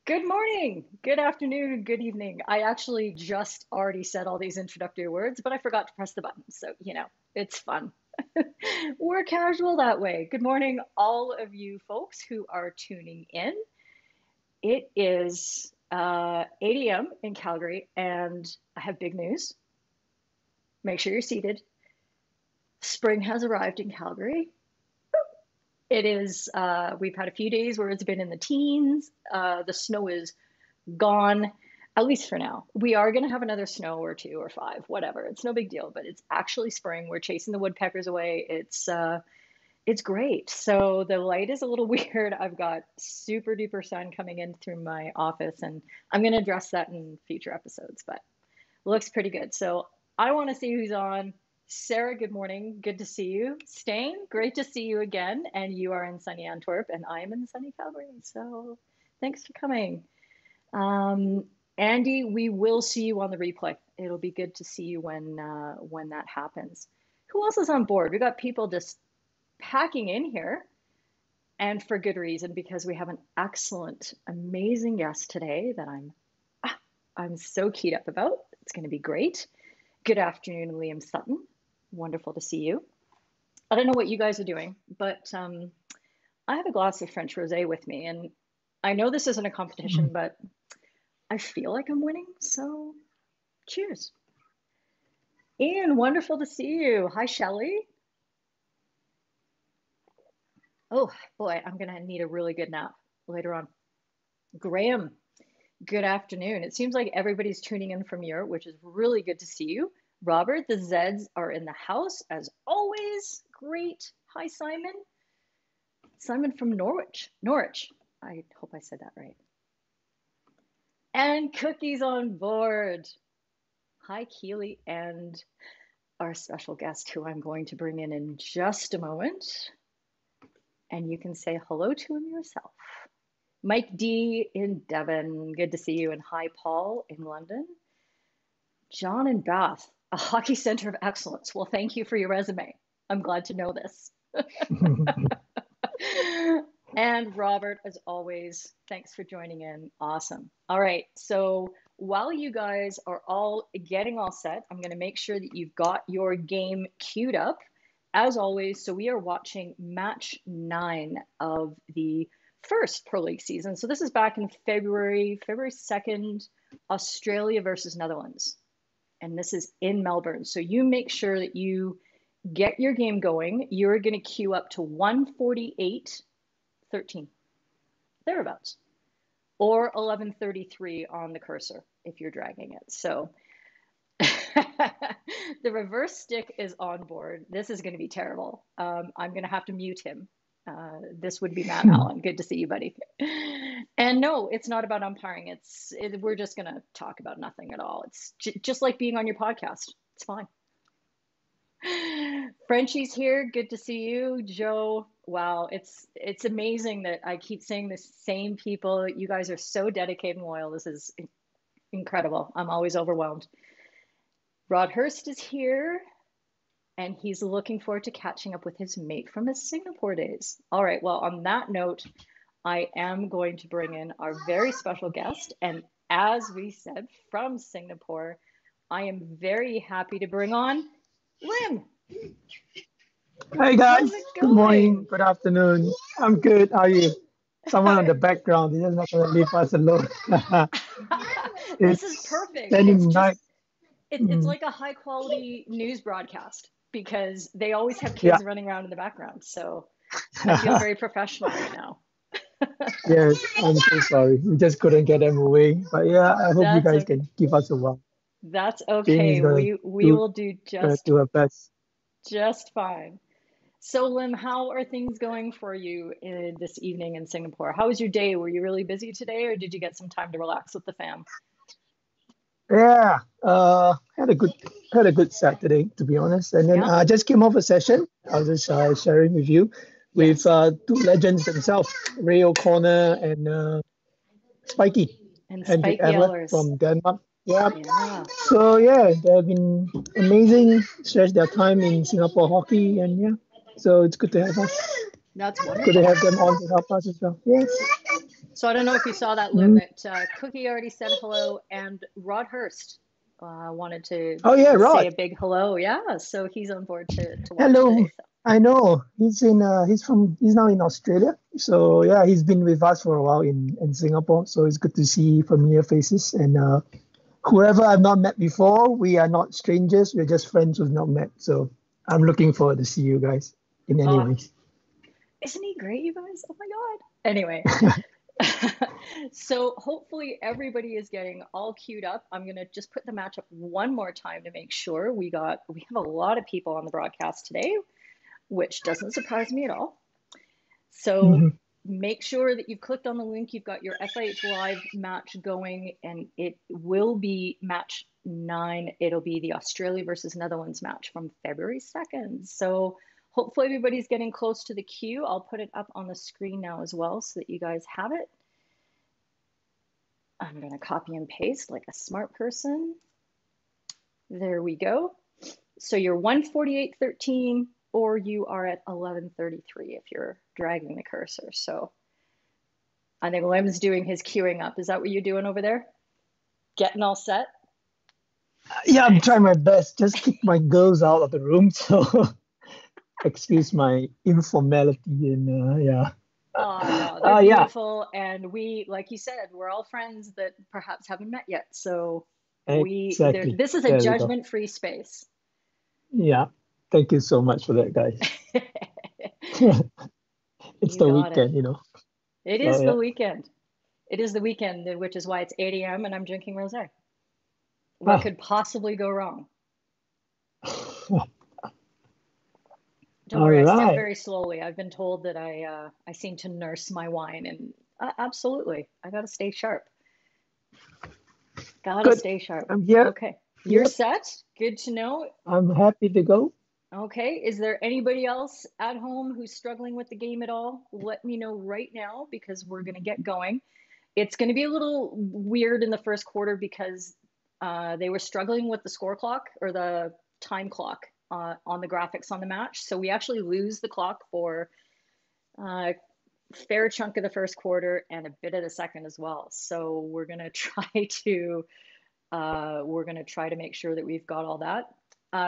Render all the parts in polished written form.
Good morning, good afternoon, good evening. I actually just already said all these introductory words, but I forgot to press the button. So, it's fun. We're casual that way. Good morning, all of you folks who are tuning in. It is 8 a.m. in Calgary, and I have big news. Make sure you're seated. Spring has arrived in Calgary. It is, we've had a few days where it's been in the teens. The snow is gone, at least for now. We are going to have another snow or two or five, whatever. It's no big deal, but it's actually spring. We're chasing the woodpeckers away. It's great. So the light is a little weird. I've got super duper sun coming in through my office, and I'm going to address that in future episodes, but looks pretty good. So I want to see who's on. Sarah, good morning. Good to see you. Stain, great to see you again. And you are in sunny Antwerp, and I'm in sunny Calgary. So thanks for coming. Andy, we will see you on the replay. It'll be good to see you when that happens. Who else is on board? We got people just packing in here, and for good reason, because we have an excellent, amazing guest today that I'm so keyed up about. It's going to be great. Good afternoon, Liam Sutton. Wonderful to see you. I don't know what you guys are doing, but I have a glass of French rosé with me, and I know this isn't a competition, but I feel like I'm winning, so cheers. Ian, wonderful to see you. Hi, Shelley. Oh boy, I'm gonna need a really good nap later on. Graham, good afternoon. It seems like everybody's tuning in from Europe, which is really good to see you. Robert, the Zeds are in the house as always. Great. Hi, Simon. Simon from Norwich. I hope I said that right. And Cookie's on board. Hi, Keely, and our special guest who I'm going to bring in just a moment. And you can say hello to him yourself. Mike D in Devon, good to see you. And hi, Paul in London. John in Bath, a hockey center of excellence. Well, thank you for your resume. I'm glad to know this. And Robert, as always, thanks for joining in. Awesome. All right. So while you guys are all getting all set, I'm going to make sure that you've got your game queued up. As always, so we are watching match 9 of the first Pro League season. So this is back in February 2nd, Australia versus Netherlands. And this is in Melbourne. So you make sure that you get your game going. You're going to queue up to 148.13, thereabouts, or 11:33 on the cursor if you're dragging it. So the reverse stick is on board. This is going to be terrible. I'm going to have to mute him. This would be Matt Allen. Good to see you, buddy. And no, it's not about umpiring. We're just going to talk about nothing at all. It's just like being on your podcast. It's fine. Frenchie's here. Good to see you. Joe, wow. It's amazing that I keep saying the same people. You guys are so dedicated and loyal. This is incredible. I'm always overwhelmed. Rod Hurst is here, and he's looking forward to catching up with his mate from his Singapore days. All right, well, on that note, I am going to bring in our very special guest, and as we said, from Singapore, I am very happy to bring on Lim. Hey guys, good morning, good afternoon. I'm good, how are you? Someone on the background, they're just not going to leave us alone. This is perfect. It's like a high quality news broadcast because they always have kids running around in the background. So I feel very professional right now. Yes, I'm so sorry. We just couldn't get them away. But yeah, I hope you guys can give us a while. That's okay. We will do our best. Just fine. So Lim, how are things going for you this evening in Singapore? How was your day? Were you really busy today, or did you get some time to relax with the fam? Yeah, had a good Saturday, to be honest. And then I just came off a session. I was just sharing with you with two legends themselves, Ray O'Connor and Spiky. And Spiky Ellers from Denmark. Yeah. So yeah, they have been amazing. Stretch their time in Singapore hockey, and so it's good to have us. That's wonderful. Good to have them on to help us as well. Yes. So I don't know if you saw that, Lim, Mm. that Cookie already said hello, and Rod Hurst wanted to Oh yeah, say Rod. a big hello. Yeah, so he's on board to watch Hello. today. So I know he's now in Australia. So yeah, he's been with us for a while in Singapore. So it's good to see familiar faces and whoever I've not met before. We are not strangers. We're just friends who've not met. So I'm looking forward to see you guys in any uh, ways. isn't he great, you guys? Oh my God. Anyway, so hopefully everybody is getting all queued up. I'm gonna just put the match up one more time to make sure we have a lot of people on the broadcast today, which doesn't surprise me at all. So Mhm. make sure that you've clicked on the link. You've got your FIH Live match going, and it will be match 9. It'll be the Australia versus Netherlands match from February 2nd. So hopefully everybody's getting close to the queue. I'll put it up on the screen now as well so that you guys have it. I'm going to copy and paste like a smart person. There we go. So you're 148.13 or you are at 11:33 if you're dragging the cursor. So I think Lim's doing his queuing up. Is that what you're doing over there? Getting all set? Yeah, I'm trying my best. Just keep my girls out of the room. So excuse my informality and yeah. Oh no, they're Yeah, beautiful. And we, like you said, we're all friends that perhaps haven't met yet. So exactly. this is a There we go. judgment-free space. Yeah. Thank you so much for that, guys. It's You the got it. weekend, you know. It So is the yeah. weekend. It is the weekend, which is why it's 8 a.m. and I'm drinking rosé. What Ah, could possibly go wrong? Don't all worry, I sip right. very slowly. I've been told that I seem to nurse my wine, and absolutely, I gotta stay sharp. Gotta Good. stay sharp. I'm here. Okay, you're Yep. set. Good to know. I'm happy to go. Okay, is there anybody else at home who's struggling with the game at all? Let me know right now because we're gonna get going. It's gonna be a little weird in the first quarter because they were struggling with the score clock or the time clock on the graphics on the match. So we actually lose the clock for a fair chunk of the first quarter and a bit of the second as well. So we're gonna try to make sure that we've got all that.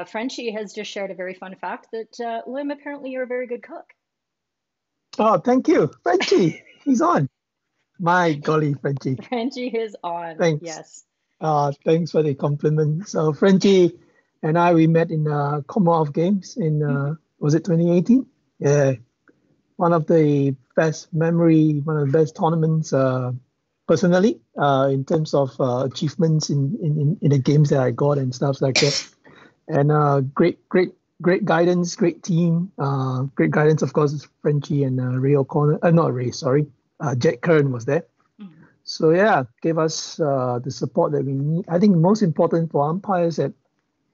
Frenchie has just shared a very fun fact that Lim, apparently you're a very good cook. Oh, thank you. Frenchie, he's on. My golly, Frenchie. Frenchie is on. Thanks. Yes. Thanks for the compliment. So Frenchie and I, we met in Commonwealth Games in, Hmm. was it 2018? Yeah. One of the best tournaments personally in terms of achievements in the games that I got and stuff like that. And great guidance, great team, great guidance. Of course, it's Frenchie and Ray O'Connor. Not Ray, sorry. Jack Kern was there. Hmm. So yeah, gave us the support that we need. I think most important for umpires at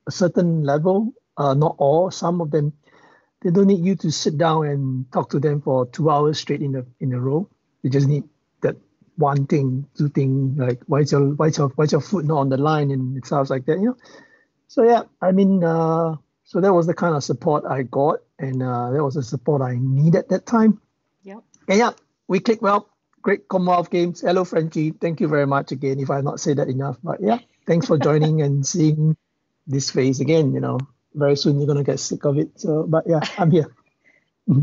a certain level, not all, some of them, they don't need you to sit down and talk to them for 2 hours straight in a row. They just need that one thing, two thing, like why's your foot not on the line and stuff like that, you know. So yeah, I mean, so that was the kind of support I got, and that was the support I needed at that time. Yep. And yeah, we clicked well. Great Commonwealth Games. Hello, Frenchie. Thank you very much again. If I have not said that enough, but yeah, thanks for joining and seeing this face again. You know, very soon you're gonna get sick of it. So, but yeah, I'm here.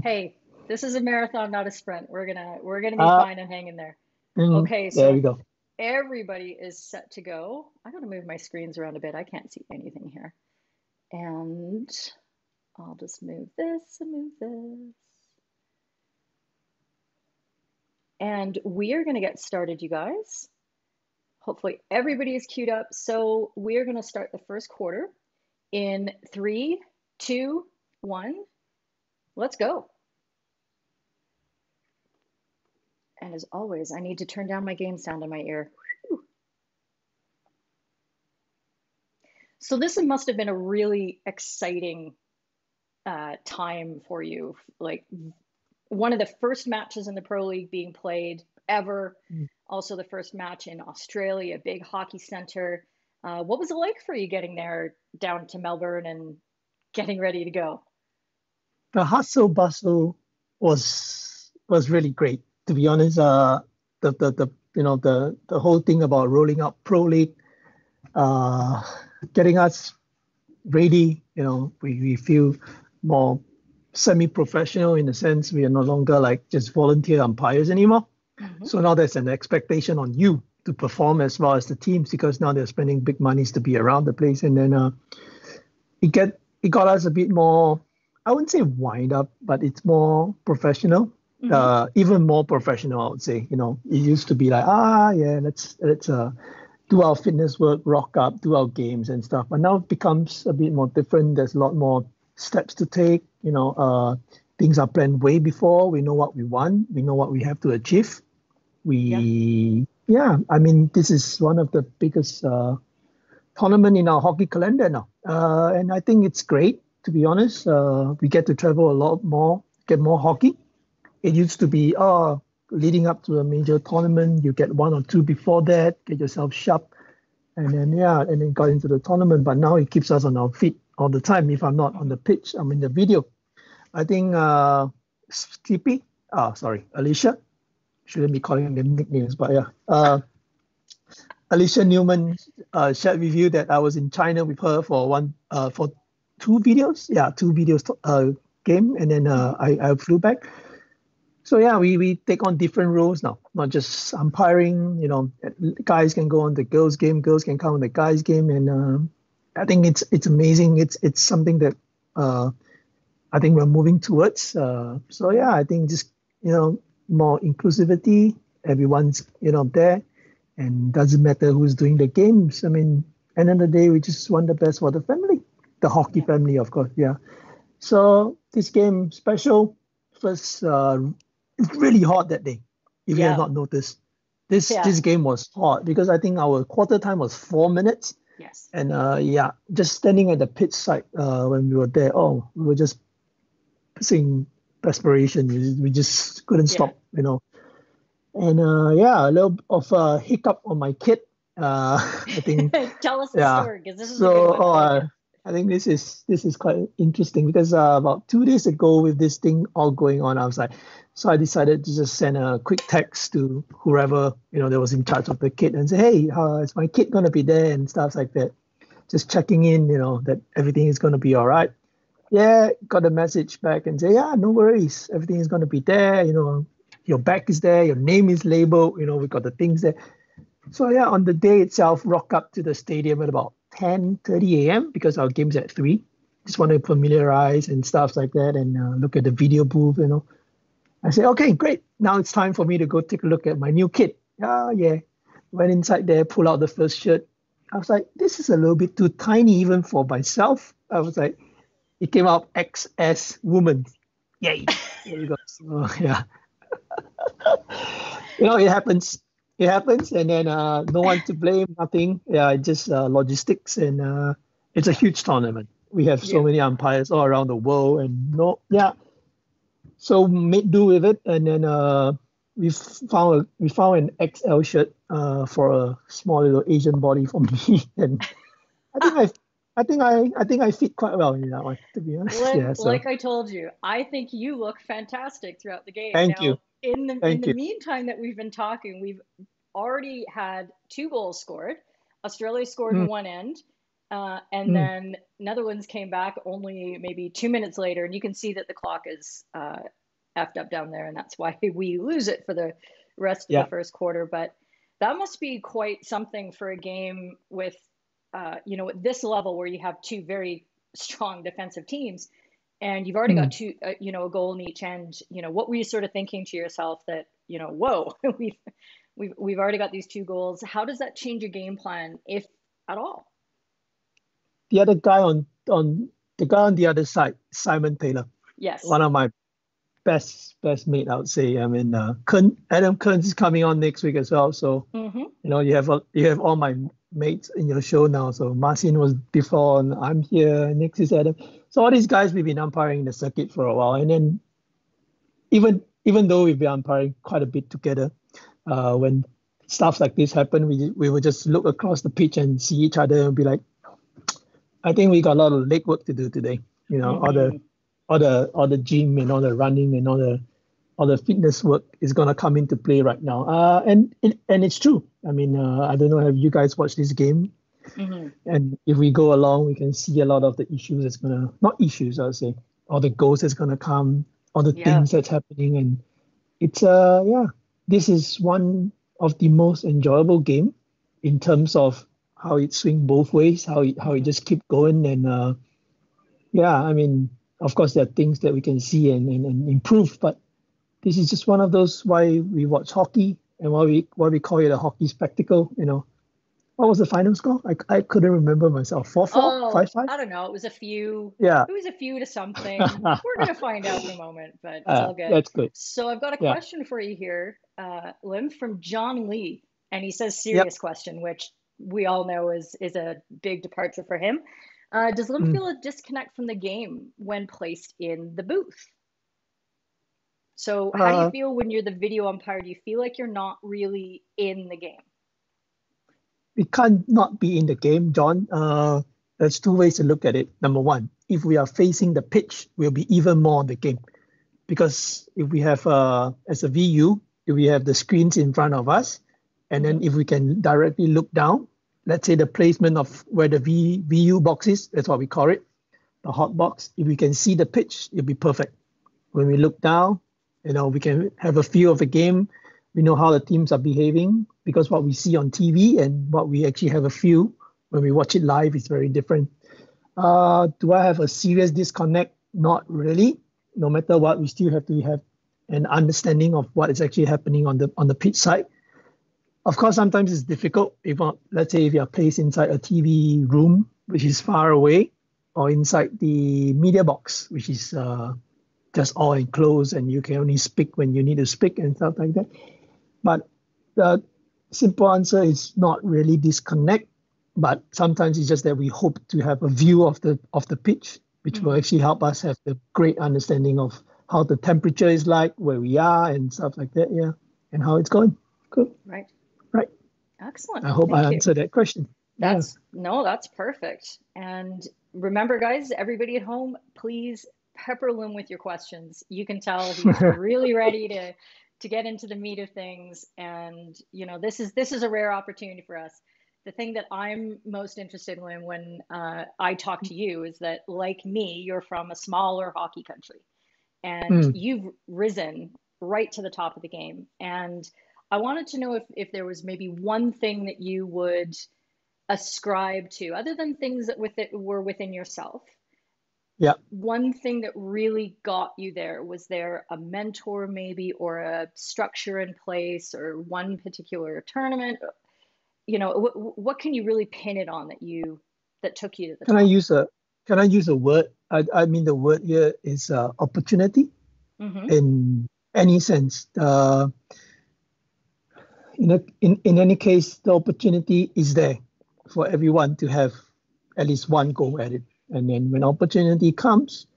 Hey, this is a marathon, not a sprint. We're gonna be Uh, fine and hang in there. Okay, there so we go. everybody is set to go. I gotta move my screens around a bit. I can't see anything here. And I'll just move this and move this. And we are gonna get started, you guys. Hopefully everybody is queued up. So we are gonna start the first quarter in 3, 2, 1. Let's go. And as always, I need to turn down my game sound in my ear. Whew. So this must have been a really exciting time for you. Like one of the first matches in the Pro League being played ever. Also the first match in Australia, big hockey center. What was it like for you getting there down to Melbourne and getting ready to go? The hustle bustle was really great. To be honest, the whole thing about rolling out Pro League, getting us ready. We feel more semi-professional in the sense we are no longer like just volunteer umpires anymore. So now there's an expectation on you to perform as well as the teams, because now they're spending big monies to be around the place. And then it got us a bit more, I wouldn't say wind up, but it's more professional, even more professional, I would say. It used to be like, let's do our fitness work, rock up, do our games and stuff. But now it becomes a bit more different. There's a lot more steps to take. Things are planned way before. We know what we want. We know what we have to achieve. This is one of the biggest tournament in our hockey calendar now. And I think it's great, to be honest. We get to travel a lot more, get more hockey. It used to be, leading up to a major tournament, you get one or two before that, get yourself sharp, and then got into the tournament. But now it keeps us on our feet all the time. If I'm not on the pitch, I'm in the video. I think Alicia, shouldn't be calling them nicknames, but Alicia Newman shared with you that I was in China with her for two videos game, and then I flew back. So we take on different roles now, not just umpiring. Guys can go on the girls' game, girls can come on the guys' game, and I think it's amazing. It's something that I think we're moving towards. I think just more inclusivity. Everyone's there, and doesn't matter who's doing the games. I mean, end of the day, we just want the best for the family, the hockey family, of course. Yeah. So this game special. First, it's really hot that day. If you have not noticed, this game was hot because I think our quarter time was 4 minutes. Yes. And just standing at the pitch side when we were there, we were just pissing perspiration. We just couldn't stop, And a little of a hiccup on my kid. I think. Tell us the story, because this is a good one. I think this is quite interesting because about 2 days ago, with this thing all going on, I decided to just send a quick text to whoever that was in charge of the kid and say, hey, is my kid gonna be there and stuff like that, just checking in, that everything is gonna be all right. Yeah, got a message back and say, no worries, everything is gonna be there. Your bag is there, your name is labeled. We got the things there. So on the day itself, rock up to the stadium at about 10:30 a.m. because our game's at 3. Just want to familiarize and stuff like that, and look at the video booth. I said, okay, great. Now it's time for me to go take a look at my new kit. Went inside there, pull out the first shirt. I was like, this is a little bit too tiny even for myself. I was like, it came out XS woman. Yay! There you go. So, it happens. It happens, and then no one to blame, nothing. Just logistics, and it's a huge tournament. We have so many umpires all around the world, and so made do with it. And then we found an XL shirt for a small little Asian body for me, and I think I fit quite well in that one, to be honest. Like I told you, I think you look fantastic throughout the game. Thank you. In the meantime that we've been talking, we've already had 2 goals scored. Australia scored in one end, and then Netherlands came back only maybe 2 minutes later, and you can see that the clock is effed up down there, and that's why we lose it for the rest of the first quarter. But that must be quite something for a game with, at this level where you have 2 very strong defensive teams, and you've already got 2, a goal in each end. What were you sort of thinking to yourself that, whoa, we've already got these 2 goals. How does that change your game plan, if at all? The other guy on the other side, Simon Taylor. Yes. One of my best mate, I would say. I mean, Adam Kearns is coming on next week as well. So you have all my mates in your show now. So Marcin was before, and I'm here. Next is Adam. So all these guys, we've been umpiring the circuit for a while, and then even though we've been umpiring quite a bit together, when stuff like this happen, we would just look across the pitch and see each other and be like, I think we got a lot of leg work to do today. All the gym and all the running and all all the fitness work is gonna come into play right now. And it's true. I mean, I don't know, have you guys watched this game? Mm-hmm. And if we go along, we can see a lot of the issues that's gonna, not issues, I would say, all the goals that's gonna come, all the Yeah. things that's happening, and it's yeah, this is one of the most enjoyable game in terms of how it swing both ways, how it just keep going, and yeah, I mean, of course there are things that we can see and improve, but this is just one of those why we watch hockey and why we call it a hockey spectacle. You know, what was the final score? I couldn't remember myself. 4-4, Oh, 5-5. I don't know. It was a few. Yeah, It was a few to something. We're gonna find out in a moment, but it's all good. that's good. So I've got a Yeah. question for you here, Lim, from John Lee, and he says Yep. serious question, which we all know is a big departure for him. Does Lim Mm. feel a disconnect from the game when placed in the booth? So how do you Uh, feel when you're the video umpire? Do you feel like you're not really in the game? we can't not be in the game, John. There's two ways to look at it. Number one, if we are facing the pitch, we'll be even more in the game. Because if we have, as a VU, if we have the screens in front of us, and then if we can directly look down, let's say the placement of where the VU box is, that's what we call it, the hot box. If we can see the pitch, it'll be perfect. When we look down, we can have a feel of the game. We know how the teams are behaving because what we see on TV and what we actually have a feel when we watch it live is very different. Do I have a serious disconnect? Not really. No matter what, we still have to have an understanding of what is actually happening on the pitch side. Of course, sometimes it's difficult. Let's say if you are placed inside a TV room, which is far away, or inside the media box, which is just all enclosed and you can only speak when you need to speak and stuff like that. But the simple answer is not really disconnect, but sometimes it's just that we hope to have a view of the pitch, which will actually help us have the great understanding of how the temperature is like, where we are and stuff like that, yeah, and how it's going. Good. Right. Right. Excellent. I hope Thank I you. answered that question. That's perfect. And remember, guys, everybody at home, please pepper Lim with your questions. You can tell he's really ready to get into the meat of things. And this is a rare opportunity for us. The thing that I'm most interested in when I talk to you is that, like me, you're from a smaller hockey country, and you've risen right to the top of the game. And I wanted to know if there was maybe one thing that you would ascribe to, other than things that were within yourself. Yeah. One thing that really got you there, was there a mentor maybe, or a structure in place, or one particular tournament? What can you really pin it on that took you to the Can I top? use a word? I mean, the word here is opportunity in any sense. In any case, the opportunity is there for everyone to have at least one go at it. And then when opportunity comes,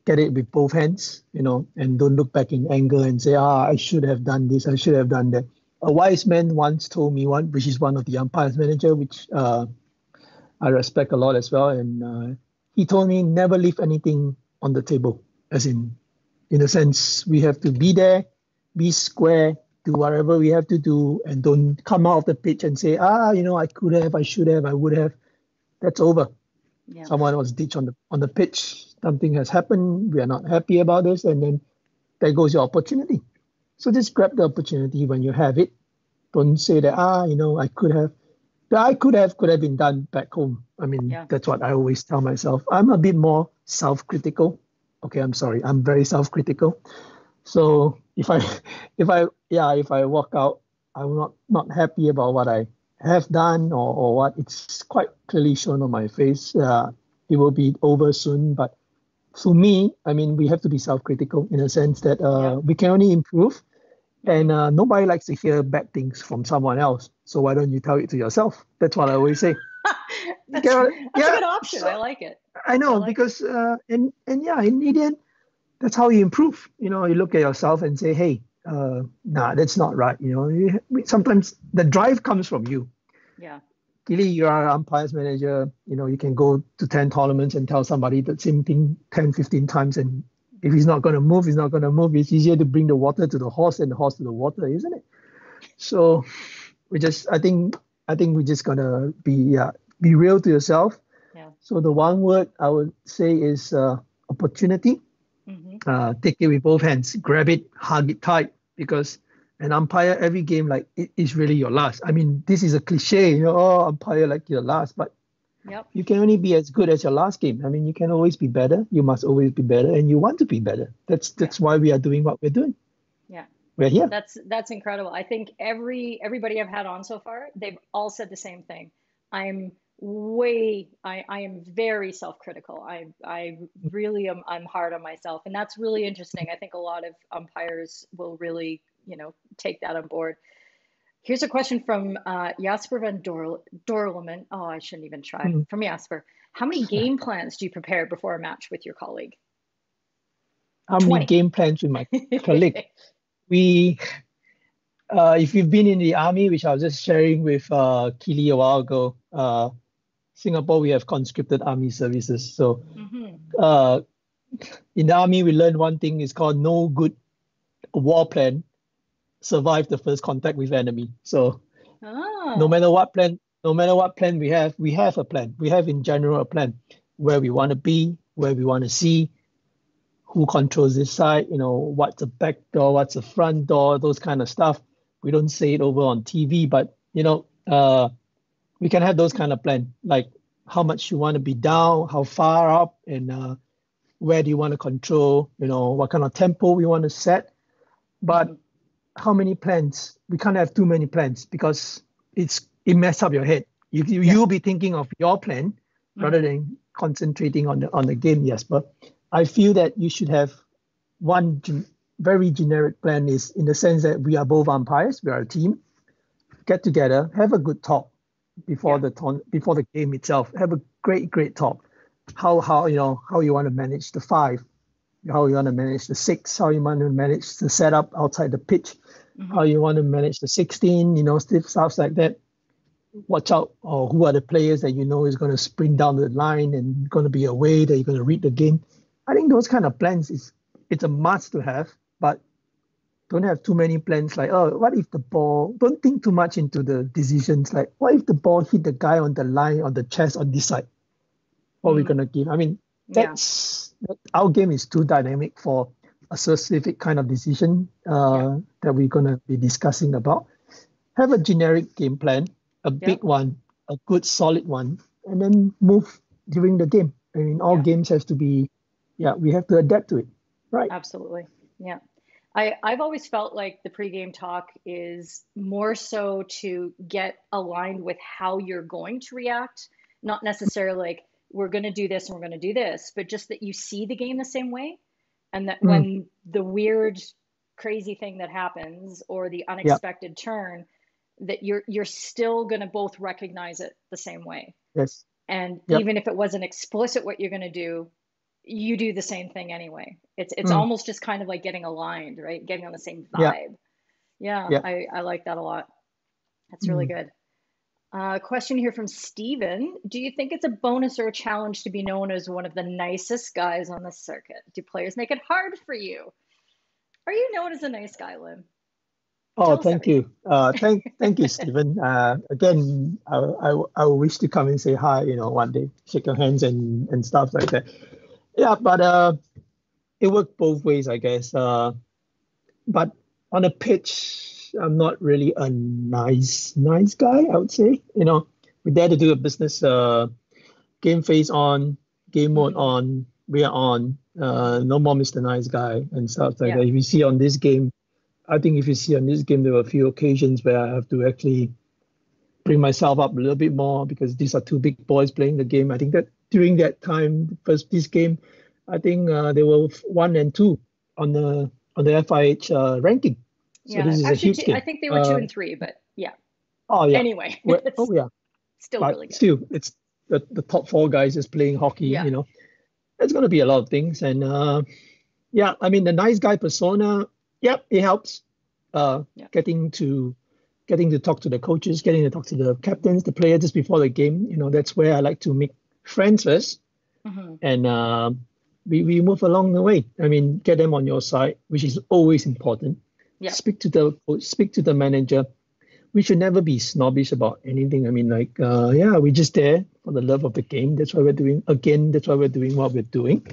get it with both hands, and don't look back in anger and say, I should have done this, I should have done that. A wise man once told me which is one of the umpires manager, which I respect a lot as well. And he told me, never leave anything on the table. As in a sense, we have to be there, be square, do whatever we have to do, and don't come out of the pitch and say, I could have, I should have, I would have. That's over. Yeah. Someone was ditched on the pitch. Something has happened. We are not happy about this, and then there goes your opportunity. So just grab the opportunity when you have it. Don't say that I could have. I could have been done back home. I mean, That's what I always tell myself. I'm a bit more self-critical. Okay, I'm sorry. I'm very self-critical. So if I walk out, I'm not happy about what I have done or what, it's quite clearly shown on my face. It will be over soon. But for me, I mean, we have to be self-critical in a sense that we can only improve. And nobody likes to hear bad things from someone else. So why don't you tell it to yourself? That's what I always say. That's a good option. So, I like it. I know, because in the end, that's how you improve. You look at yourself and say, hey, that's not right. Sometimes the drive comes from you. Yeah. Really, you are an umpires manager. You can go to 10 tournaments and tell somebody the same thing 10, 15 times, and If he's not going to move, he's not going to move. It's easier to bring the water to the horse than the horse to the water, isn't it? So I think we're just gonna be real to yourself. Yeah. So the one word I would say is opportunity. Take it with both hands, grab it, hug it tight, because an umpire, every game, like, it is really your last. I mean, this is a cliche, oh, umpire like your last, but you can only be as good as your last game. I mean, you can always be better. You must always be better, and you want to be better. That's why we are doing what we're doing. Yeah. We're here. That's incredible. I think everybody I've had on so far, they've all said the same thing. I am very self-critical. I really am, I'm hard on myself, and that's really interesting. I think a lot of umpires will really, take that on board. Here's a question from Jasper van Dorleman. Oh, I shouldn't even try. From Jasper. How many game plans do you prepare before a match with your colleague? How many game plans with my colleague? If you've been in the army, which I was just sharing with Keely a while ago, Singapore, we have conscripted army services. So in the army, we learned one thing is called no good war plan survive the first contact with enemy. So no matter what plan we have a plan. We have in general a plan where we want to be, where we want to see, who controls this side, what's a back door, what's a front door, those kind of stuff. We don't say it over on TV, but we can have those kind of plan, like how much you want to be down, how far up, and where do you want to control, what kind of tempo we want to set. But how many plans? We can't have too many plans because it messes up your head. You'll be thinking of your plan rather than concentrating on the game. Yes, but I feel that you should have one very generic plan, is in the sense that we are both umpires, we are a team. Get together, have a good talk before the game itself. Have a great talk. How you want to manage the 5, how you want to manage the 6, how you want to manage the setup outside the pitch, how you want to manage the 16, stuff like that. Watch out, or who are the players that is going to sprint down the line and going to be away, that you're going to read the game. I think those kind of plans it's a must to have, but don't have too many plans like, what if the ball, don't think too much into the decisions, like what if the ball hit the guy on the line, on the chest, on this side? What are we going to give? I mean, our game is too dynamic for a specific kind of decision that we're going to be discussing about. Have a generic game plan, a big one, a good solid one, and then move during the game. I mean, all games have to be, we have to adapt to it, right? Absolutely, yeah. I've always felt like the pregame talk is more so to get aligned with how you're going to react, not necessarily like we're going to do this and we're going to do this, but just that you see the game the same way, and that when the weird, crazy thing that happens or the unexpected turn, that you're still going to both recognize it the same way. Yes. And even if it wasn't explicit what you're going to do, you do the same thing anyway. It's almost just kind of like getting aligned, right? Getting on the same vibe. I like that a lot. That's really good. Question here from Steven. Do you think it's a bonus or a challenge to be known as one of the nicest guys on the circuit? Do players make it hard for you? Are you known as a nice guy, Lim? Oh, thank you. Thank you, Stephen. Again, I wish to come and say hi, one day, shake your hands and stuff like that. Yeah, but it worked both ways, I guess. But on a pitch, I'm not really a nice guy, I would say. We're there to do a business, game face on, game mode on, we are on, no more Mr. Nice Guy and stuff like that. If you see on this game, I think if you see on this game, there were a few occasions where I have to actually bring myself up a little bit more because these are two big boys playing the game. I think that during that time, this game, I think they were 1 and 2 on the FIH ranking. So this is a huge game. I think they were 2 and 3, but yeah. Oh yeah. Anyway. Still but really good. Still, it's the top 4 guys just playing hockey. There's going to be a lot of things, and I mean the nice guy persona. Yep, it helps. Getting to talk to the coaches, getting to talk to the captains, the players just before the game. That's where I like to make friends first, and we move along the way. I mean, get them on your side, which is always important. Yeah. Speak to the coach, speak to the manager. We should never be snobbish about anything. I mean, like, yeah, we're just there for the love of the game. That's why we're doing, again, that's why we're doing what we're doing.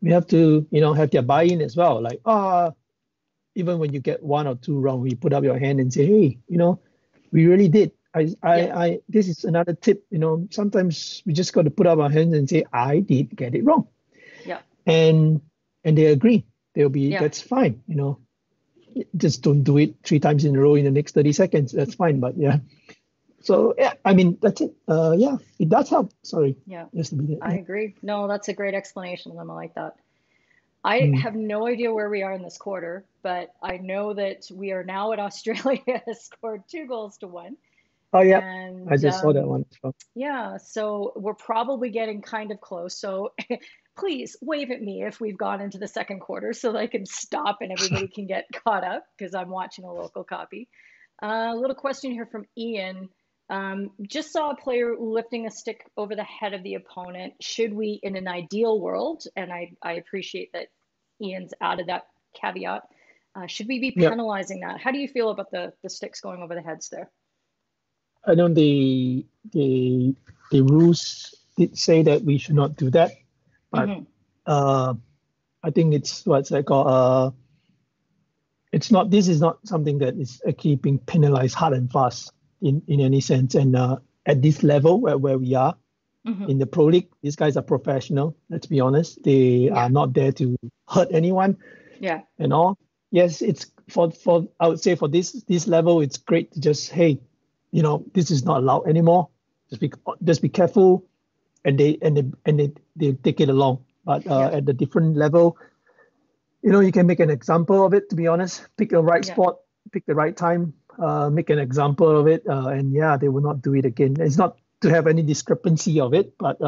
We have to, have their buy-in as well. Like, even when you get one or two wrong, we put up your hand and say, hey, we really did. This is another tip. Sometimes we just got to put up our hands and say, I did get it wrong. Yeah. And they agree. Yeah. That's fine. Just don't do it 3 times in a row in the next 30 seconds. That's fine. But yeah. So yeah, I mean, that's it. Yeah, it does help. Sorry. Yeah. Just to be there. I agree. No, that's a great explanation, Lim. I like that. I have no idea where we are in this quarter, but I know that we are now at Australia has scored 2-1. Oh yeah, And I just saw that one as well. yeah, so we're probably getting kind of close. So please wave at me if we've gone into the second quarter so that I can stop and everybody can get caught up because I'm watching a local copy. A little question here from Ian. Just saw a player lifting a stick over the head of the opponent. Should we, in an ideal world, and I appreciate that Ian's added that caveat, should we be Yeah. penalizing that? How do you feel about the sticks going over the heads there? I know the rules did say that we should not do that, but I think it's what's that called? It's not. This is not something that is actually being penalized hard and fast in any sense. And at this level where we are in the pro league, these guys are professional. Let's be honest. They are not there to hurt anyone. Yeah. And all. Yes, it's for I would say for this level, it's great to just, hey, this is not allowed anymore. Just be careful, and they take it along. But at the different level, you can make an example of it. To be honest, pick the right spot, pick the right time, make an example of it, and yeah, they will not do it again. It's not to have any discrepancy of it, but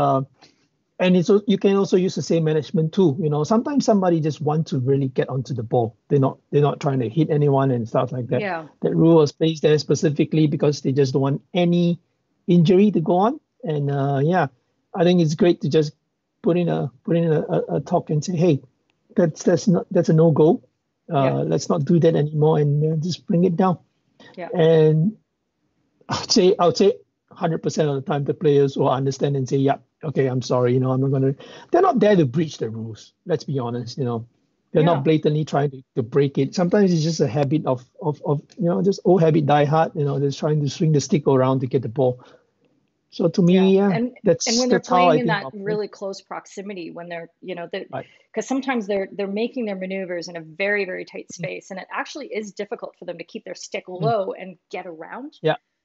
and you can also use the same management too. Sometimes somebody just wants to really get onto the ball. They're not trying to hit anyone and stuff like that. Yeah. That rule was placed there specifically because they just don't want any injury to go on. And yeah, I think it's great to just put in a talk and say, hey, that's a no-go. Let's not do that anymore, and just bring it down. Yeah. And I would say 100% of the time the players will understand and say, yeah, okay, I'm sorry, I'm not going to. They're not there to breach the rules. Let's be honest, they're not blatantly trying to break it. Sometimes it's just a habit of just old habit die hard, just trying to swing the stick around to get the ball. So to me, and when they're playing in that really close proximity, when they're, because sometimes they're making their maneuvers in a very, very tight space, and it actually is difficult for them to keep their stick low and get around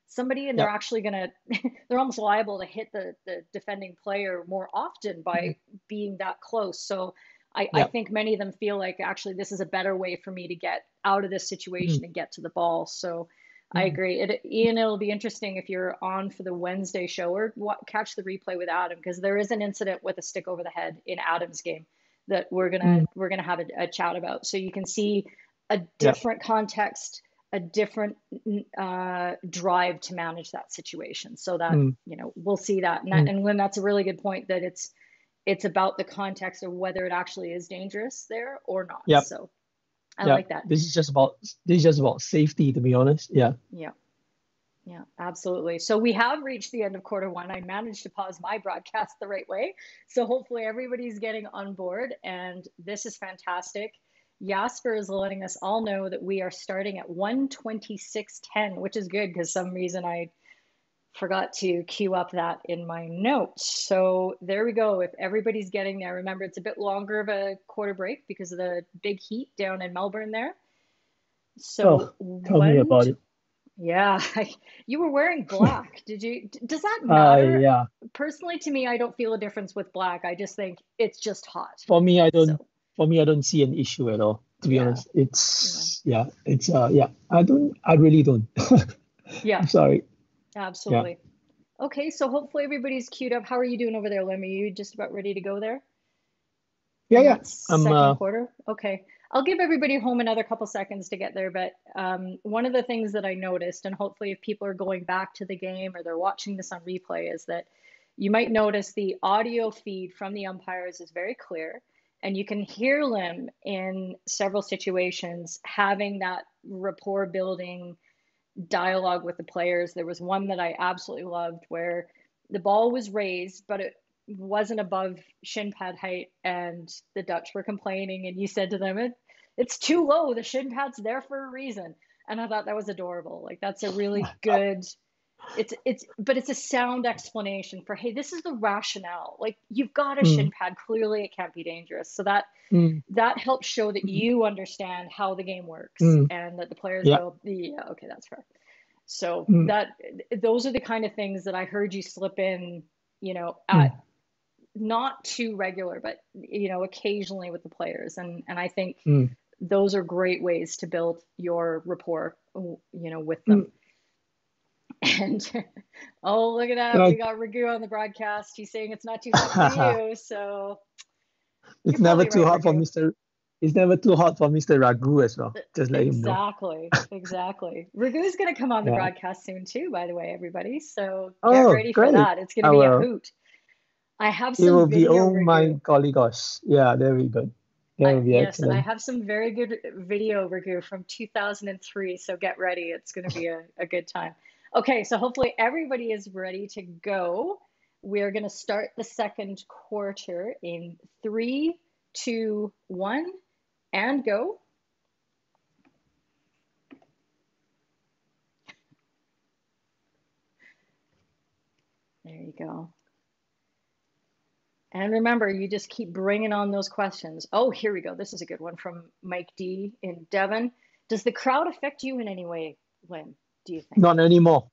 somebody, and they're actually they're almost liable to hit the defending player more often by being that close. So I think many of them feel like, actually, this is a better way for me to get out of this situation and get to the ball. So I agree. Ian, it'll be interesting if you're on for the Wednesday show or catch the replay with Adam, because there is an incident with a stick over the head in Adam's game that we're gonna have a chat about. So you can see a different context, a different drive to manage that situation. So that we'll see that. And Lynn, that's a really good point, that it's about the context of whether it actually is dangerous there or not. Yep. So I like that. This is just about safety, to be honest. Yeah, absolutely. So we have reached the end of quarter one. I managed to pause my broadcast the right way, so hopefully everybody's getting on board, and this is fantastic. Jasper is letting us all know that we are starting at 126.10, which is good because some reason I forgot to queue up that in my notes. So there we go. If everybody's getting there, remember it's a bit longer of a quarter break because of the big heat down in Melbourne there. So tell me about it. Yeah, you were wearing black. Does that matter? Yeah. Personally, to me, I don't feel a difference with black. I just think it's just hot. For me, I don't see an issue at all, to be honest. I really don't. Yeah. I'm sorry. Absolutely. Yeah. Okay, so hopefully everybody's queued up. How are you doing over there, Lim? Are you just about ready to go there? Yeah. Second quarter? Okay. I'll give everybody home another couple seconds to get there, but one of the things that I noticed, and hopefully if people are going back to the game or they're watching this on replay, is that you might notice the audio feed from the umpires is very clear, And you can hear Lim in several situations having that rapport building dialogue with the players. There was one that I absolutely loved where the ball was raised, but it wasn't above shin pad height, and the Dutch were complaining, and you said to them, it's too low. The shin pad's there for a reason. And I thought that was adorable. Like, that's a really good, but it's a sound explanation for, hey, this is the rationale. Like, you've got a shin pad, clearly it can't be dangerous. So that helps show that you understand how the game works, and that the players go, yeah, okay, that's fair. So those are the kind of things that I heard you slip in, at not too regular, but occasionally with the players. And I think those are great ways to build your rapport, with them. And oh, look at that. We got Raghu on the broadcast. He's saying it's not too hot for you. So it's never too hot for Mr. It's never too hot for Mr. Raghu as well. Just let him know. Exactly. Raghu's going to come on the broadcast soon too, by the way, everybody. So get ready for that. It's going to be a hoot. I have some. It will be, oh my golly gosh. Yeah, there we go. That will be excellent. And I have some very good video, Raghu, from 2003. So get ready. It's going to be a good time. Okay, so hopefully everybody is ready to go. We're going to start the second quarter in 3, 2, 1, and go. There you go. And remember, you just keep bringing on those questions. Oh, here we go. This is a good one from Mike D in Devon. Does the crowd affect you in any way, Lim, do you think? Not anymore.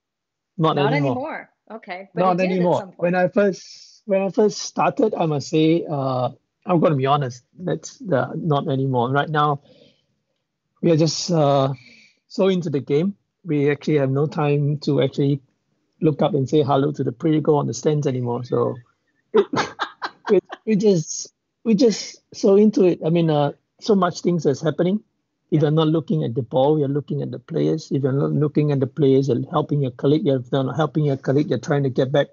Not anymore. Okay. But not anymore. When I first started, I must say, I'm going to be honest, that's not anymore. Right now, we are just so into the game. We actually have no time to actually look up and say hello to the pre-goal on the stands anymore. So we just so into it. I mean, so much things that's happening. If you're not looking at the ball, you're looking at the players. If you're not looking at the players, you're helping your colleague. If you're not helping your colleague, you're trying to get back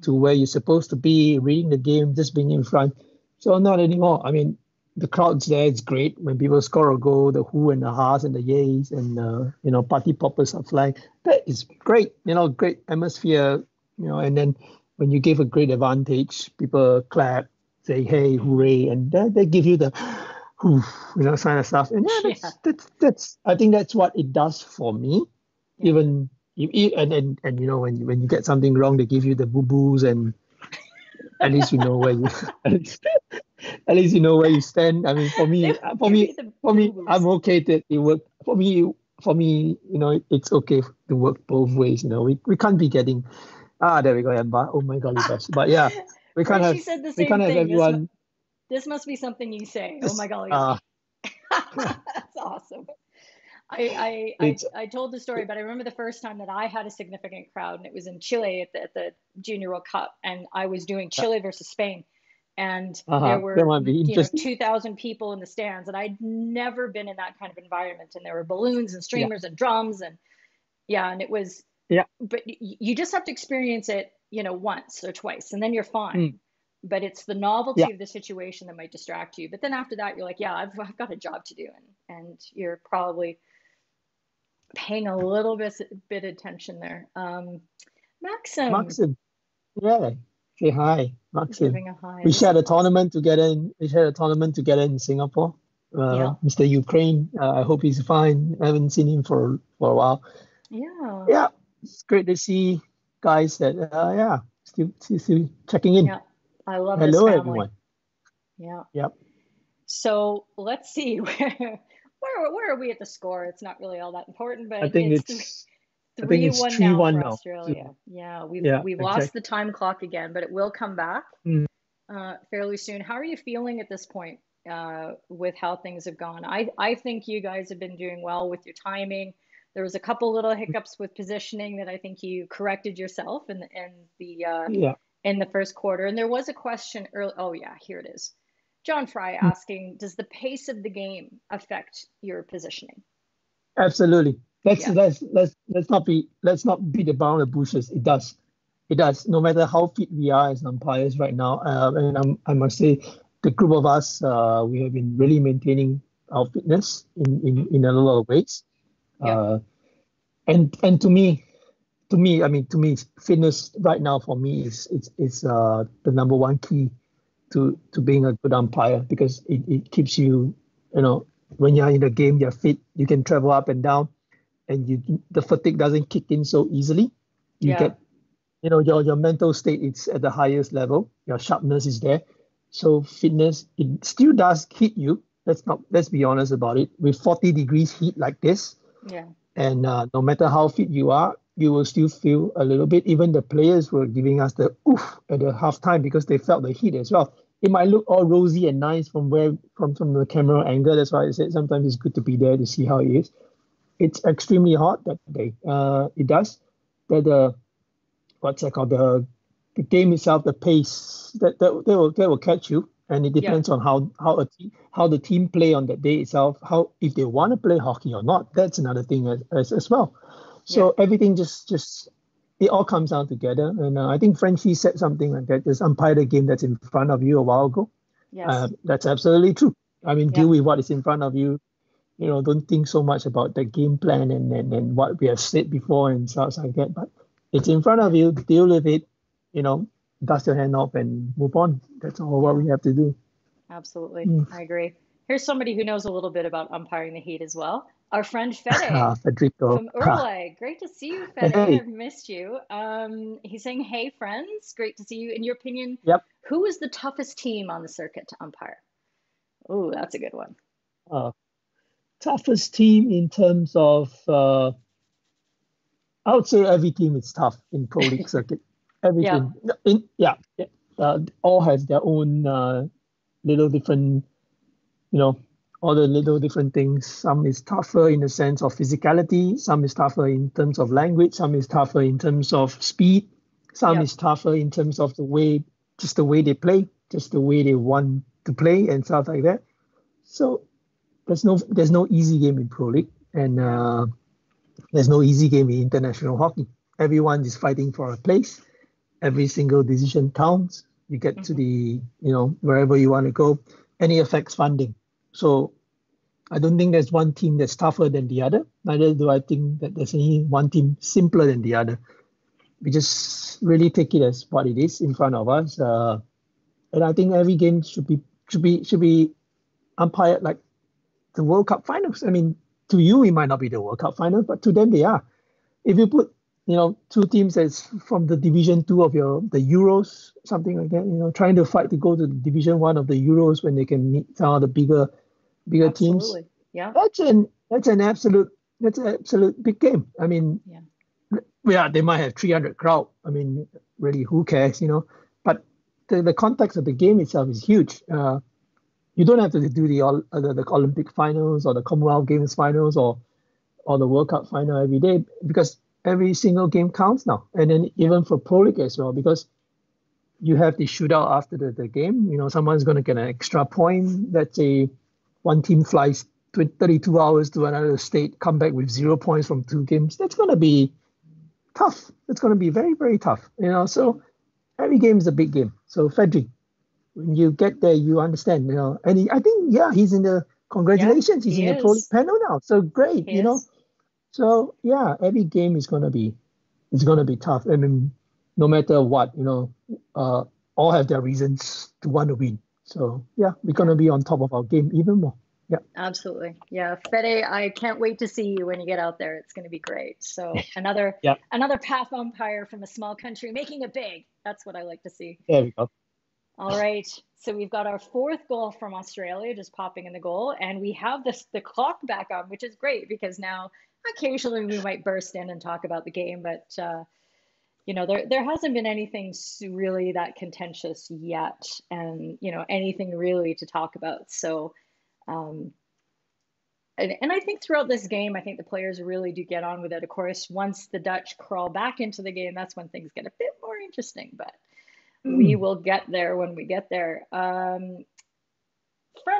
to where you're supposed to be, reading the game, just being in front. So not anymore. I mean, the crowd's there. It's great when people score a goal, the who and the ha's and the yays and, party poppers are flying. That is great, great atmosphere, and then when you give a great advantage, people clap, say, hey, hooray, and they give you the kind of stuff. And that's I think that's what it does for me. Yeah. Even and when you get something wrong, they give you the boo-boos, and at least you know where you at least you know where you stand. I mean, for me, I'm okay that it work. For me, it's okay to work both ways. We can't be getting there we go, Amber. Oh my golly gosh. But yeah, we can't have everyone. This must be something you say. Oh my golly. That's awesome. I told the story, but I remember the first time that I had a significant crowd, and it was in Chile at the Junior World Cup, and I was doing Chile versus Spain, and there were 2,000 people in the stands, and I'd never been in that kind of environment, and there were balloons and streamers and drums, and and it was but you just have to experience it, once or twice, and then you're fine. But it's the novelty of the situation that might distract you. But then after that, you're like, I've got a job to do, and you're probably paying a little bit attention there. Maxim. Yeah, say hi, Maxim. Giving a hi. We shared a tournament together in Singapore. Mr. Ukraine. I hope he's fine. I haven't seen him for a while. Yeah, it's great to see guys that still checking in. Yeah, I love Hello, this family. Everyone. Yeah. Yep. So let's see where are we at the score? It's not really all that important, but I think it's 3-1 now for Australia. We've lost the time clock again, but it will come back fairly soon. How are you feeling at this point with how things have gone? I think you guys have been doing well with your timing. There was a couple little hiccups with positioning that I think you corrected yourself in the first quarter. And there was a question early. Oh yeah, here it is. John Fry asking, does the pace of the game affect your positioning? Absolutely. Let's not beat about the bushes. It does. No matter how fit we are as umpires right now, and I must say, the group of us, we have been really maintaining our fitness in a lot of ways. Yep. And to me, fitness right now for me is the number one key to being a good umpire, because it keeps you, when you're in the game, you're fit, you can travel up and down, and the fatigue doesn't kick in so easily. You Yeah. get, your mental state is at the highest level, your sharpness is there. So fitness, it still does hit you. Let's be honest about it. With 40 degrees heat like this, Yeah. and no matter how fit you are, you will still feel a little bit. Even the players were giving us the oof at the halftime because they felt the heat as well. It might look all rosy and nice from the camera angle. That's why I said sometimes it's good to be there to see how it is. It's extremely hot that day. It does. The what's that called? The game itself, the pace that will catch you, and it Yeah. depends on how the team play on that day itself. How, if they want to play hockey or not. That's another thing as well. Yeah. So everything just it all comes down together. And I think Frenchie said something like that. Just umpire the game that's in front of you a while ago. Yes. That's absolutely true. I mean, deal Yep. with what is in front of you. Don't think so much about the game plan and what we have said before and stuff like that. But it's in front of you, deal with it, you know, dust your hand off and move on. That's all what Yeah. we have to do. Absolutely. Mm. I agree. Here's somebody who knows a little bit about umpiring the heat as well. Our friend Fede Federico. from Uruguay. Great to see you, Fede. Hey, I've missed you. He's saying, "Hey, friends, great to see you. In your opinion, yep. who is the toughest team on the circuit to umpire?" Oh, that's a good one. Uh, Toughest team in terms of, I would say every team is tough in Pro League circuit. Every Yeah, team, yeah, yeah. All has their own little different, you know, all the little different things. Some is tougher in the sense of physicality, some is tougher in terms of language, some is tougher in terms of speed, some yep, is tougher in terms of just the way they play, just the way they want to play and stuff like that. So there's no easy game in Pro League, and yeah, there's no easy game in international hockey. Everyone is fighting for a place. Every single decision counts. You get to hmm wherever you want to go, and it affects funding. So I don't think there's one team that's tougher than the other. Neither do I think that there's any one team simpler than the other. We just really take it as what it is in front of us, and I think every game should be umpired like the World Cup finals. I mean, to you it might not be the World Cup finals, but to them they are. If you put two teams that's from the Division 2 of the Euros, something like that, trying to fight to go to the Division 1 of the Euros when they can meet some of the bigger teams, absolutely. Yeah, that's an absolute big game. I mean, yeah, yeah, they might have 300 crowd. I mean, really, who cares? But the context of the game itself is huge. You don't have to do the Olympic finals or the Commonwealth Games finals or the World Cup final every day, because every single game counts now. And then yeah, even for Pro League as well, because you have the shootout after the game. Someone's going to get an extra point. Let's say one team flies 32 hours to another state, come back with 0 points from 2 games. That's going to be tough. It's going to be very, very tough. yeah, So every game is a big game. So Frederick, when you get there, you understand. And I think, yeah, he's in the yeah. congratulations. He's in He the Pro League is. panel now. So great. He is. So yeah, every game is gonna be tough. I mean, no matter what, all have their reasons to want to win. So yeah, we're Yeah. gonna be on top of our game even more. Yeah. Absolutely. Yeah. Fede, I can't wait to see you when you get out there. It's going to be great. So Yeah. another path umpire from a small country making it big. That's what I like to see. There we go. All right. So we've got our fourth goal from Australia just popping in the goal, and we have the clock back on, which is great because now occasionally we might burst in and talk about the game, but there hasn't been anything really that contentious yet, and anything really to talk about. So um, and I think throughout this game, I think the players really do get on with it. Of course, once the Dutch crawl back into the game, that's when things get a bit more interesting. But we Mm. will get there when we get there. Friend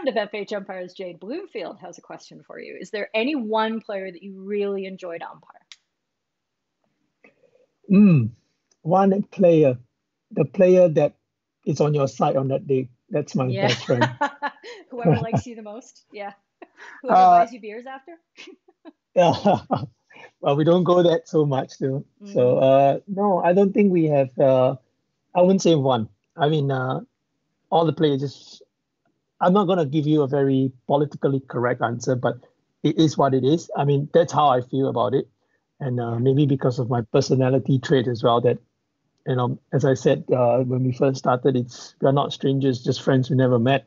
of FH Umpires, Jade Bloomfield, has a question for you. Is there any one player that you really enjoyed umpire? Mm. One player, the player that is on your side on that day. That's my Yeah. best friend. Whoever likes you the most. Yeah. Whoever uh, buys you beers after. yeah. Well, we don't go that so much though. So Mm, no, I don't think we have. I wouldn't say one. I mean, all the players. Just, I'm not gonna give you a very politically correct answer, but it is what it is. I mean, that's how I feel about it, and yeah. maybe because of my personality trait as well. That as I said when we first started, we're not strangers, just friends we never met,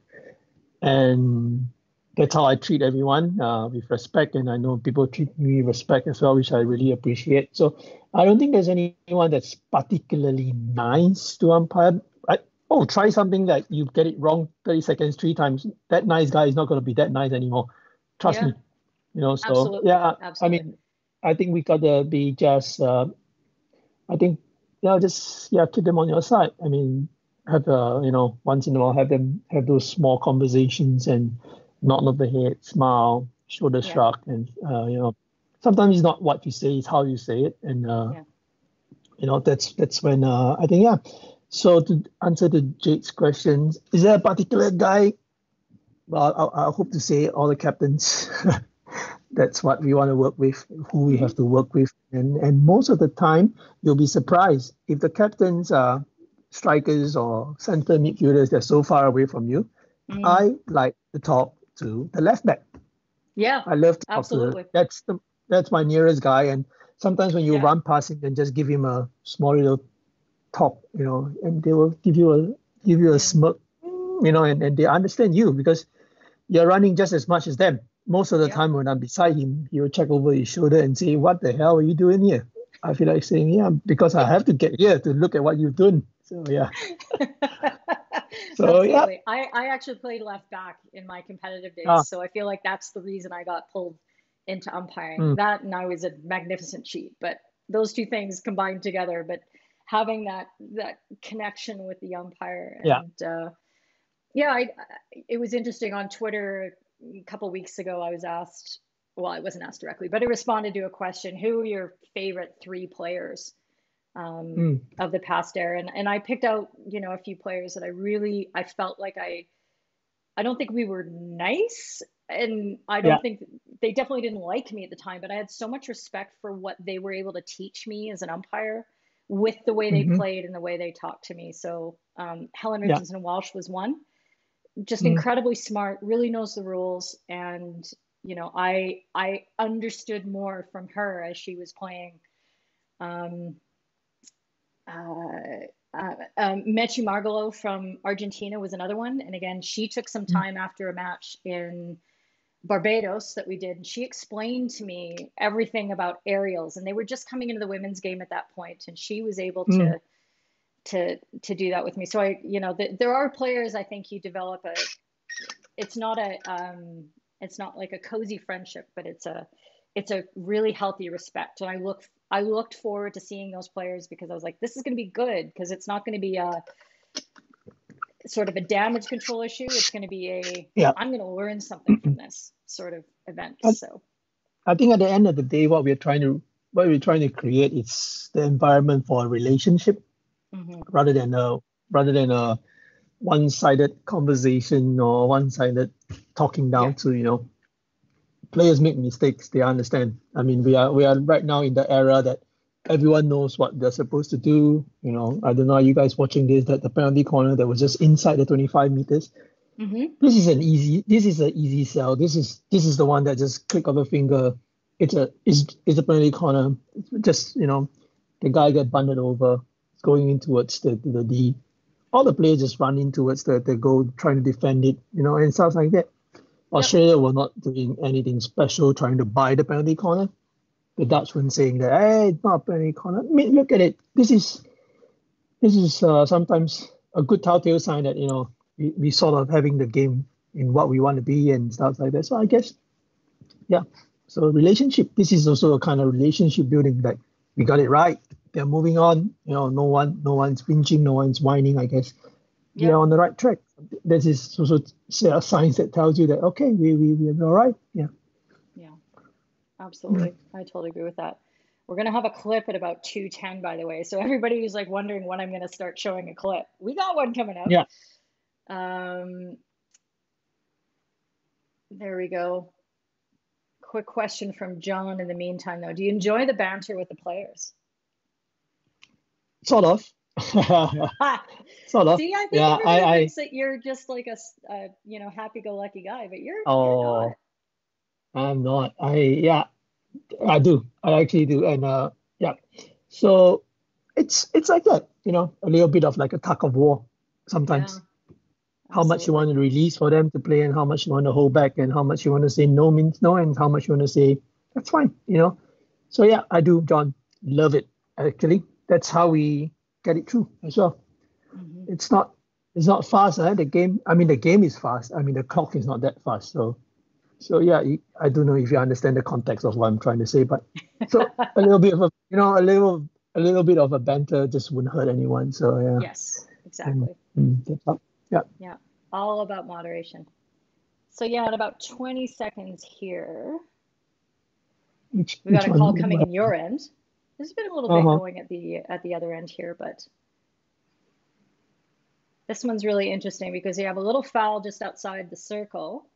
and that's how I treat everyone with respect. And I know people treat me with respect as well, which I really appreciate. So I don't think there's anyone that's particularly nice to umpire. Try something that you get it wrong 30 seconds, three times. That nice guy is not going to be that nice anymore. Trust Yeah. me. So Absolutely. yeah, I Absolutely. mean, I think we got to be just, I think, just, keep them on your side. I mean, have once in a while, have them have those small conversations and nod the head, smile, shoulder Yeah. shrug, and sometimes it's not what you say, it's how you say it, and Yeah. that's when I think, yeah. So to answer the Jade's questions, is there a particular guy? Well, I hope to say all the captains. That's what we want to work with, who we Hmm. have to work with. And most of the time, you'll be surprised if the captains are strikers or center midfielders, they're so far away from you. Mm. I like to talk to the left back. Yeah. I love to talk to Absolutely. that's my nearest guy. And sometimes when you Yeah. run past him, then just give him a small little talk, and they will give you a Yeah. smirk, and they understand you because you're running just as much as them. Most of the Yeah. time when I'm beside him, he will check over his shoulder and say, "What the hell are you doing here?" I feel like saying, "Yeah, because I have to get here to look at what you've done." So yeah. So yeah. Absolutely. I actually played left back in my competitive Ah, days, so I feel like that's the reason I got pulled into umpiring. mm, That and I was a magnificent cheat, but those two things combined together, but having that connection with the umpire yeah. and yeah, it was interesting on Twitter a couple weeks ago. I was asked, well, I wasn't asked directly, but I responded to a question: Who are your favorite three players Mm, of the past era? And I picked out, a few players that I felt like I don't think we were nice, and I yeah. don't think they definitely didn't like me at the time, but I had so much respect for what they were able to teach me as an umpire with the way they Hmm. played and the way they talked to me. So Helen Yeah. Richardson Walsh was one, just Mm, incredibly smart, really knows the rules, and I understood more from her as she was playing. Um, Mechi Margolo from Argentina was another one, and again, she took some mm, time after a match in Barbados that we did, and she explained to me everything about aerials, and they were just coming into the women's game at that point, and she was able mm, to do that with me. So there are players I think you develop it's not a it's not like a cozy friendship, but it's a really healthy respect. And I looked forward to seeing those players because I was like, this is going to be good because it's not going to be a sort of a damage control issue. It's going to be yeah. I'm going to learn something from this sort of event. I, So I think at the end of the day, what we're trying to create is the environment for a relationship mhm. rather than a one-sided conversation or one-sided talking Yeah, down to players make mistakes. They understand. I mean, we are right now in the era that everyone knows what they're supposed to do. I don't know, are you guys watching this? That the penalty corner that was just inside the 25 meters. hmm, This is an easy sell. This is the one that just click of a finger. It's a penalty corner. It's just the guy got bundled over, going in towards the D. All the players just run in towards the goal, trying to defend it, and stuff like that. yep, Australia were not doing anything special, trying to buy the penalty corner. The Dutchman saying that, hey, it's not a penalty corner. I mean, look at it. This is sometimes a good telltale sign that we sort of having the game in what we want to be and stuff like that. So I guess, yeah. So relationship. This is also a kind of relationship building. Like we got it right. They're moving on. No one's whinging, no one's whining. I guess we are yep, on the right track. This is also a signs that tells you that okay, we're all right. Yeah. yeah, Mm. absolutely. I totally agree with that. We're gonna have a clip at about 2:10, by the way. So everybody who's like wondering when I'm gonna start showing a clip, we got one coming up. Yeah. Um, there we go. Quick question from John in the meantime, though. Do you enjoy the banter with the players? Sort of. Ha! Sort of. See, I think Yeah, everybody thinks that you're just like a happy-go-lucky guy, but you're not. oh, I'm not. Yeah, I do. I actually do. And yeah. So it's like that, a little bit of like a tug of war Yeah, sometimes. How much you absolutely. want to release for them to play and how much you want to hold back and how much you want to say no means no and how much you want to say that's fine. So yeah, I do, John. Love it. Actually, that's how we get it through as well. Hmm. It's not it's not fast, the game. I mean, the game is fast. I mean, the clock is not that fast. So yeah, I don't know if you understand the context of what I'm trying to say, but so a little bit of a little bit of a banter just wouldn't hurt anyone. So yeah, Yes, and, exactly. that's all. Yeah. Yeah, all about moderation. So yeah, in about 20 seconds here, we got Which a call one? coming in your end. There's been a little bit Uh-huh. going at the other end here, but this one's really interesting because you have a little foul just outside the circle,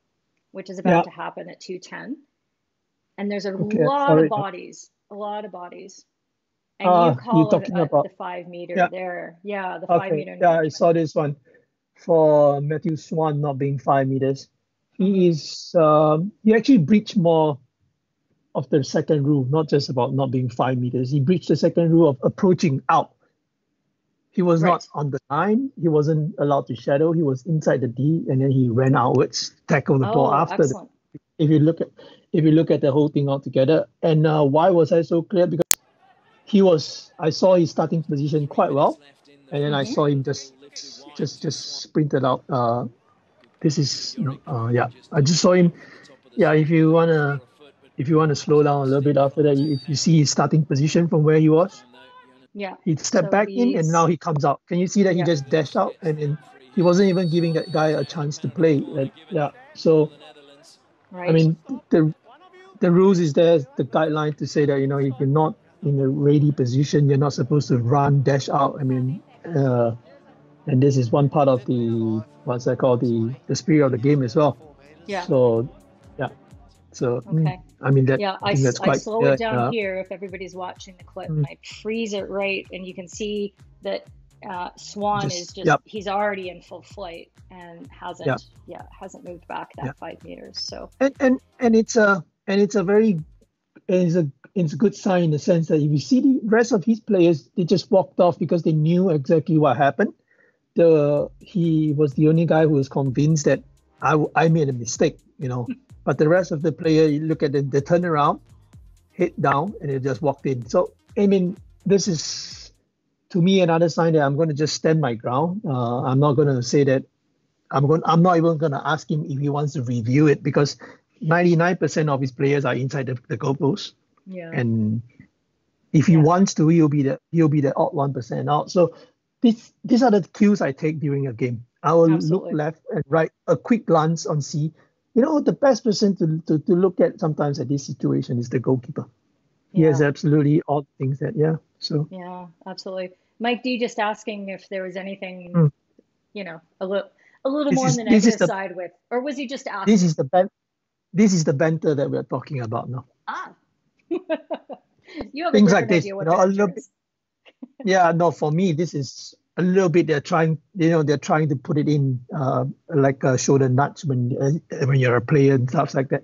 which is about Yeah. to happen at 2:10. And there's a Okay. lot of Sorry. bodies, a lot of bodies. And you You call it talking about? the 5 meter Yeah. there. Yeah, the five Okay. meter Yeah, I infringement. saw this one for Matthew Swan not being 5 meters. Hmm. He actually breached more of the second rule, not just about not being 5 meters. He breached the second rule of approaching out. He was not Right. on the line. He wasn't allowed to shadow. He was inside the D, and then he ran outwards, tackled the ball Oh, after. excellent. If you look at the whole thing altogether, and why was I so clear? Because I saw his starting position quite well, and then I Hmm. saw him just sprinted out. This is yeah. I just saw him. Yeah, if you wanna slow down a little bit after that, if you see his starting position from where he was, Yeah. he stepped So back in and now he's, he comes out. Can you see that he yeah, just dashed out and then he wasn't even giving that guy a chance to play? Yeah. So I right. mean, the the rules is there, the guideline to say that if you're not in a ready position, you're not supposed to run dash out. I mean, and this is one part of the what's that called, the spirit of the game as well. Yeah. So yeah. So Okay. I mean that Yeah, I think that's I quite slow it clear. down here if everybody's watching the clip, Mm, and I freeze it right, and you can see that Swan is just yeah, he's already in full flight and yeah, hasn't moved back yeah. that 5 meters. So And it's a very it's a good sign in the sense that if you see the rest of his players, they just walked off because they knew exactly what happened. He was the only guy who was convinced that I made a mistake. But the rest of the player, you look at the turnaround, head down, and they just walked in. So I mean, this is to me another sign that I'm going to just stand my ground. I'm not going to say that I'm not even going to ask him if he wants to review it because 99% of his players are inside the goalpost, yeah, and if he yeah, wants to, he'll be the odd 1% out. So these are the cues I take during a game. I will look absolutely. left and right, a quick glance on C. The best person to look at sometimes at this situation is the goalkeeper. He has Yeah, absolutely all the things that, yeah. So yeah, absolutely. Mike D just asking if there was anything, mm, a little this more on is the this is negative the side with, or was he just this asking? is the ban this is the banter that we're talking about now. Ah, you have a Things like different this, idea what a banter little bit. is. Yeah, no, for me, this is a little bit. They're trying to put it in like a shoulder nudge when you're a player and stuff like that.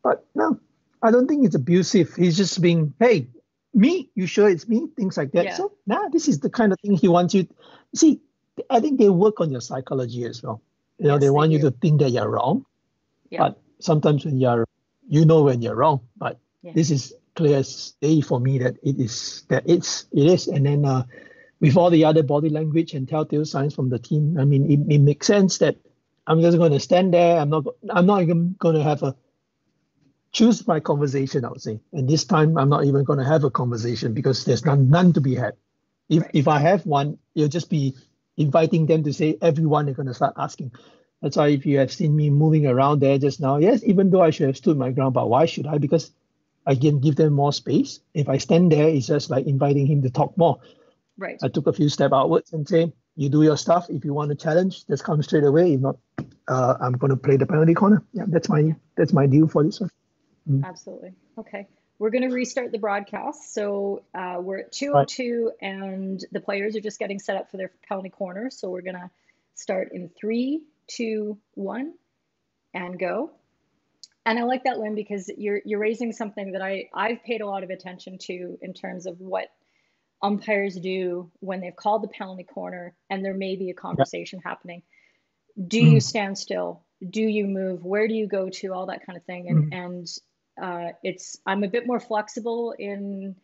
But no, I don't think it's abusive. He's just being, hey, me, you sure it's me? Things like that. Yeah, So this is the kind of thing he wants you. See, I think they work on your psychology as well. They yes, they want you do. to think that you're wrong, Yeah, but sometimes when you're wrong. But yeah, this is clear as day for me that it is. And then with all the other body language and telltale signs from the team, I mean, it makes sense that I'm just going to stand there. I'm not even going to have a choose my conversation, I would say. And this time, I'm not even going to have a conversation because there's right, none to be had. If right. if I have one, it'll just be inviting them to say everyone are going to start asking. That's why if you have seen me moving around there just now, yes, even though I should have stood my ground, but why should I? Because I can give them more space. If I stand there, it's just like inviting him to talk more. Right. I took a few steps outwards and say, you do your stuff. If you want to challenge, just come straight away. If not, I'm going to play the penalty corner. Yeah, that's my deal for this one. Absolutely. Okay. We're going to restart the broadcast. So we're at Right. 2:02 and the players are just getting set up for their penalty corner. So we're going to start in 3, 2, 1 and go. And I like that, Lim, because you're raising something that I've paid a lot of attention to in terms of what umpires do when they've called the penalty corner and there may be a conversation happening. Do you stand still? Do you move? Where do you go to? All that kind of thing. And I'm a bit more flexible in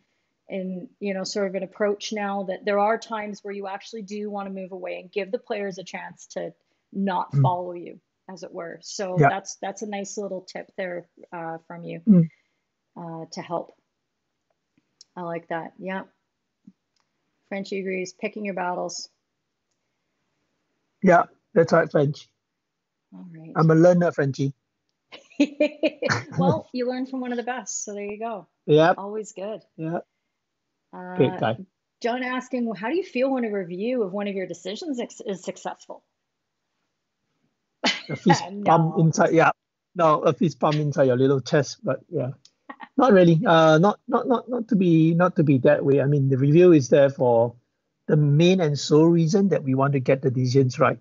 sort of an approach now that there are times where you actually do want to move away and give the players a chance to not follow you, as it were. So that's a nice little tip there from you to help. I like that. Yeah. Frenchie agrees. Picking your battles. Yeah, that's right, French. All right. I'm a learner, Frenchie. Well, you learn from one of the best, so there you go. Yeah. Always good. Yeah. Great guy. John asking, how do you feel when a review of one of your decisions is successful? A fist pump inside, yeah. No, a fist pump inside your little chest, but yeah. Not really. Not to be that way. I mean, the review is there for the main and sole reason that we want to get the decisions right.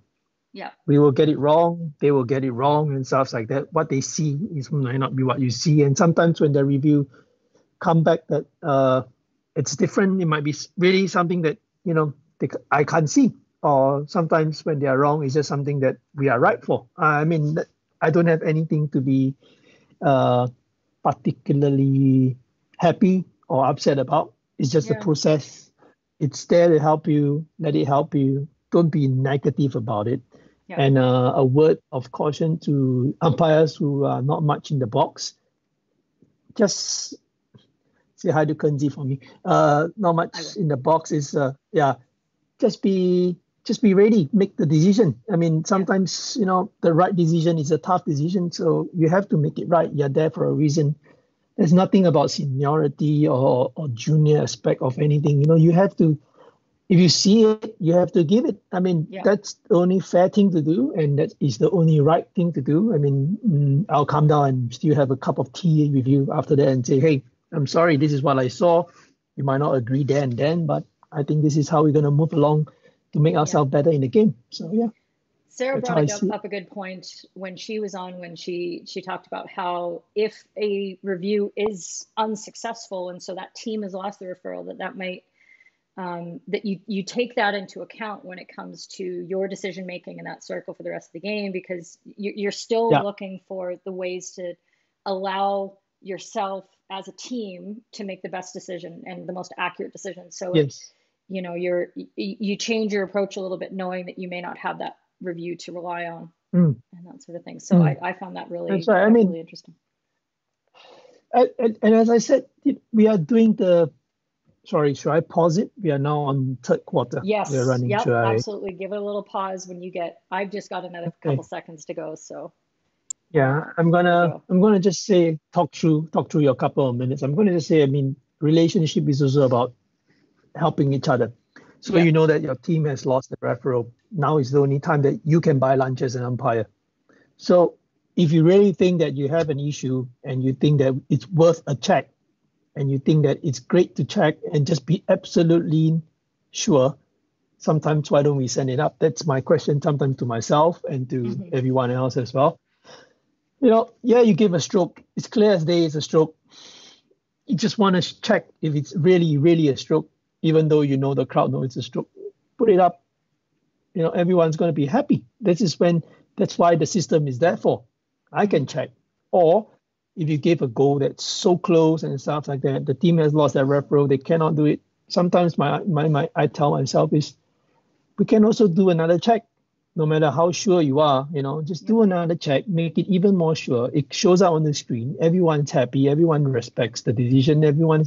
Yeah. We will get it wrong, they will get it wrong and stuff like that. What they see might not be what you see. And sometimes when the review come back that it's different, it might be really something that, I can't see. Or sometimes when they are wrong, it's just something that we are right for. I mean, I don't have anything to be particularly happy or upset about. It's just the process. It's there to help you. Let it help you. Don't be negative about it. Yeah. And a word of caution to umpires who are not much in the box. Just say hi to Kenzie for me. Not much in the box is just be ready. Make the decision. I mean, sometimes the right decision is a tough decision, so you have to make it right. You're there for a reason. There's nothing about seniority or junior aspect of anything. You have to. If you see it, you have to give it. I mean, that's the only fair thing to do, and that is the only right thing to do. I mean, I'll come down and still have a cup of tea with you after that and say, hey, I'm sorry, this is what I saw. You might not agree there and then, but I think this is how we're going to move along to make ourselves better in the game. So, yeah. Sarah brought up a good point when she was on, when she talked about how if a review is unsuccessful and so that team has lost the referral, that might that you take that into account when it comes to your decision making in that circle for the rest of the game, because you're still looking for the ways to allow yourself as a team to make the best decision and the most accurate decision. So you change your approach a little bit, knowing that you may not have that review to rely on and that sort of thing. So I found that really, really interesting. And as I said, we are doing sorry, should I pause it? We are now on third quarter. Yes. We're running. Yep, absolutely. Give it a little pause when I've just got another couple seconds to go. So yeah, I'm gonna just say talk through your couple of minutes. I'm gonna just say, I mean, relationship is also about helping each other. So you know that your team has lost the referral. Now is the only time that you can buy lunch as an umpire. So if you really think that you have an issue and you think that it's worth a check, and you think that it's great to check and just be absolutely sure, sometimes why don't we send it up? That's my question sometimes to myself and to everyone else as well. You give a stroke. It's clear as day it's a stroke. You just want to check if it's really, really a stroke, even though the crowd knows it's a stroke. Put it up. Everyone's going to be happy. That's why the system is there for. I can check. Or if you give a goal that's so close and stuff like that, the team has lost their referral, they cannot do it. Sometimes I tell myself is, we can also do another check. No matter how sure you are, just do another check, make it even more sure. It shows up on the screen. Everyone's happy. Everyone respects the decision. Everyone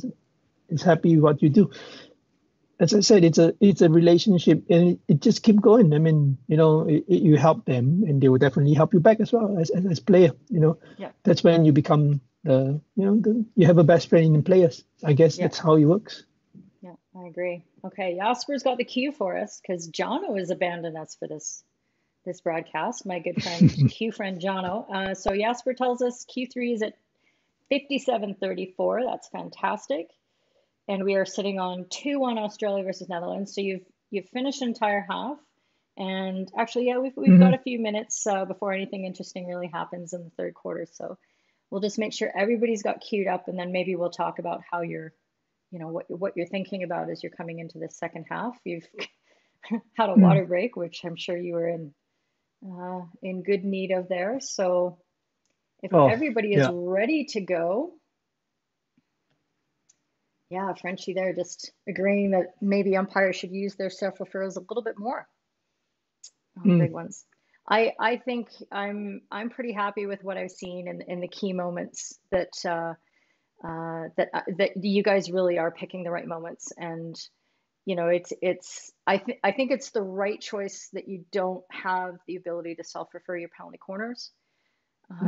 is happy with what you do. As I said, it's a relationship, and it just keep going. I mean, you help them, and they will definitely help you back as well as player. That's when you become you have a best friend in the players. I guess that's how it works. Yeah, I agree. Okay, Jasper's got the cue for us because Jono has abandoned us for this broadcast. My good friend, Q friend Jono. So Jasper tells us Q3 is at 57-34. That's fantastic. And we are sitting on 2-1 Australia versus Netherlands. So you've finished an entire half. And actually, yeah, we've got a few minutes before anything interesting really happens in the third quarter. So we'll just make sure everybody's got queued up, and then maybe we'll talk about how you're, what you're thinking about as you're coming into the second half. You've had a water break, which I'm sure you were in good need of there. So if everybody is ready to go, yeah, Frenchie there just agreeing that maybe umpires should use their self-referrals a little bit more on the big ones. I think I'm pretty happy with what I've seen in the key moments that that you guys really are picking the right moments, and I think it's the right choice that you don't have the ability to self-refer your penalty corners,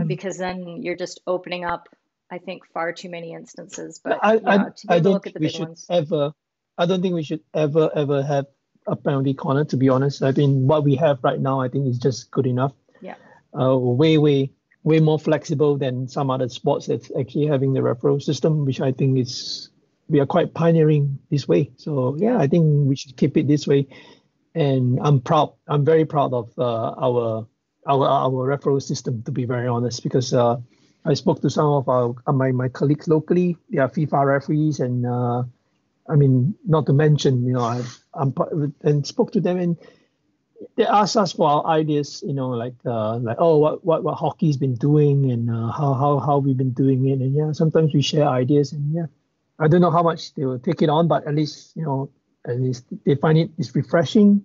because then you're just opening up, I think, far too many instances. But to be able to look at the big ones. I don't think we should ever have a penalty corner, to be honest. I mean, what we have right now, I think is just good enough. Yeah. Way more flexible than some other sports that's actually having the referral system, which I think we are quite pioneering this way. So yeah, I think we should keep it this way. And I'm very proud of our referral system, to be very honest, because I spoke to some of my colleagues locally. They are FIFA referees, and I mean, not to mention, and spoke to them, and they asked us for our ideas, like what hockey's been doing, and how we've been doing it, and yeah, sometimes we share ideas, and yeah, I don't know how much they will take it on, but at least they find it's refreshing.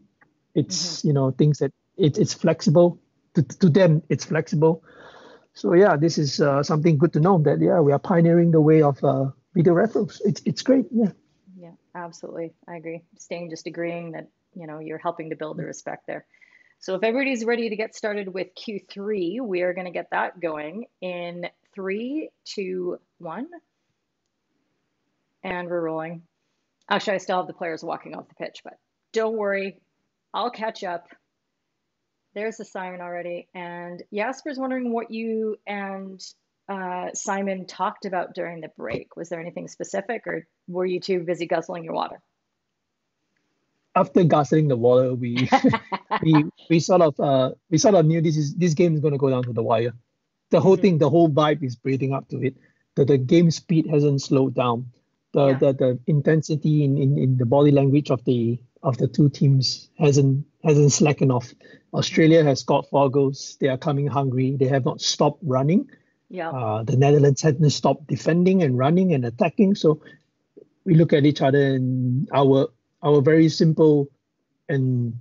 It's things that it's flexible to them. It's flexible. So yeah, this is something good to know that we are pioneering the way of video referrals. It's great. Yeah. Yeah, absolutely. I agree. Just agreeing that you're helping to build the respect there. So if everybody's ready to get started with Q3, we are going to get that going in 3, 2, 1, and we're rolling. Actually, I still have the players walking off the pitch, but don't worry, I'll catch up. There's the Simon already. And Jasper's wondering what you and Simon talked about during the break. Was there anything specific, or were you too busy guzzling your water? After guzzling the water, we sort of knew this game is going to go down to the wire. The whole thing, the whole vibe is breathing up to it. The game speed hasn't slowed down. The intensity in the body language of the two teams hasn't slackened off. Australia has scored 4 goals. They are coming hungry. They have not stopped running. Yeah. The Netherlands hadn't stopped defending and running and attacking. So we look at each other, and our very simple, and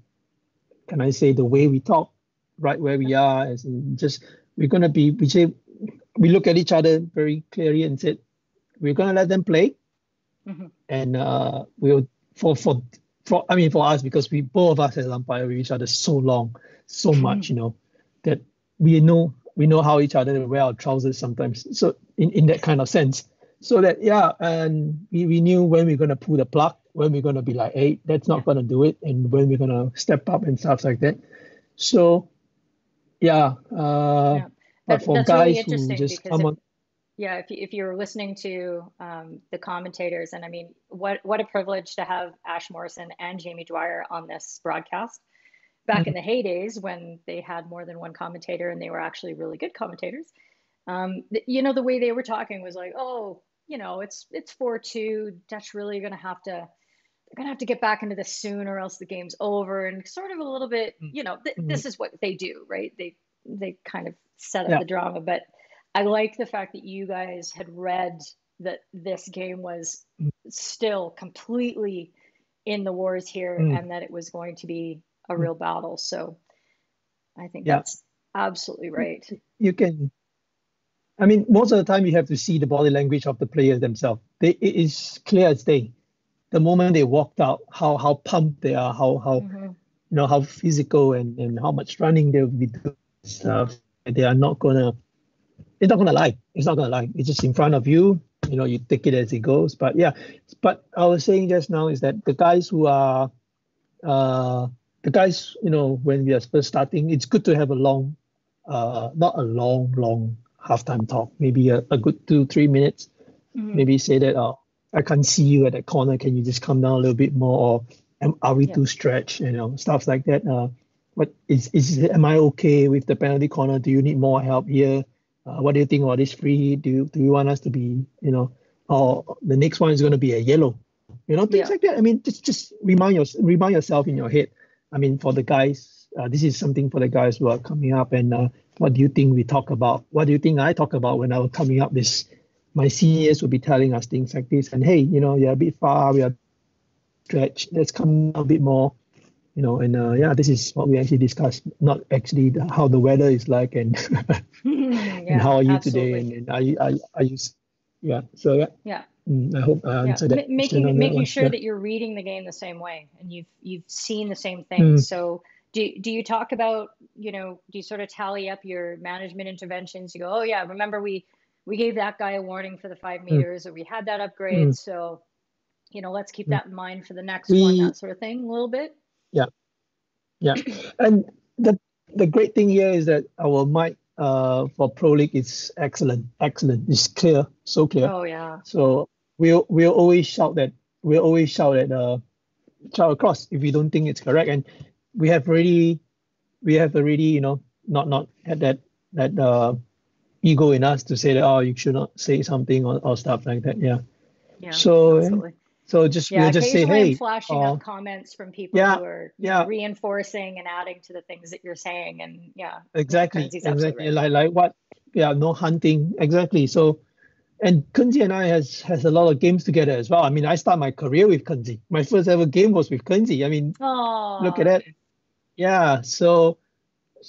can I say, the way we talk, right where we are, as in just we look at each other very clearly and said, we're gonna let them play, and we'll for us, because both of us as umpire with each other so long, so much, that we know how each other wear our trousers sometimes. So in that kind of sense, so that and we knew when we're gonna pull the plug, when we're gonna be like, hey, that's not gonna do it, and when we're gonna step up and stuff like that. So but for that's guys really who just come on. Yeah, if you're listening to the commentators, and I mean, what a privilege to have Ash Morrison and Jamie Dwyer on this broadcast. Back in the heydays when they had more than one commentator and they were actually really good commentators, the way they were talking was like, it's 4-2. Dutch really gonna have to get back into this soon, or else the game's over, and sort of a little bit, this is what they do, right? They kind of set up the drama, but I like the fact that you guys had read that this game was still completely in the wars here, and that it was going to be a real battle. So I think that's absolutely right. You can, I mean, most of the time you have to see the body language of the players themselves. It is clear as day. The moment they walked out, how pumped they are, how physical and how much running they'll be doing stuff. They're not gonna lie. It's not gonna lie. It's just in front of you. you take it as it goes. But yeah, but I was saying just now is that the guys who are the guys, when we are first starting, it's good to have a long, not a long halftime talk, maybe a good 2, 3 minutes. Hmm. Maybe say that, I can't see you at that corner. Can you just come down a little bit more? Or are we Yeah. too stretched? Stuff like that. What am I okay with the penalty corner? Do you need more help here? What do you think about this free? Do you want us to be, or the next one is going to be a yellow? Things Yeah. like that. I mean, just remind yourself in your head. I mean, for the guys, this is something for the guys who are coming up. And what do you think we talk about? What do you think I talk about when I was coming up? My seniors will be telling us things like this. And hey, you're a bit far. We are stretched. Let's come a bit more. And yeah, this is what we actually discussed. Not actually how the weather is like and and Yeah, how are you today? absolutely. And are you? Yeah. So yeah. Yeah. I hope I Yeah, answered that question making on that making one. sure Yeah. that you're reading the game the same way and you've seen the same things. Mm, So do you talk about, do you sort of tally up your management interventions? You go, oh yeah, remember we gave that guy a warning for the 5 meters, or we had that upgrade, mm, so let's keep mm. that in mind for the next one, We that sort of thing, a little bit. Yeah. Yeah. And the great thing here is that our mic for Pro League is excellent. Excellent. It's clear, so clear. Oh yeah. So we'll always shout across if we don't think it's correct. And we have already, not had that ego in us to say that, oh, you should not say something or stuff like that. Yeah. Yeah, So absolutely. we'll Yeah, just say, occasionally I'm hey, flashing up comments from people yeah, who are, yeah, reinforcing and adding to the things that you're saying. And yeah, no, exactly, Kenzie's absolutely exactly. right. Like what? Yeah, no hunting. Exactly. So, and Kunzi and I has a lot of games together as well. I mean, I start my career with Kunzi. My first ever game was with Kunzi. I mean, look at Oh, that. Yeah. So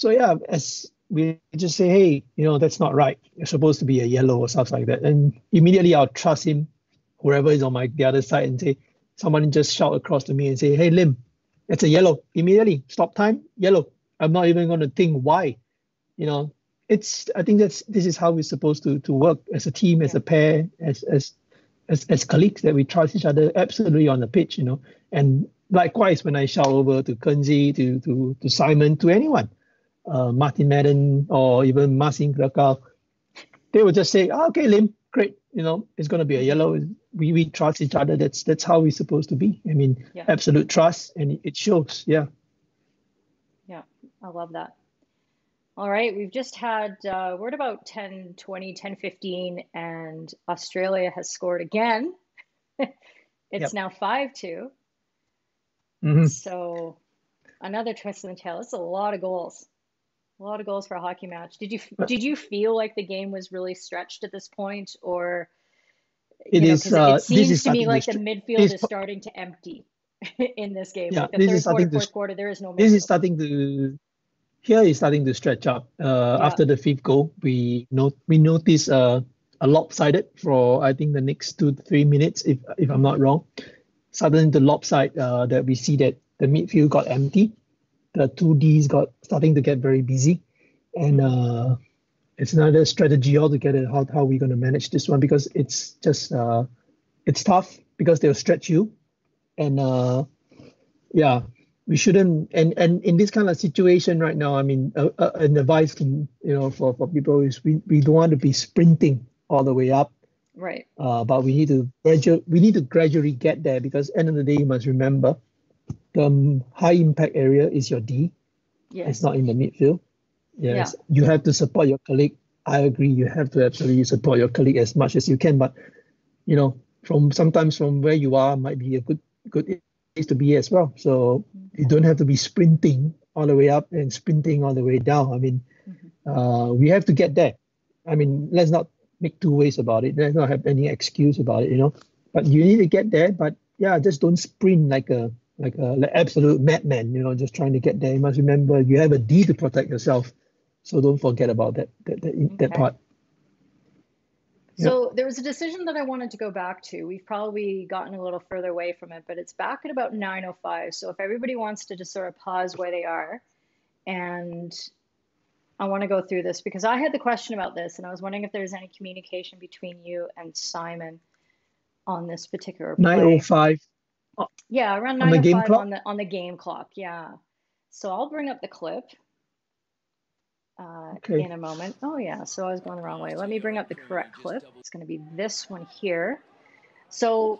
yeah, as we just say, hey, that's not right. You're supposed to be a yellow or stuff like that. And immediately I'll trust him, whoever is on the other side, and say, someone just shout across to me and say, hey, Lim, it's a yellow. Immediately, stop time, yellow. I'm not even going to think why. You know, I think this is how we're supposed to work as a team, as yeah. a pair, as colleagues, that we trust each other absolutely on the pitch. And likewise, when I shout over to Kenzie, to Simon, to anyone, Martin Madden, or even Marcin Krakau, they would just say, oh, okay, Lim, great. It's going to be a Hmm. yellow. We trust each other. That's how we're supposed to be. I mean, Yeah. absolute trust, and it shows. Yeah. Yeah. I love that. All right. We've just had, we're at about 10:20, 10:15, and Australia has scored again. It's Yep. now 5-2. Hmm. So another twist in the tail. It's a lot of goals. A lot of goals for a hockey match. Did you feel like the game was really stretched at this point, or It is. because it This is seems to me starting to. like the midfield This, is starting to empty in this game. yeah. Like the This is third quarter, starting to. fourth quarter, there is no This is midfield. starting to. Here is starting to stretch up. Yeah. After the fifth goal, we notice a lopsided for, I think, the next 2 to 3 minutes, if I'm not Hmm. wrong. Suddenly the lopside, that we see that the midfield got empty. The two Ds got starting to get very busy, and Hmm. it's another strategy altogether, how we're going to manage this one, because it's just it's tough because they'll stretch you. And yeah, we shouldn't. And in this kind of situation right now, I mean, an advice can, for people is, we don't want to be sprinting all the way up, Right. but we need to gradually get there, because end of the day, you must remember the high impact area is your D. It's Yes. not in the midfield. Yeah. Yes, you have to support your colleague. I agree. You have to absolutely support your colleague as much as you can. But sometimes from where you are might be a good place to be as well. So you don't have to be sprinting all the way up and sprinting all the way down. I mean, Hmm. we have to get there. I mean, let's not make two ways about it. Let's not have any excuse about it. But you need to get there. But yeah, just don't sprint like absolute madman. Just trying to get there. You must remember you have a D to protect yourself. So don't forget about that Okay. part. Yeah. So there was a decision that I wanted to go back to. We've probably gotten a little further away from it, but it's back at about 9:05. So if everybody wants to just sort of pause where they are, and I want to go through this because I had the question about this, and I was wondering if there's any communication between you and Simon on this particular play. 9:05 Yeah, around on the game 9:05 clock. on the game clock. Yeah. So I'll bring up the clip Okay. in a moment. Oh yeah, so I was going the wrong way. Let me bring up the correct clip. It's going to be this one here. So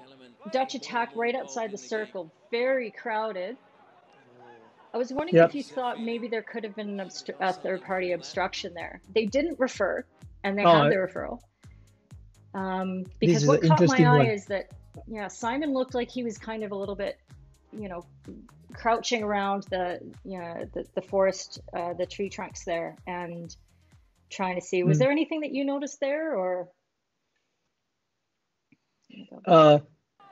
Dutch attack right outside the circle, very crowded. I was wondering Yep. if you thought maybe there could have been a third-party obstruction there. They didn't refer, and they had Oh, the referral. this Because is an what caught my interesting eye one. is that, yeah, Simon looked like he was kind of a little bit, crouching around the forest, the tree trunks there, and trying to see. Was Mm. there anything that you noticed there, or?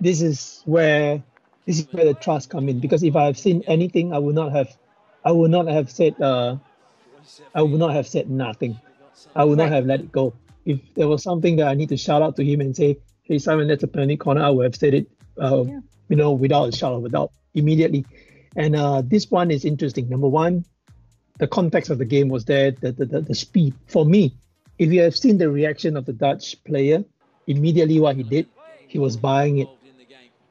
This is where the trust come in, because if I have seen anything, I would not have said nothing. I would not Right. have let it go. If there was something that I need to shout out to him and say, "Hey Simon, that's a penalty corner," I would have said it, Yeah. without a shout, without immediately. And this one is interesting. Number one, the context of the game was there, the speed. For me, if you have seen the reaction of the Dutch player, immediately what he did, he was buying it.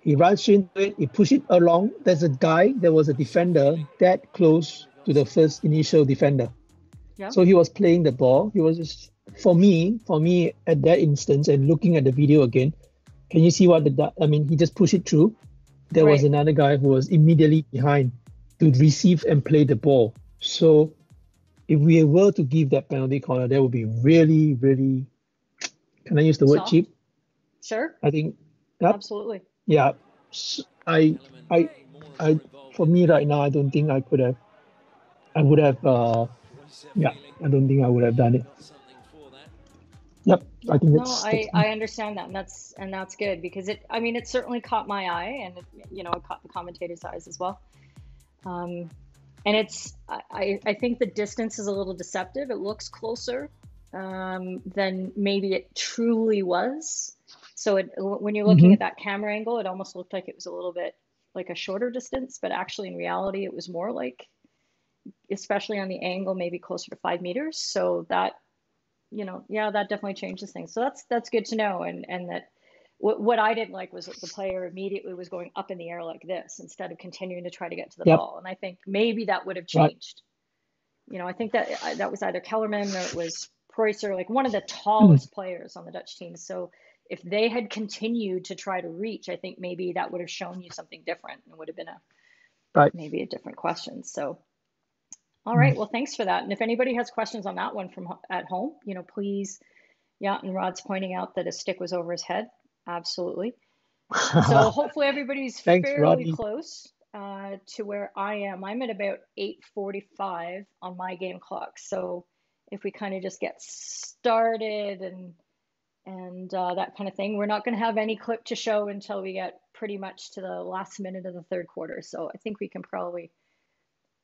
He rushed into it, he pushed it along. There was a defender that close to the first initial defender. Yeah. So he was playing the ball. He was just, for me at that instance, and looking at the video again, can you see he just pushed it through. There was Right. another guy who was immediately behind to receive and play the ball. So if we were to give that penalty corner, that would be really, really, can I use the word Soft. cheap? Sure. I think, yep, Absolutely. yeah. I, I, I, for me right now, I don't think I would have, yeah, I don't think I would have done it. Yep, I Yeah, think no, that's I understand that, and that's good because it certainly caught my eye, and it caught the commentators' eyes as well. Um, and I think the distance is a little deceptive. It looks closer than maybe it truly was. So when you're looking mm-hmm, at that camera angle, it almost looked like it was a little bit like a shorter distance, but actually in reality, it was more like, especially on the angle, maybe closer to 5 meters. So that yeah, that definitely changes things. So that's good to know. And that what I didn't like was that the player immediately was going up in the air like this instead of continuing to try to get to the yep, ball. And I think maybe that would have right, changed. I think that was either Kellerman or it was Preußer, like one of the mm, tallest players on the Dutch team. So if they had continued to try to reach, I think maybe that would have shown you something different and would have been right. maybe a different question. So all right, Mm. well, thanks for that. And if anybody has questions on that one from at home, please. Yeah, and Rod's pointing out that his stick was over his head. Absolutely. So hopefully everybody's Thanks, fairly Rodney. close to where I am. I'm at about 8:45 on my game clock. So if we kind of just get started and that kind of thing, we're not going to have any clip to show until we get pretty much to the last minute of the third quarter. So I think we can probably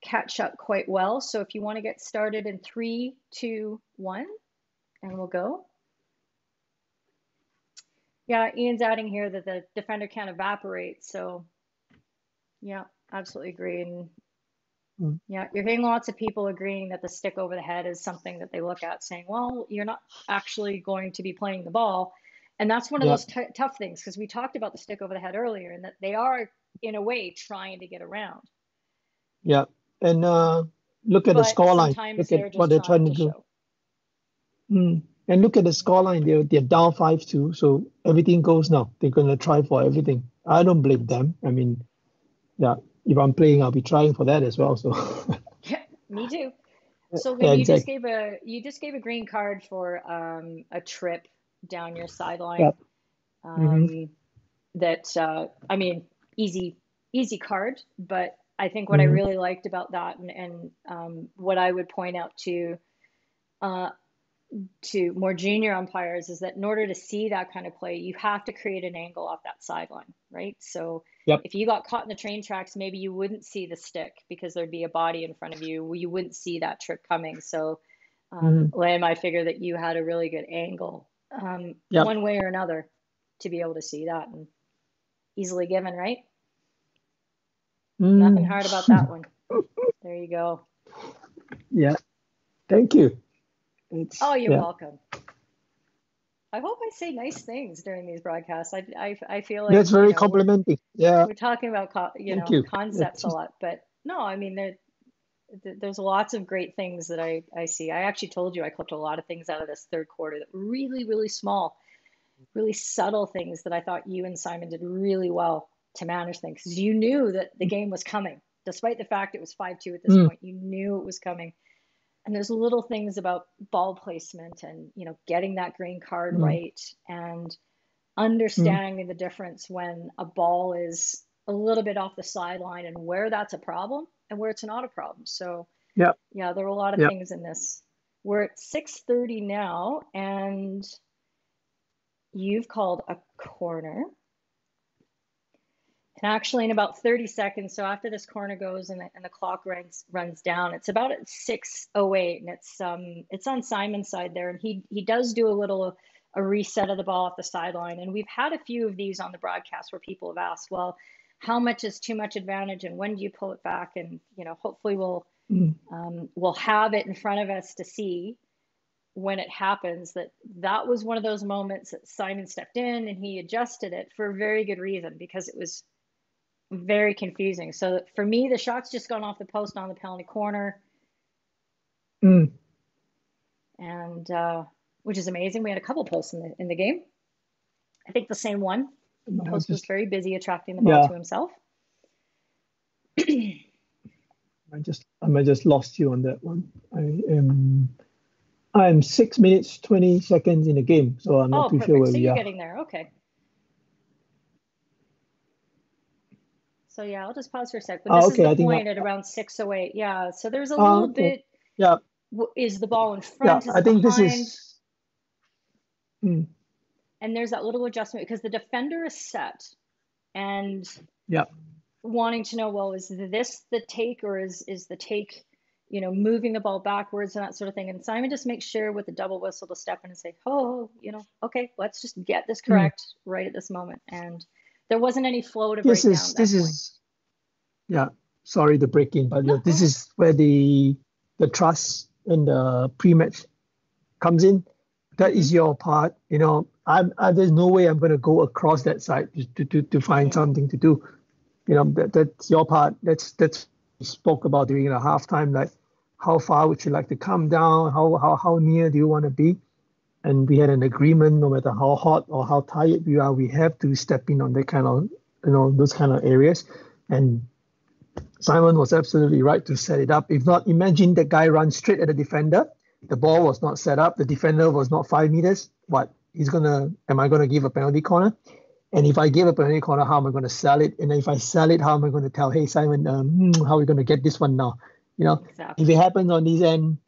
catch up quite well. So if you want to get started in 3, 2, 1, and we'll go. Yeah, Ian's adding here that the defender can't evaporate. So yeah, absolutely agree. And Mm, yeah, you're hearing lots of people agreeing that the stick over the head is something that they look at saying, well, you're not actually going to be playing the ball. And that's one of yeah, those tough things because we talked about the stick over the head earlier and that they are, in a way, trying to get around. yeah. And look at the But scoreline. sometimes Look at they're what just they're trying trying to to do. show. And look at the scoreline. They're down 5-2, so everything goes now. They're gonna try for everything. I don't blame them. I mean, yeah, if I'm playing, I'll be trying for that as well. So Yeah, me too. So yeah, Lim, exactly. you just gave a green card for a trip down your Yeah. sideline. Mm-hmm. Um, that I mean, easy card, but I think what I Mm-hmm. really liked about that and what I would point out uh, to more junior umpires is that in order to see that kind of play, you have to create an angle off that sideline, right? So Yep. if you got caught in the train tracks, maybe you wouldn't see the stick because there'd be a body in front of you. You wouldn't see that trip coming. So, Mm-hmm. Lam, I figure that you had a really good angle, Yep. one way or another, to be able to see that and easily given, right? Nothing Mm. hard about that one. There you go. Yeah. Thank you. Oh, you're Yeah, welcome. I hope I say nice things during these broadcasts. I feel like, that's very complimenting. Yeah, we're talking about thank you. That's concepts a just, lot, but no, I mean there's lots of great things that I see. I actually told you I clipped a lot of things out of this third quarter that were really, really small, really subtle things that I thought you and Simon did really well to manage things. Because you knew that the game was coming, despite the fact it was 5-2 at this mm, point. You knew it was coming. And there's little things about ball placement and getting that green card mm, right and mm, understanding the difference when a ball is a little bit off the sideline and where that's a problem and where it's not a problem. So yeah, yeah, there were a lot of yeah. things in this. We're at 6:30 now, and you've called a corner. And actually, in about 30 seconds, so after this corner goes and the clock runs down, it's about at 6:08, and it's on Simon's side there, and he does do a reset of the ball off the sideline, and we've had a few of these on the broadcast where people have asked, well, how much is too much advantage, and when do you pull it back? And hopefully Mm. we'll have it in front of us to see when it happens that was one of those moments that Simon stepped in and he adjusted it for a very good reason because it was very confusing. So for me, the shot's just gone off the post on the penalty corner, Mm. and which is amazing. We had a couple posts in the game. I think the same one. I Post was just, very busy attracting the ball yeah, to himself. I might just lost you on that one. I'm 6 minutes 20 seconds in the game, so I'm not Oh, too sure perfect. where So we you're are. getting there. Okay. So yeah, I'll just pause for a sec. But this is Okay, the I think point at around 6:08. Yeah. So there's a ah, little okay. bit. Yeah, Is the ball in yeah. front? Is I it think this behind? is. Mm, And there's that little adjustment because the defender is set and yeah. wanting to know, well, is this the take or is the take, moving the ball backwards and that sort of thing. And Simon just makes sure with the double whistle to step in and say, oh, okay, let's just get this Mm. correct right at this moment. And there wasn't any flow to This break down is at this that point. is yeah. Sorry to break in, but No, go this ahead. is where the trust and the pre-match comes in. That Mm-hmm. is your part. There's no way I'm going to go across that side to find Mm-hmm. something to do. That's your part. That's we spoke about during the halftime. Like, how far would you like to come down? How near do you want to be? And we had an agreement. No matter how hot or how tired we are, we have to step in on that kind of those kind of areas. And Simon was absolutely right to set it up. If not, imagine the guy runs straight at the defender. The ball was not set up. The defender was not 5 meters. What? Am I gonna give a penalty corner? And if I give a penalty corner, how am I going to sell it? And if I sell it, how am I going to tell, hey, Simon, how are we going to get this one now? If it Exactly. happens on this end,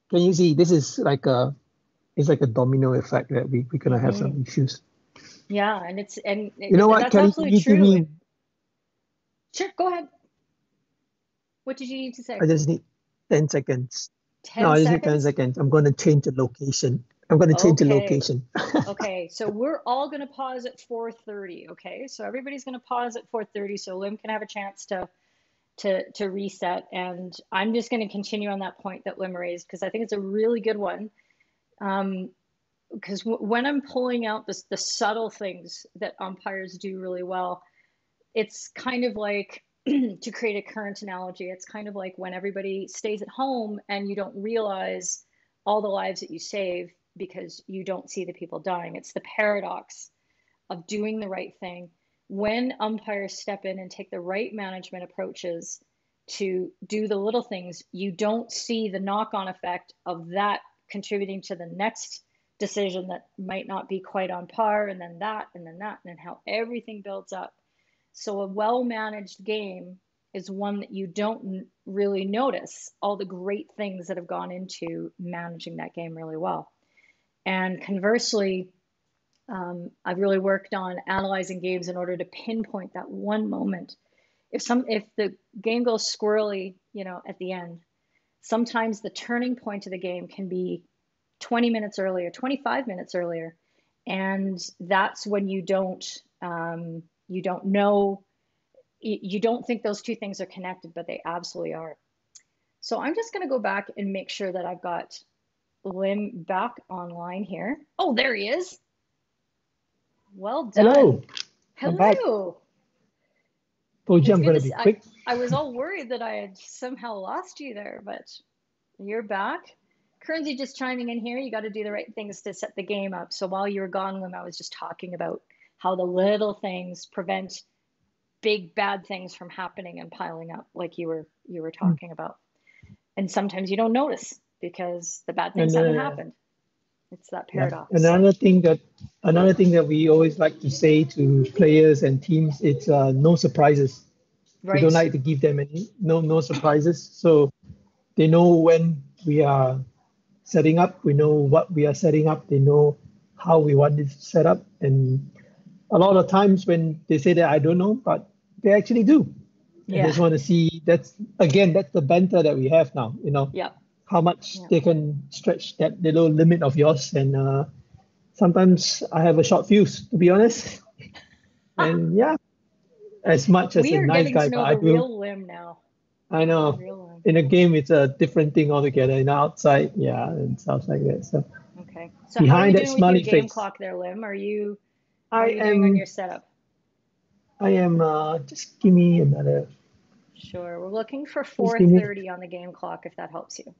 can you see this is it's like a domino effect that we're going to have Mm-hmm. some issues. Yeah, and You know what, that's Kelly, can absolutely you give true. me, Sure, go ahead. What did you need to I say? just need 10 seconds. No, 10 I just need 10 seconds? seconds. I'm going to change the location. I'm going to change the Okay. location. Okay, so we're all going to pause at 4:30, okay? So everybody's going to pause at 4:30 so Lim can have a chance to reset, and I'm just going to continue on that point that Lim raised because I think it's a really good one. Um, because when I'm pulling out the subtle things that umpires do really well, it's kind of like to create a current analogy, it's kind of like when everybody stays at home and you don't realize all the lives that you save because you don't see the people dying. It's the paradox of doing the right thing. When umpires step in and take the right management approaches to do the little things, you don't see the knock on effect of that contributing to the next decision that might not be quite on par, and then that, and then that, and then how everything builds up. So a well-managed game is one that you don't really notice all the great things that have gone into managing that game really well. And conversely, I've really worked on analyzing games in order to pinpoint that one moment. If the game goes squirrely, at the end, sometimes the turning point of the game can be 20 minutes earlier, 25 minutes earlier, and that's when you don't know, you don't think those two things are connected, but they absolutely are. So I'm just going to go back and make sure that I've got Lim back online here. Oh, there he is. Well Hello, done. I'm back. Hello. Told you It's I'm good going to to be see. quick. I was all worried that I had somehow lost you there, but you're back. Currency just chiming in here. You got to do the right things to set the game up. So while you were gone, Lim, I was just talking about how the little things prevent big bad things from happening and piling up, like you were Mm. talking about. And sometimes you don't notice because the bad things And haven't happened. It's that yeah, paradox. another thing that we always like to say to players and teams, it's no surprises. We don't Right. like to give them any no surprises, so they know when we are setting up. We know what we are setting up. They know how we want it set up, and a lot of times when they say that I don't know, but they actually do. I Yeah. just want to see that's the banter that we have now, Yep. how much Yep. they can stretch that little limit of yours. And sometimes I have a short fuse, to be honest. And yeah, as much as We a are nice getting guy, to but know I the do, real Lim now. I The know real Lim. in a game it's a different thing altogether. In outside, yeah, and stuff like that. So Okay. So how are you behind that doing with your smiley game face, clock there, Lim? Are you how I are you doing on am, your setup? I am, just give me another, Sure. We're looking for just give me, 4:30 on the game clock if that helps you.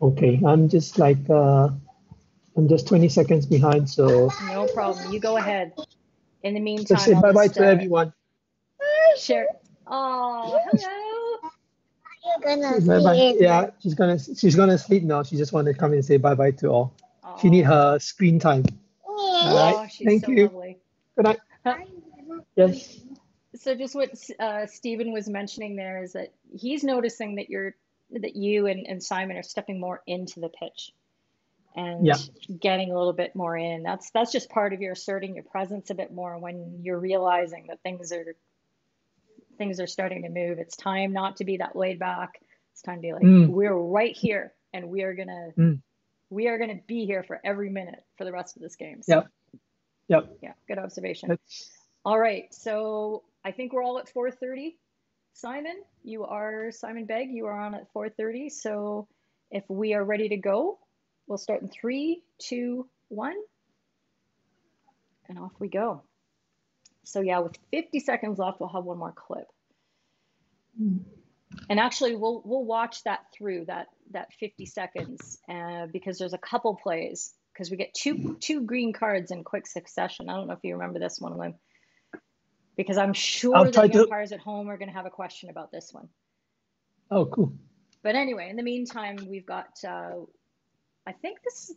okay, I'm just 20 seconds behind, so No problem. You go ahead. In the just meantime, say I'll bye bye just to everyone. share. Oh, hello. You're gonna Bye bye. see Yeah, it. she's gonna sleep now. She just want to come and say bye bye to all. She need her Oh, screen time. All right. oh, she's Thank so you. lovely. Good night. Yes. So just what Stephen was mentioning there is that he's noticing that you and Simon are stepping more into the pitch and Yeah. getting a little bit more in. That's just part of your asserting your presence a bit more when you're realizing that things are starting to move. It's time not to be that laid back. It's time to be like, Mm, we're right here and mm. we are gonna be here for every minute for the rest of this game. So Yep. Yep. yeah, good observation. That's All right, so I think we're all at 4:30. Simon Begg, you are on at 4:30. So if we are ready to go, we'll start in three, two, one, and off we go. So yeah, with 50 seconds left, we'll have one more clip. And actually, we'll watch that through that 50 seconds because there's a couple plays because we get two green cards in quick succession. I don't know if you remember this one, Lim, because I'm I'll sure that try the to. umpires at home are going to have a question about this one. Oh, cool. But anyway, in the meantime, we've got. I think this is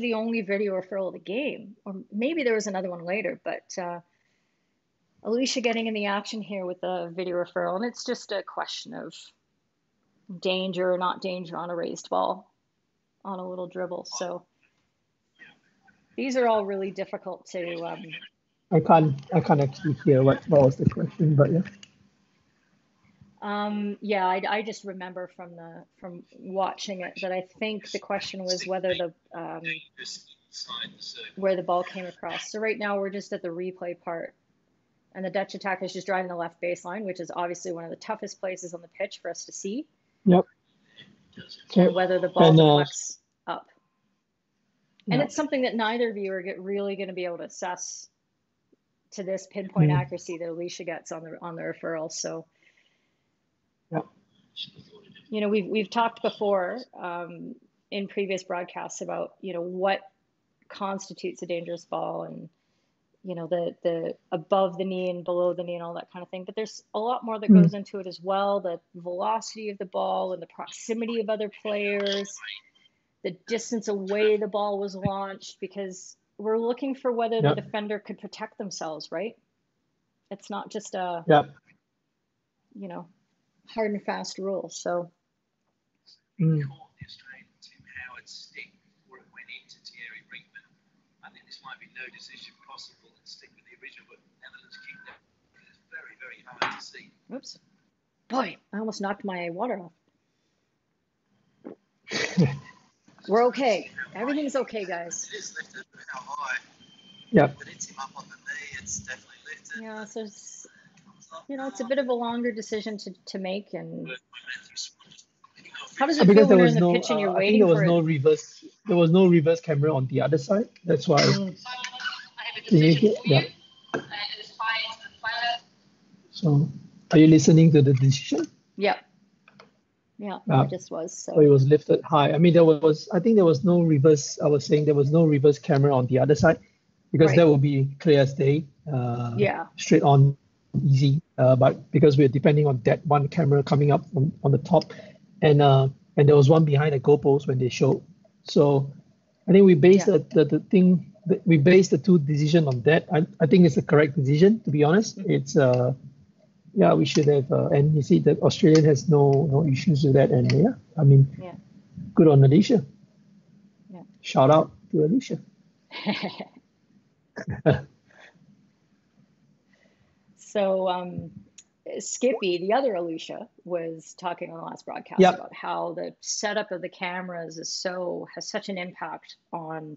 the only video referral of the game, or maybe there was another one later. But Alicia getting in the action here with a video referral, and it's just a question of danger or not danger on a raised ball on a little dribble. So these are all really difficult to. I can't actually hear what was the question, but yeah. Yeah, I just remember from watching it that I think the question was whether the where the ball came across. So right now we're just at the replay part, and the Dutch attacker is just driving the left baseline, which is obviously one of the toughest places on the pitch for us to see, Yep. and Okay. whether the ball And deflects up. And yeah. it's something that neither of you are really going to be able to assess to this pinpoint Mm, accuracy that Alicia gets on the referral. So, yeah. we've talked before in previous broadcasts about what constitutes a dangerous ball and the above the knee and below the knee and all that kind of thing. But there's a lot more that Mm, goes into it as well. The velocity of the ball and the proximity of other players, the distance away the ball was launched, because we're looking for whether the yeah. defender could protect themselves, right? It's not just a, Yeah. hard and fast rule. So, Mm, oops. Boy, I almost knocked my water off. We're okay. Everything's okay, guys. yeah. Yeah, so it's a bit of a longer decision to make. And how does it Because feel there when you're was in the no, pitch and you're I think waiting for it? there was no reverse camera on the other side. That's why. Mm, Can you hear? Yeah. So, are you listening to the decision? yeah, yeah, I Uh, just was. so it So, was lifted high. I mean, I think there was no reverse. I was saying there was no reverse camera on the other side because right. that would be clear as day, Yeah, straight on, easy. But because we're depending on that one camera coming up on the top, and there was one behind the goalpost when they showed. So I think we based yeah. the thing we based the two decision on that. I think it's the correct decision, to be honest. Hmm. It's yeah, we should have, and you see that Australian has no issues with that, and yeah, I mean, Yeah, good on Alicia. yeah. Shout out to Alicia. So, Skippy, the other Alicia, was talking on the last broadcast Yep. about how the setup of the cameras has such an impact on,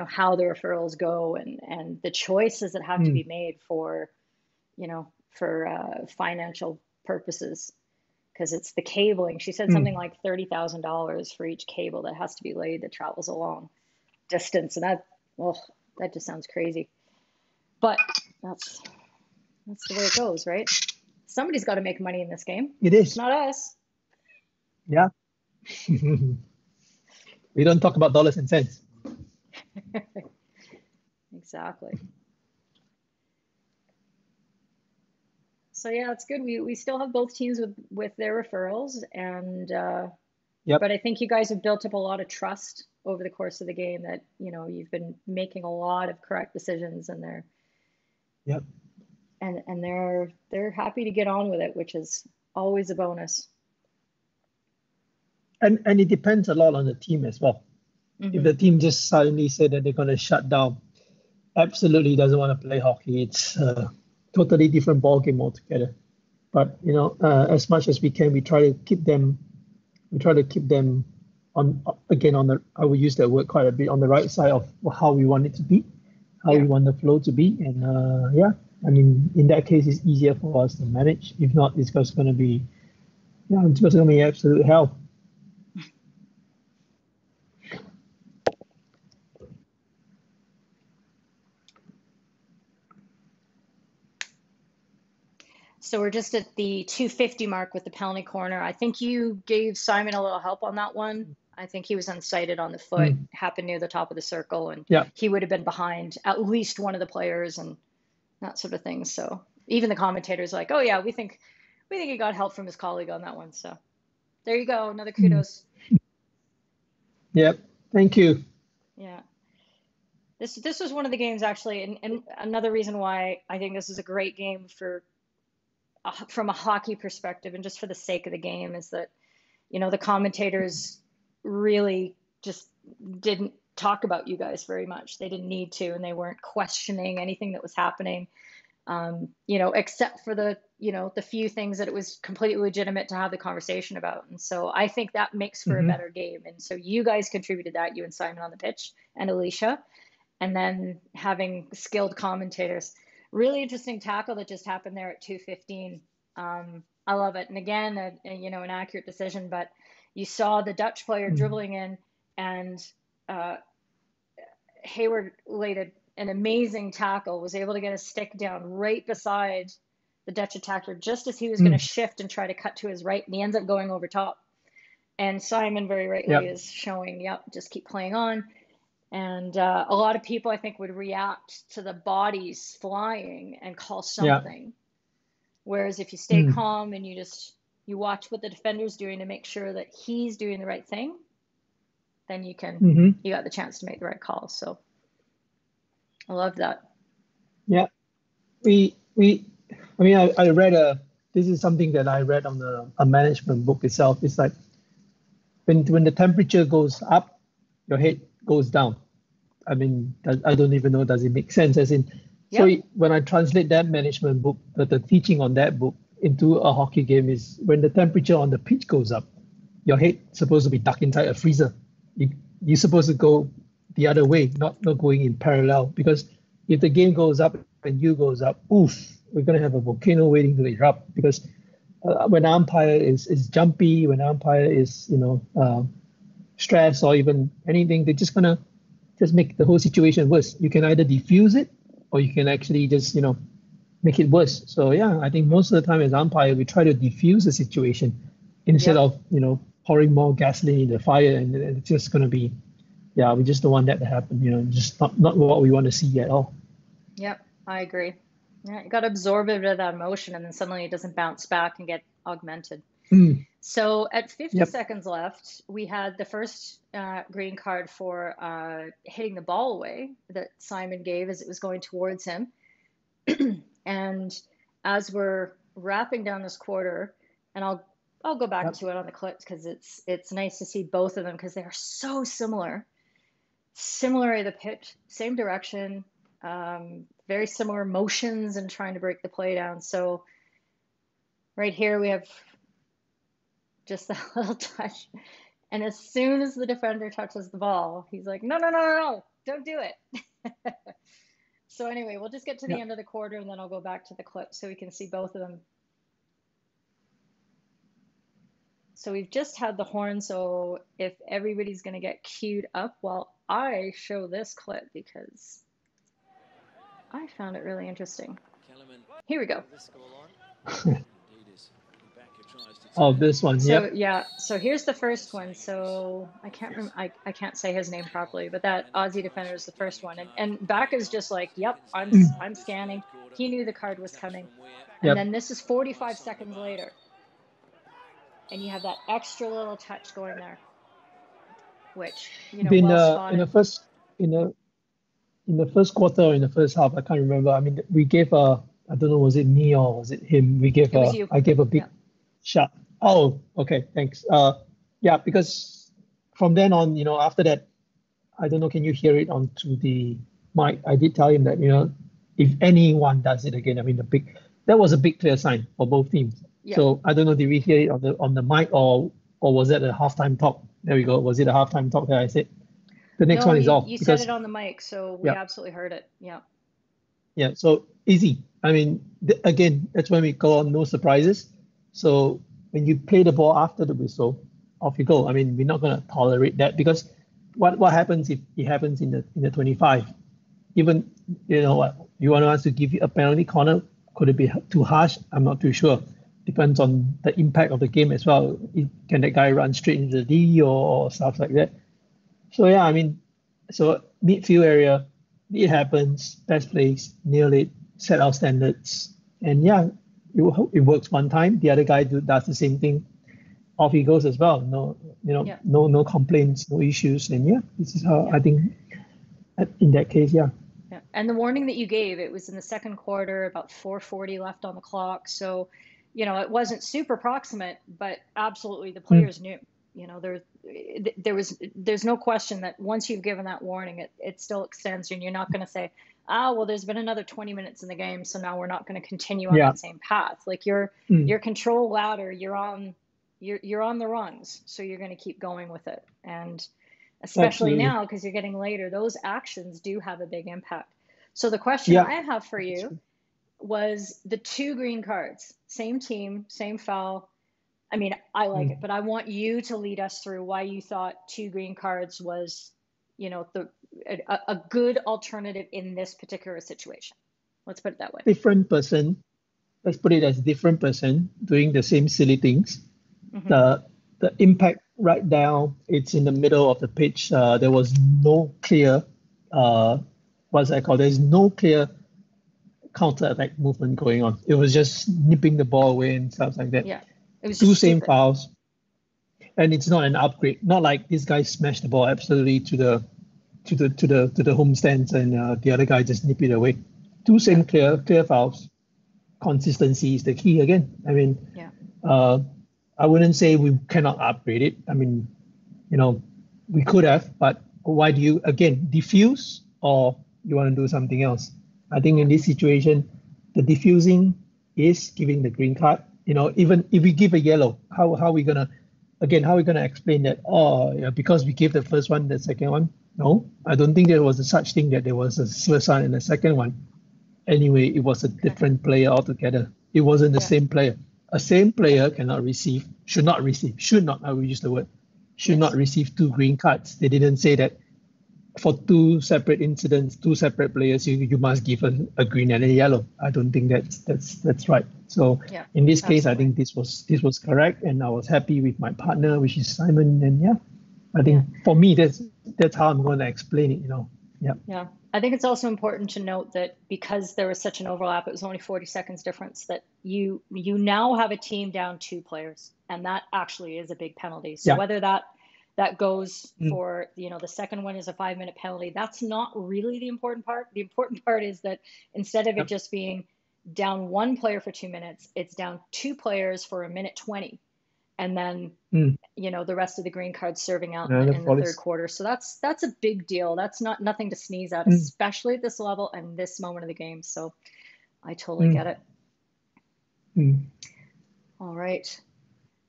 how the referrals go, and the choices that have to Mm, be made for financial purposes, because it's the cabling. She said something mm. like $30,000 for each cable that has to be laid that travels a long distance, and that just sounds crazy. But that's that's the way it goes, right? Somebody's got to make money in this game. It It's is. not us. Yeah. We don't talk about dollars and cents. Exactly. So yeah, it's good. We still have both teams with their referrals, and Yep. but I think you guys have built up a lot of trust over the course of the game, that you've been making a lot of correct decisions, and Yep. they're happy to get on with it, which is always a bonus. And it depends a lot on the team as well. If Hmm. the team just suddenly said that they're going to shut down, absolutely doesn't want to play hockey. It's a totally different ball game altogether. But as much as we can, we try to keep them. We try to keep them on again on the. I will use that word quite a bit, on the right side of how we want it to be, how Yeah. we want the flow to be, and yeah. I mean, in that case, it's easier for us to manage. If not, it's just going to be, yeah, it's just going to be absolute hell. So we're just at the 250 mark with the penalty corner. I think you gave Simon a little help on that one. I think he was unsighted on the foot, Mm, happened near the top of the circle, and yeah. he would have been behind at least one of the players and that sort of thing. So even the commentators like, oh yeah, we think he got help from his colleague on that one. So there you go, another Mm, kudos. yep. Thank you. Yeah. This was one of the games actually, and another reason why I think this is a great game from a hockey perspective, and just for the sake of the game, is that the commentators really just didn't talk about you guys very much. They didn't need to, and they weren't questioning anything that was happening, except for the few things that it was completely legitimate to have the conversation about. And so I think that makes for a Hmm. better game. And so you guys contributed that, you and Simon on the pitch, and Alicia, and then having skilled commentators. Really interesting tackle that just happened there at 2:15. I love it. And again, an accurate decision, but you saw the Dutch player Mm, dribbling in, and uh, Hayward laid an amazing tackle, was able to get a stick down right beside the Dutch attacker just as he was going to mm, shift and try to cut to his right, and he ends up going over top. And Simon very rightly yep. is showing, yep, just keep playing on. And a lot of people, I think, would react to the bodies flying and call Yeah. something. Whereas if you stay Mm, calm and you watch what the defender's doing to make sure that he's doing the right thing, then hmm. you got the chance to make the right call. So I love that. Yeah. We. I mean, I read This is something that I read on a management book itself. It's like when the temperature goes up, your head goes down. I mean, I don't even know, does it make sense? As in, so Yep. when I translate that management book, the teaching on that book into a hockey game is when the temperature on the pitch goes up, your head supposed to be stuck inside a freezer. You, you're supposed to go the other way, not going in parallel. Because if the game goes up and you goes up, oof, we're going to have a volcano waiting to erupt because when an umpire is jumpy, when an umpire is stressed or even anything, they're just gonna just make the whole situation worse. You can either diffuse it or you can actually just make it worse. So yeah, I think most of the time as umpire we try to diffuse the situation instead Yep. of pouring more gasoline in the fire, and it's just gonna be we just don't want that to happen. Just not what we want to see at all. Yep. I agree. Yeah, you got to absorb a bit of that emotion, and then suddenly it doesn't bounce back and get augmented. Mm, So at 50 yep. seconds left, we had the first green card for hitting the ball away that Simon gave as it was going towards him. And as we're wrapping down this quarter, and I'll go back Yep. to it on the clips because it's nice to see both of them because they are so similar. Similar at the pitch, same direction, very similar motions and trying to break the play down. So right here we have just that little touch. And as soon as the defender touches the ball, he's like, no, no, no, no, no, don't do it. So anyway, we'll just get to the Yep. end of the quarter and then I'll go back to the clip so we can see both of them. So we've just had the horn, so if everybody's going to get queued up while I show this clip because I found it really interesting. Here we go. Oh, this one. So Yep. yeah, so here's the first one. So I can't remember, I can't say his name properly, but that Aussie defender is the first one. And Back is just like, yep, I'm scanning. He knew the card was coming. And Yep. then this is 45 seconds later. And you have that extra little touch going there, which, well spotted. In the first quarter or in the first half, I can't remember. I mean, we gave I don't know, was it me or was it him? It was you. I gave a big shot. Oh, okay, thanks. Yeah, because from then on, after that, I don't know, can you hear it onto the mic? I did tell him that, if anyone does it again, I mean, that was a big clear sign for both teams. Yeah. So I don't know, did we hear it on the mic or was that a halftime talk? There we go. Was it a halftime talk that I said? The next one is off. You said it on the mic, so we absolutely heard it. Yeah. Yeah, so easy. I mean, again, that's when we call no surprises. So when you play the ball after the whistle, off you go. I mean, we're not going to tolerate that because what happens if it happens in the 25? Even, what, you want us to give you a penalty corner? Could it be too harsh? I'm not too sure. Depends on the impact of the game as well. Can that guy run straight into the D or stuff like that? So yeah, I mean, so midfield area, it happens, best place, nail it, set our standards. And yeah, it works one time. The other guy does the same thing. Off he goes as well. No complaints, no issues. And yeah, this is how I think in that case, yeah. Yeah. And the warning that you gave, it was in the second quarter, about 4:40 left on the clock. So, it wasn't super proximate, but absolutely the players knew. There's no question that once you've given that warning, it still extends, and you're not going to say, well, there's been another 20 minutes in the game, so now we're not going to continue on that same path. Like your control ladder, you're on the rungs, so you're going to keep going with it. And especially now, because you're getting later, those actions do have a big impact. So the question I have for you was the 2 green cards, same team, same foul. I mean, I like it, but I want you to lead us through why you thought 2 green cards was, a good alternative in this particular situation. Let's put it that way. Different person. Let's put it as different person doing the same silly things. The impact right now, it's in the middle of the pitch. There was no clear, what's that called? There's no clear counter-attack movement going on. It was just nipping the ball away and stuff like that. Yeah. It was 2 same fouls, and it's not an upgrade. Not like this guy smashed the ball absolutely to the home stands, and the other guy just nipped it away. 2 same clear fouls. Consistency is the key again. I mean, I wouldn't say we cannot upgrade it. I mean, we could have, but why do you again diffuse or you want to do something else? I think in this situation, the diffusing is giving the green card. Even if we give a yellow, how are we gonna explain that? Because we gave the first one, the second one. No, I don't think there was such thing that there was a first one and a second one. anyway, it was a different player altogether. It wasn't the same player. A same player should not, I will use the word, should not receive two green cards. They didn't say that for two separate incidents, two separate players, you must give a green and a yellow. I don't think that's right. So in this case, I think this was correct, and I was happy with my partner, which is Simon. And I think for me, that's how I'm going to explain it. Yeah. I think it's also important to note that because there was such an overlap, it was only 40 seconds difference, that you now have a team down 2 players, and that actually is a big penalty. So whether that goes for, the second one is a 5-minute penalty, that's not really the important part. The important part is that instead of it just being down 1 player for 2 minutes, it's down 2 players for 1:20. And then, the rest of the green cards serving out in the third quarter. So that's a big deal. That's nothing to sneeze at, especially at this level and this moment of the game. So I totally get it. All right.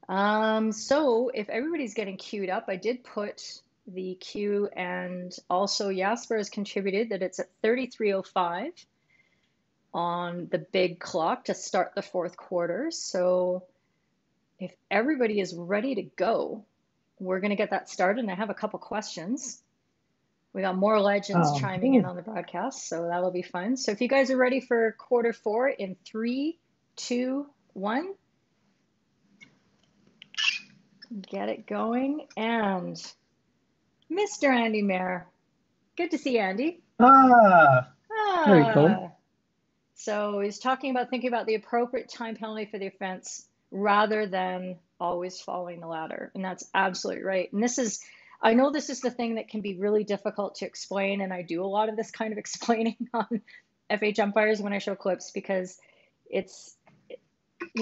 So if everybody's getting queued up, I did put the queue, and also Jasper has contributed that it's at 33:05 on the big clock to start the 4th quarter. So if everybody is ready to go, we're going to get that started. And I have a couple questions. We got more legends chiming in on the broadcast, so that'll be fun. So if you guys are ready for quarter 4 in 3, 2, 1, get it going. And Mr. Andy Mayer, good to see you, Andy. There you go. So he's thinking about the appropriate time penalty for the offense, rather than always following the ladder. And that's absolutely right. And I know this is the thing that can be really difficult to explain, and I do a lot of this kind of explaining on FHumpires when I show clips, because it's,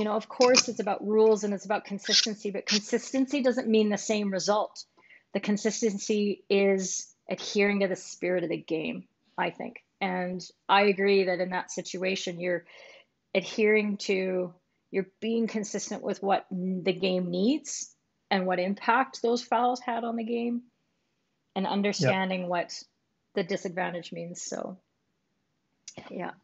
of course it's about rules and it's about consistency, but consistency doesn't mean the same result. The consistency is adhering to the spirit of the game, I think. And I agree that in that situation, you're being consistent with what the game needs and what impact those fouls had on the game, and understanding what the disadvantage means. So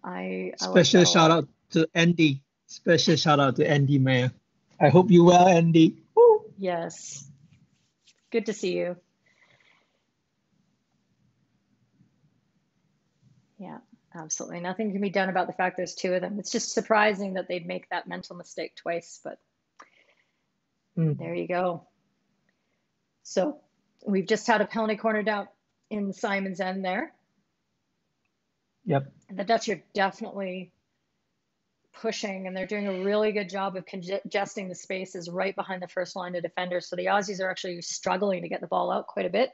I special like shout out to Andy. Special shout out to Andy Mayer. I hope you well, Andy. Woo! Yes. Good to see you. Yeah. Absolutely. Nothing can be done about the fact there's 2 of them. It's just surprising that they'd make that mental mistake twice, but there you go. So we've just had a penalty cornered out in Simon's end there. Yep. The Dutch are definitely pushing, and they're doing a really good job of congesting the spaces right behind the first line of defenders. So the Aussies are actually struggling to get the ball out quite a bit.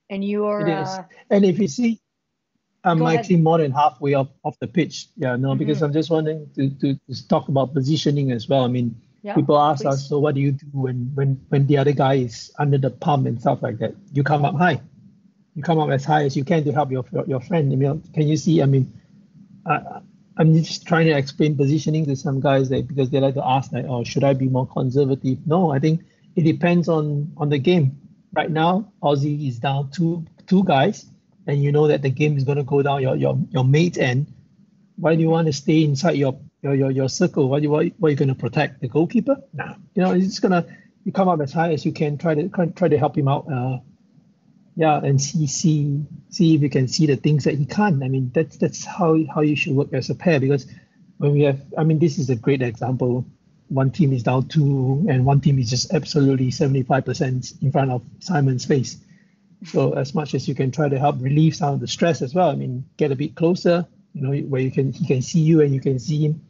And it is. And if you see, I'm actually more than halfway off the pitch. Because I'm just wanting to talk about positioning as well. I mean, people ask us, so what do you do when the other guy is under the pump and stuff like that? You come up high. You come up as high as you can to help your friend. I mean, can you see? I mean, I'm just trying to explain positioning to some guys because they like to ask, like, oh, should I be more conservative? No, I think it depends on the game. Right now, Aussie is down two guys, and you know that the game is going to go down your mate's end. Why do you want to stay inside your circle? What are you going to protect? The goalkeeper? Nah. It's just you come up as high as you can, try to help him out. And see if you can see the things that he can't. I mean, that's how you should work as a pair, because when we have, I mean, this is a great example. One team is down 2 and one team is just absolutely 75% in front of Simon's face. So as much as you can try to help relieve some of the stress as well, I mean, get a bit closer, where he can see you and you can see him.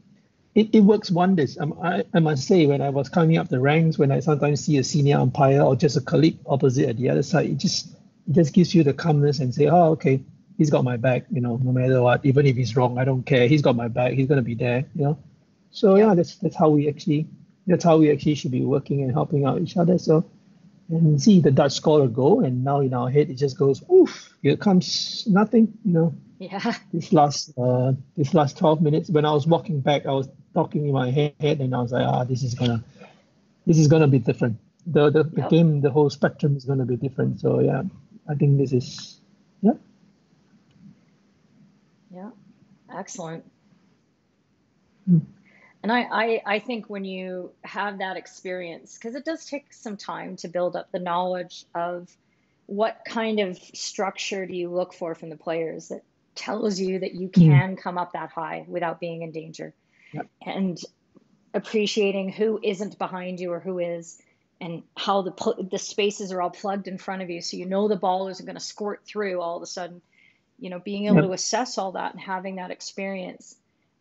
It works wonders. I must say, when I was coming up the ranks, when I sometimes see a senior umpire or just a colleague opposite at the other side, it just gives you the calmness and say, oh, okay, he's got my back, no matter what, even if he's wrong, I don't care. He's got my back. He's going to be there, So that's how we actually should be working and helping out each other. So, and see the Dutch score a goal, and now in our head it just goes, oof, here comes nothing, Yeah. This last 12 minutes, when I was walking back, I was talking in my head, and I was like, this is gonna be different. The game, the whole spectrum is gonna be different. So yeah, I think this is Yeah, excellent. Mm. And I think when you have that experience, because it does take some time to build up the knowledge of what kind of structure do you look for from the players that tells you that you Mm. can come up that high without being in danger, Yep. and appreciating who isn't behind you or who is, and how the spaces are all plugged in front of you, so you know the ball isn't going to squirt through all of a sudden. Being able to Yep. assess all that and having that experience,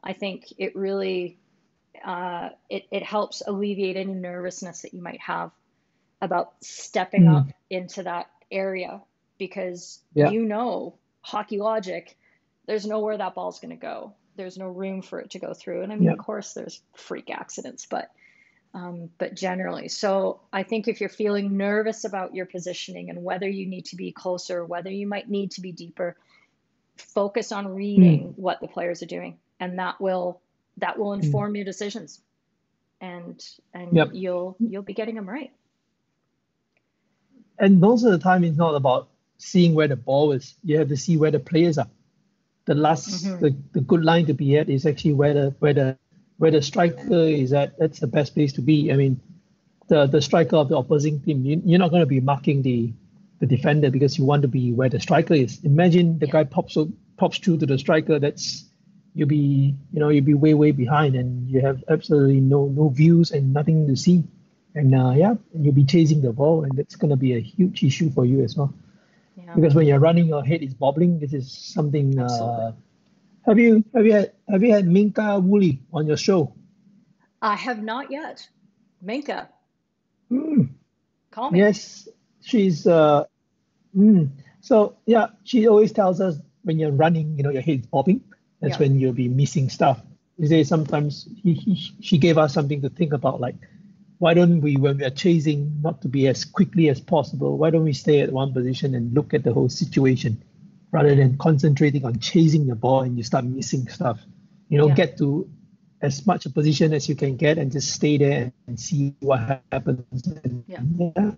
I think it really it helps alleviate any nervousness that you might have about stepping Mm. up into that area, because Yeah. hockey logic, there's nowhere that ball's going to go. There's no room for it to go through. And I mean, of Yep. course, there's freak accidents, but generally. So I think if you're feeling nervous about your positioning and whether you need to be closer, whether you might need to be deeper, focus on reading Mm. what the players are doing, and that will Mm. inform your decisions, and Yep. you'll be getting them right. And most of the time, it's not about seeing where the ball is. You have to see where the players are. Hmm. The good line to be at is actually where the striker is at. That's the best place to be. I mean, the striker of the opposing team, you're not going to be marking the defender because you want to be where the striker is. Imagine the Yeah. guy pops through to the striker. You'll be way behind, and you have absolutely no views and nothing to see. And yeah, you'll be chasing the ball, and that's going to be a huge issue for you as well. Yeah. Because when you're running, your head is bobbling. This is something. Absolutely. Have you had Minka Woolley on your show? I have not yet. Minka, Mm, call me. yes, she's mm. So yeah, she always tells us when you're running, your head is bobbing. That's Yeah. when you'll be missing stuff. She says sometimes she gave us something to think about, like why don't we, when we are chasing, not to be as quickly as possible, why don't we stay at one position and look at the whole situation rather than concentrating on chasing the ball and you start missing stuff. Yeah. Get to as much a position as you can get and just stay there and see what happens. And Yeah. yeah,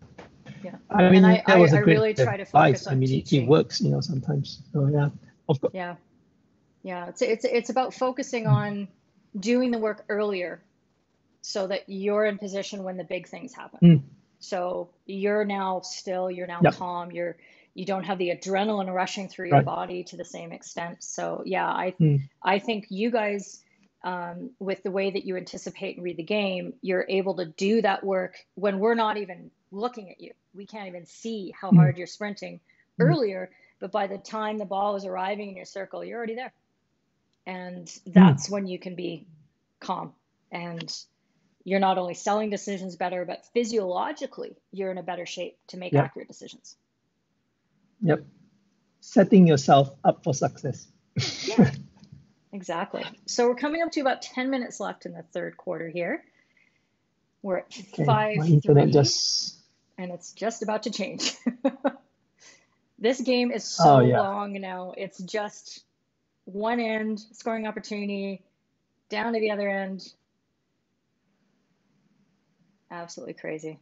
Yeah. I And mean, I, that I, was I a great really try to advice. focus I on mean, it teaching. works, sometimes. So yeah, of course. Yeah. Yeah. It's about focusing on doing the work earlier so that you're in position when the big things happen. Mm, So you're now still, you're now yep, calm, you don't have the adrenaline rushing through your right. body to the same extent. So yeah, I Mm, I think you guys, with the way that you anticipate and read the game, you're able to do that work when we're not even looking at you. We can't even see how mm, hard you're sprinting mm, earlier, but by the time the ball is arriving in your circle, you're already there. And mm, that's when you can be calm, and you're not only selling decisions better, but physiologically, you're in a better shape to make yep, accurate decisions. yep. Setting yourself up for success. Yeah, exactly. So we're coming up to about 10 minutes left in the third quarter here. We're at Okay, my internet 5-3, just. and it's just about to change. This game is Oh so yeah, long now. It's just one end, scoring opportunity, down to the other end. Absolutely crazy.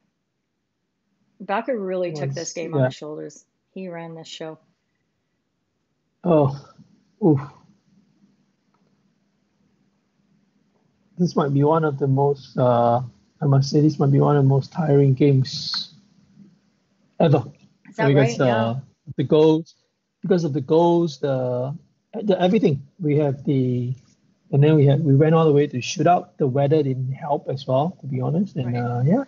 Bakker really took this was game on yeah. his shoulders. He ran this show. Oh, oof. This might be one of the most. I must say, this might be one of the most tiring games ever Is that because right? Yeah. the goals, the everything. We have the and then we went all the way to shootout. The weather didn't help as well, to be honest. And Right. yeah,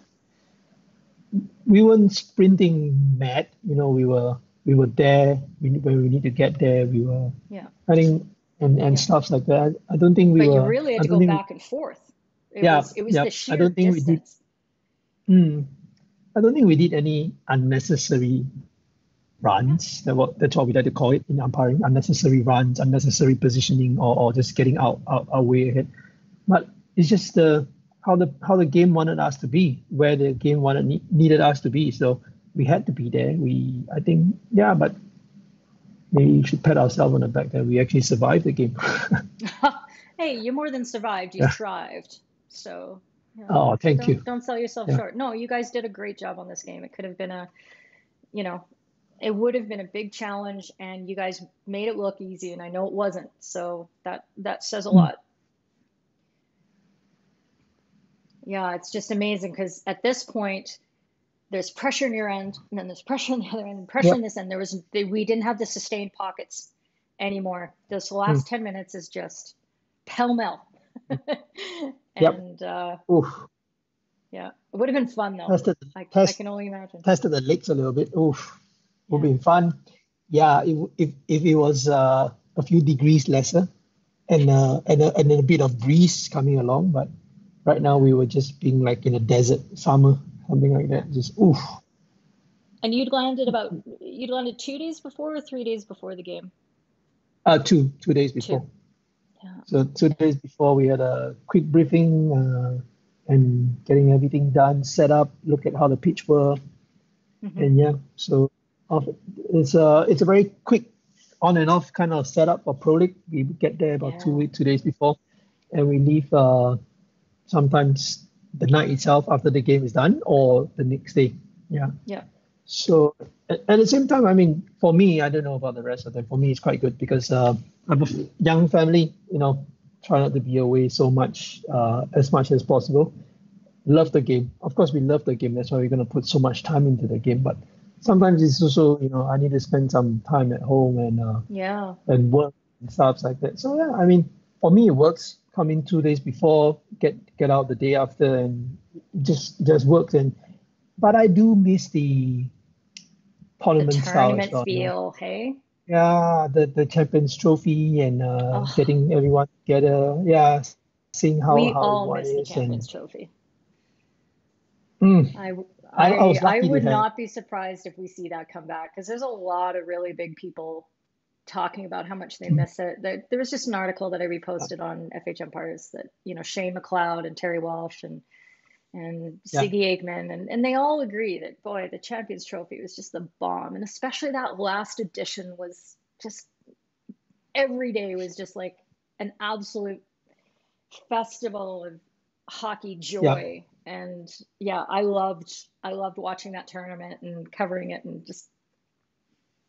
we weren't sprinting mad. We were there when we need to get there. We were Yeah. running and Yeah. stuff like that. I don't think we But you were. really had I to don't go think we. back and forth. It Yeah, was it was yeah. the sheer distance. Mm, I don't think we did any unnecessary Yeah. runs. That's what we like to call it in umpiring. Unnecessary runs, unnecessary positioning, or just getting out our way ahead. But it's just how the game wanted us to be, where the game needed us to be. So we had to be there. I think, yeah, but maybe we should pat ourselves on the back that we actually survived the game. Hey, you more than survived, you Yeah. thrived. So, yeah, Oh, thank you. don't sell yourself Yeah. short. No, you guys did a great job on this game. It could have been you know, it would have been a big challenge, and you guys made it look easy, and I know it wasn't. So that says a Mm. lot. Yeah, it's just amazing because at this point, there's pressure in your end, and then there's pressure on the other end, and pressure Yep. in this end. We didn't have the sustained pockets anymore. This Mm. last 10 minutes is just pell mell. Yep. And Oof. yeah, it would have been fun though. Tested I test can only imagine. tested the legs a little bit. Oof. Would Yeah. be fun. Yeah, if it was a few degrees lesser and a bit of breeze coming along, but right now we were just being like in a desert summer, something like Yeah. that. Just oof. And you'd landed 2 days before or 3 days before the game? 2 days Two. before. Yeah. So 2 days before we had a quick briefing and getting everything done, set up, look at how the pitch were, Hmm. and yeah. So it's a very quick on and off kind of setup for Pro League. We get there about Yeah. 2 days before, and we leave sometimes the night itself after the game is done or the next day. Yeah. Yeah. So at the same time, I mean, for me, I don't know about the rest of them. For me, it's quite good because I have a young family. Try not to be away so much as possible. Love the game. Of course, we love the game. That's why we're going to put so much time into the game. But sometimes it's also, I need to spend some time at home Yeah. and work and stuff like that. So yeah, I mean, for me, it works. Come in 2 days before, get out the day after, and just works. But I do miss the The tournament style as tournament well. feel, hey? Yeah, the Champions Trophy and Oh, getting everyone together. Yeah, seeing how we how all everyone miss the is Champions and Trophy. mm, I, I I was I lucky to would have. not be surprised if we see that come back because there's a lot of really big people talking about how much they Mm, miss it. There was just an article that I reposted on FH Umpires that, Shane McLeod and Terry Walsh and yeah, Siggy Aikman and they all agree that boy, the Champions Trophy was just the bomb. And especially that last edition was just every day was just like an absolute festival of hockey yeah. joy. And yeah, I loved watching that tournament and covering it and just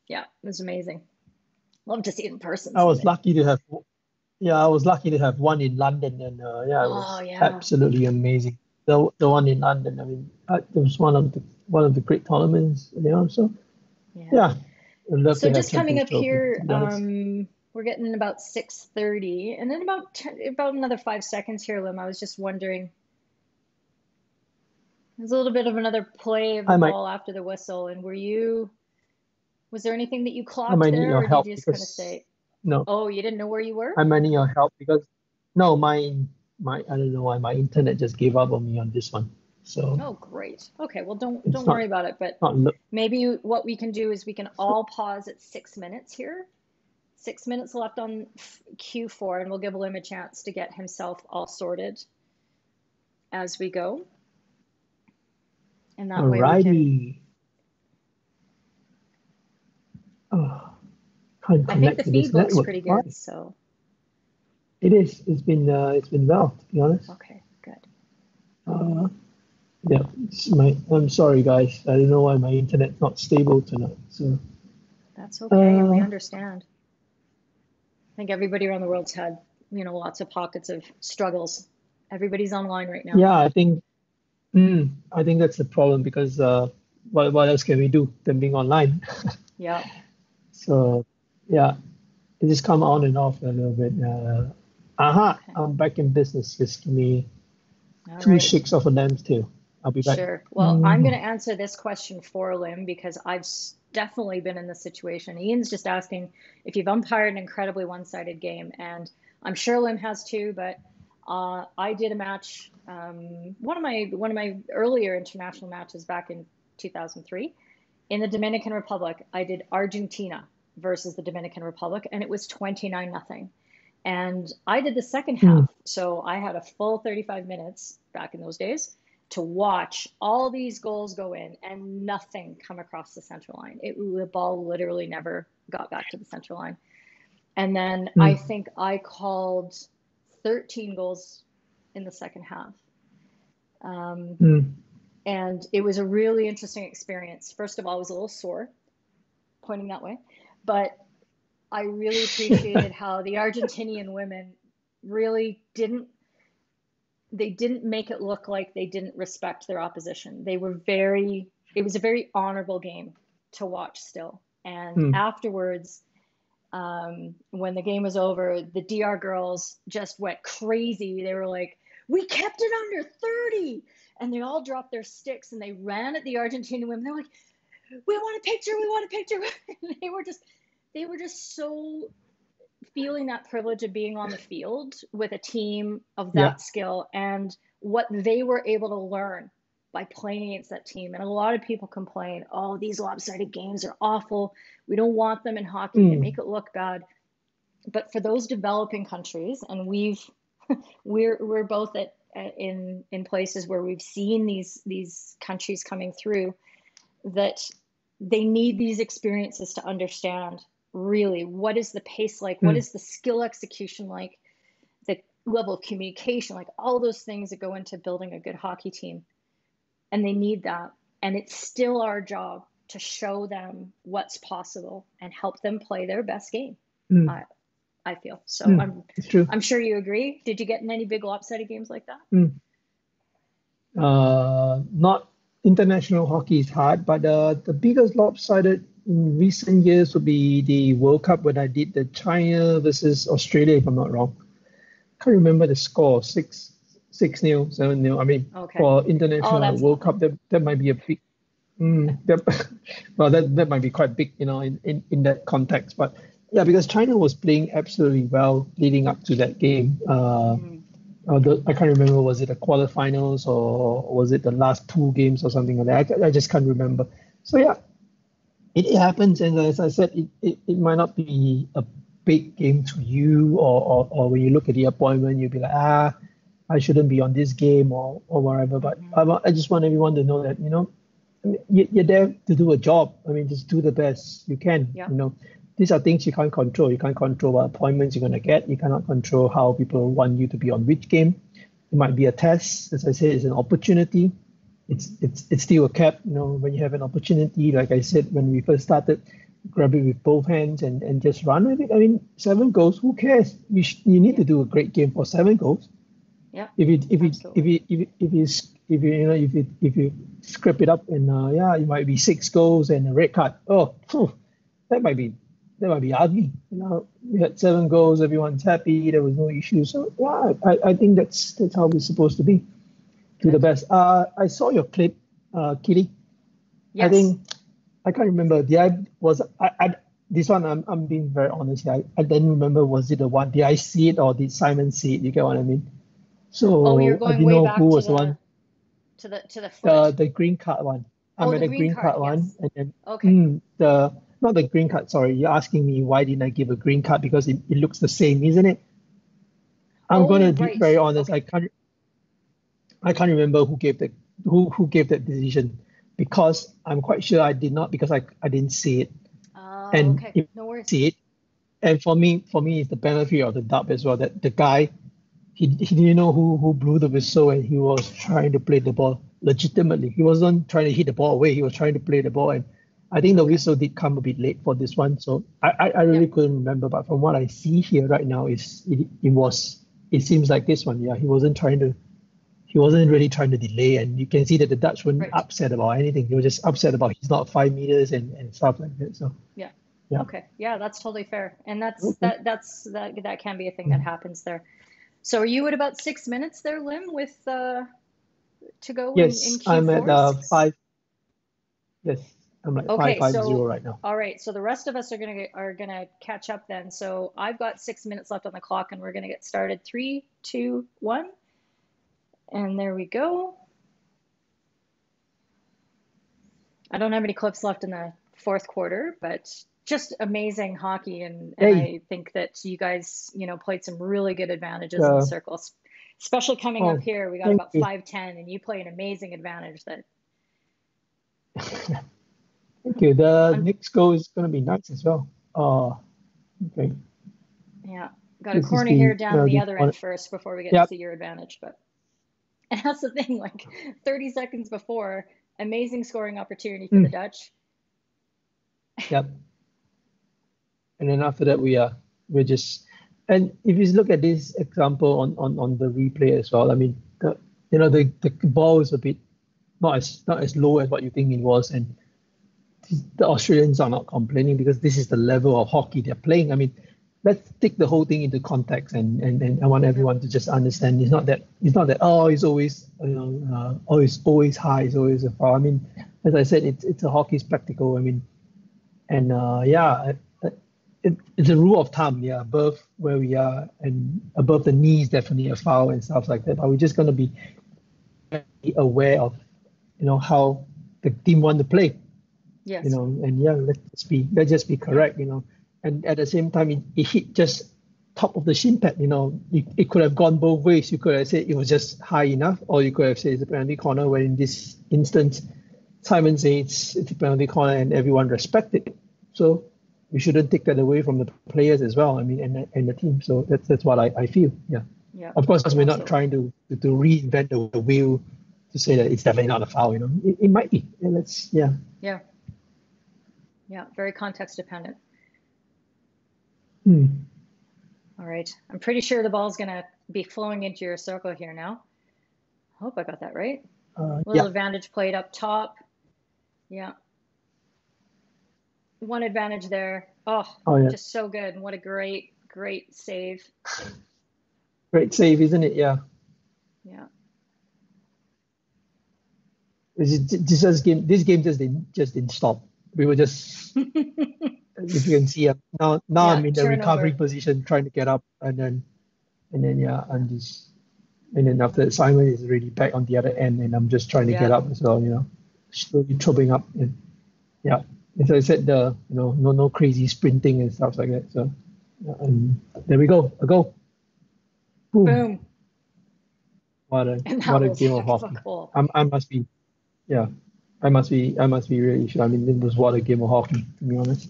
yeah, it was amazing. Love to see it in person I was someday. lucky to have. Yeah, I was lucky to have one in London, and yeah, it Oh was yeah. absolutely amazing. The one in London, I mean, it was one of the great tournaments. So Yeah. yeah, I'd love So to have just coming Champions up Trophy, to here, be honest. we're getting about 6:30, and then about another 5 seconds here, Lim. I was just wondering, there's a little bit of another play of the I might ball after the whistle, and was there anything that you I clocked might need there, your or did help you just kind of because say, no, oh, you didn't know where you were? I might need your help because no, my I don't know why my internet just gave up on me on this one. So Oh, great. Okay, well, don't it's worry about it, but not maybe what we can do is we can all pause at 6 minutes here. 6 minutes left on Q4, and we'll give Lim a chance to get himself all sorted as we go. And that way we can, alrighty. Oh, can't I think the connect to feed this looks network. pretty Why? good. So, It is. It's been well, to be honest. okay, good. Uh, yeah. I'm sorry, guys. I don't know why my internet's not stable tonight. So That's okay. We uh, understand. I think everybody around the world's had, lots of pockets of struggles. Everybody's online right now. yeah, I think that's the problem because what else can we do than being online? Yeah. So yeah, it just come on and off a little bit. Aha, Okay. I'm back in business. Just give me All two right. shakes of a lamb's tail. I'll be back. Sure. Well, I'm going Mhm. to answer this question for Lim because I've definitely been in this situation. Ian's just asking if you've umpired an incredibly one-sided game, and I'm sure Lim has too. But I did a match, one of my earlier international matches back in 2003 in the Dominican Republic. I did Argentina versus the Dominican Republic, and it was 29 nothing. And I did the second Mm, half. So I had a full 35 minutes back in those days to watch all these goals go in and nothing come across the central line. The ball literally never got back to the central line. And then I mm, think I called 13 goals in the second half. Um, mm. and it was a really interesting experience. First of all, I was a little sore pointing that way, but I really appreciated how the Argentinian women really didn't they didn't make it look like they didn't respect their opposition. It was a very honorable game to watch still. And afterwards, when the game was over, the DR girls just went crazy. They were like, we kept it under 30. And they all dropped their sticks and they ran at the Argentinian women. They're like, we want a picture, we want a picture. they were just so feeling that privilege of being on the field with a team of that skill and what they were able to learn by playing against that team. And a lot of people complain, oh, these lopsided games are awful. We don't want them in hockey. They make it look bad. But for those developing countries, and we're both in places where we've seen these countries coming through, that they need these experiences to understand really what is the pace like, what is the skill execution like, the level of communication, like all those things that go into building a good hockey team. And they need that. And it's still our job to show them what's possible and help them play their best game. I feel so. It's true. I'm sure you agree. Did you get in any big lopsided games like that? Not international hockey is hard, but the biggest lopsided in recent years would be the World Cup when I did the China versus Australia, if I'm not wrong. Can't remember the score, 6-0, 7-0. I mean, for international World Cup, that might be a big. That might be quite big, in that context. But yeah, because China was playing absolutely well leading up to that game. I can't remember, was it the quarterfinals or was it the last two games or something like that? I just can't remember. So yeah, it happens. And as I said, it might not be a big game to you, or when you look at the appointment, you'll be like, I shouldn't be on this game or whatever. But I just want everyone to know that, you're there to do a job. I mean, just do the best you can. These are things you can't control. You can't control what appointments you're going to get. You cannot control how people want you to be on which game. It might be a test. As I said, it's an opportunity. It's still a cap. When you have an opportunity, like I said, when we first started, grab it with both hands and just run with it. I mean, 7 goals, who cares? You need to do a great game for 7 goals. Yeah. If you scrap it up and it might be 6 goals and a red card. That might be ugly. We had 7 goals, everyone's happy, there was no issue. So yeah, I think that's how we're supposed to be. Do the best. I saw your clip, Kitty. Yes. I think I can't remember. This one I'm being very honest here. I didn't remember, was it the one? Did I see it or did Simon see it? You get what I mean? So you're I going didn't way know back who to was the one. To the foot. The green card one. I'm at the green card one, yes. and then not the green card. Sorry, you're asking me why didn't I give a green card, because it looks the same, isn't it? I'm gonna be very honest. Okay. I can't remember who gave that decision, because I'm quite sure I did not, because I didn't see it. And okay. No worries. See it. And for me, it's the benefit of the doubt as well, that the guy, he didn't know who blew the whistle, and he was trying to play the ball legitimately. He wasn't trying to hit the ball away. He was trying to play the ball. And I think the whistle did come a bit late for this one. So I really couldn't remember. But from what I see here right now, it seems like this one. Yeah, he wasn't really trying to delay. And you can see that the Dutch weren't upset about anything. They were just upset about he's not 5 meters and stuff like that. So yeah. Okay. Yeah, that's totally fair. And that can be a thing that happens there. So are you at about 6 minutes there, Lim, with to go in Q4? I'm at 5. Yes, I'm at 550 right now. All right. So the rest of us are gonna catch up then. So I've got 6 minutes left on the clock, and we're gonna get started. 3, 2, 1, and there we go. I don't have any clips left in the fourth quarter, but just amazing hockey, and I think that you guys, played some really good advantages in the circles, especially coming up here. We got about 5-10, and you play an amazing advantage that. Thank you. The next goal is going to be nice as well. Okay. Yeah, got a corner here down the other end first before we get to see your advantage, and that's the thing. Like 30 seconds before, amazing scoring opportunity for the Dutch. Yep. And then after that, we're just, and if you look at this example on the replay as well, I mean, the the ball is a bit not as low as what you think it was, and the Australians are not complaining because this is the level of hockey they're playing. I mean, let's take the whole thing into context, and I want everyone to just understand it's not that oh it's always oh it's always high, it's always a foul. I mean, as I said, it's a hockey spectacle. I mean, and it's a rule of thumb, yeah, above where we are and above the knee is definitely a foul and stuff like that. But we're just gonna be aware of how the team want to play. Yes. And yeah, let's just be correct, and at the same time it hit just top of the shin pad. It could have gone both ways. You could have said it was just high enough, or you could have said it's a penalty corner, where in this instance Simon says it's a penalty corner and everyone respected it. So we shouldn't take that away from the players as well. I mean, and the team. So that's what I feel. Yeah. Yeah. Of course, we're not Absolutely. trying to reinvent the wheel to say that it's definitely not a foul. It might be. And Yeah. Yeah. Very context dependent. All right. I'm pretty sure the ball's gonna be flowing into your circle here now. I hope I got that right. Little advantage played up top. Yeah. One advantage there. Oh yeah. Just so good. And what a great save. Great save, isn't it? Yeah. Yeah. This game just didn't stop. We were just, if you can see, now I'm in the recovery position, trying to get up, and then I'm just, and then after Simon is really back on the other end, and I'm just trying to get up as well, slowly troubling up, and as I said, no crazy sprinting and stuff like that. So, and there we go, a goal. Boom. What a game of hockey. I must be. Yeah, I must be really sure. I mean, it was what a game of hockey, to be honest.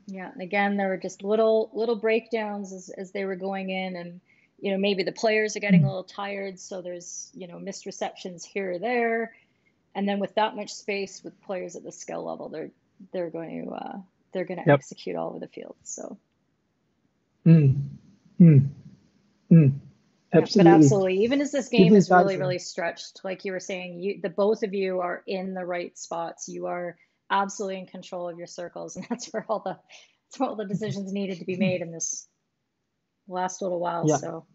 Yeah, and again, there were just little breakdowns as they were going in, and maybe the players are getting a little tired, so there's missed receptions here or there, and then with that much space with players at the skill level, they're going to execute all over the field. So. Absolutely. But absolutely, even as this game is really stretched, like you were saying, the both of you are in the right spots. You are absolutely in control of your circles, and that's where all the decisions needed to be made in this last little while. Yeah. So,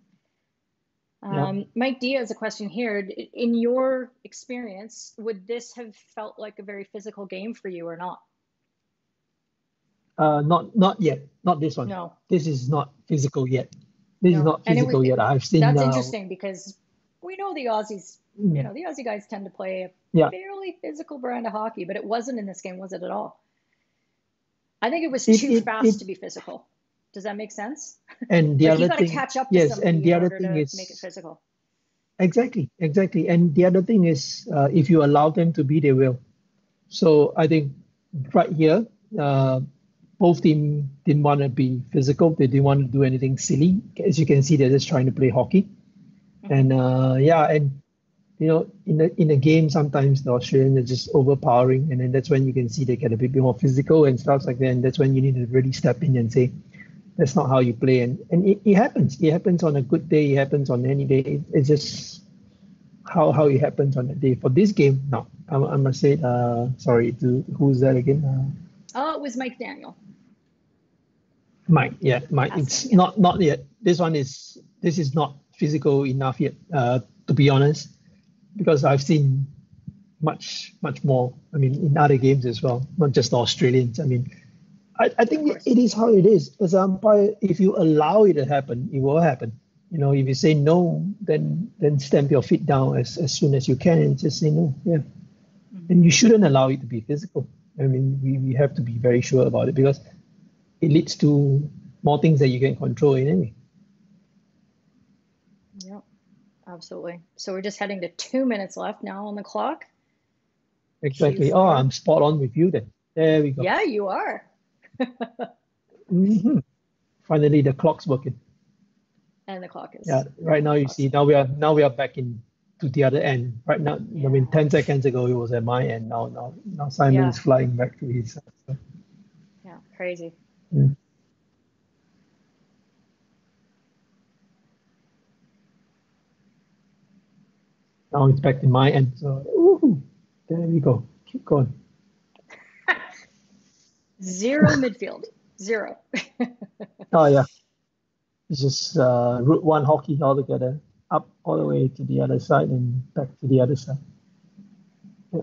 Mike D has a question here. In your experience, would this have felt like a very physical game for you or not? Not yet. Not this one. No. This is not physical yet. This is not physical yet. I've seen. That's interesting because we know the Aussies. The Aussie guys tend to play a fairly physical brand of hockey, but it wasn't in this game, was it at all? I think it was too fast to be physical. Does that make sense? And the other you got to thing, catch up to somebody in order to make it physical. Exactly. And the other thing is, if you allow them to be, they will. So I think right here, both teams didn't want to be physical. They didn't want to do anything silly. As you can see, they're just trying to play hockey. And in the game, sometimes the Australians are just overpowering, and then that's when you can see they get a bit more physical and stuff like that. And that's when you need to really step in and say, that's not how you play. And it happens. It happens on a good day. It happens on any day. It's just how it happens on that day. For this game, no. I must say, sorry, who's that again? It was Mike Daniel. Mike. It's not yet. This is not physical enough yet, to be honest, because I've seen much more. I mean, in other games as well, not just the Australians. I mean, I think it is how it is. As an umpire, if you allow it to happen, it will happen. If you say no, then stamp your feet down as soon as you can and just say no. Yeah. And you shouldn't allow it to be physical. I mean, we have to be very sure about it because it leads to more things that you can control anyway. Yeah, absolutely. So we're just heading to 2 minutes left now on the clock. Exactly. Oh, I'm spot on with you then. There we go. Yeah, you are. Finally, the clock's working. And the clock is. Yeah. Right now, you see, now we are back to the other end. Right now, I mean, 10 seconds ago it was at my end. Now Simon is flying back to his side. So. Yeah, crazy. Now it's back to my end. So, woohoo, there we go. Keep going. Zero midfield. Zero. Oh, yeah. It's just Route 1 hockey altogether, up all the way to the other side and back to the other side. Yeah.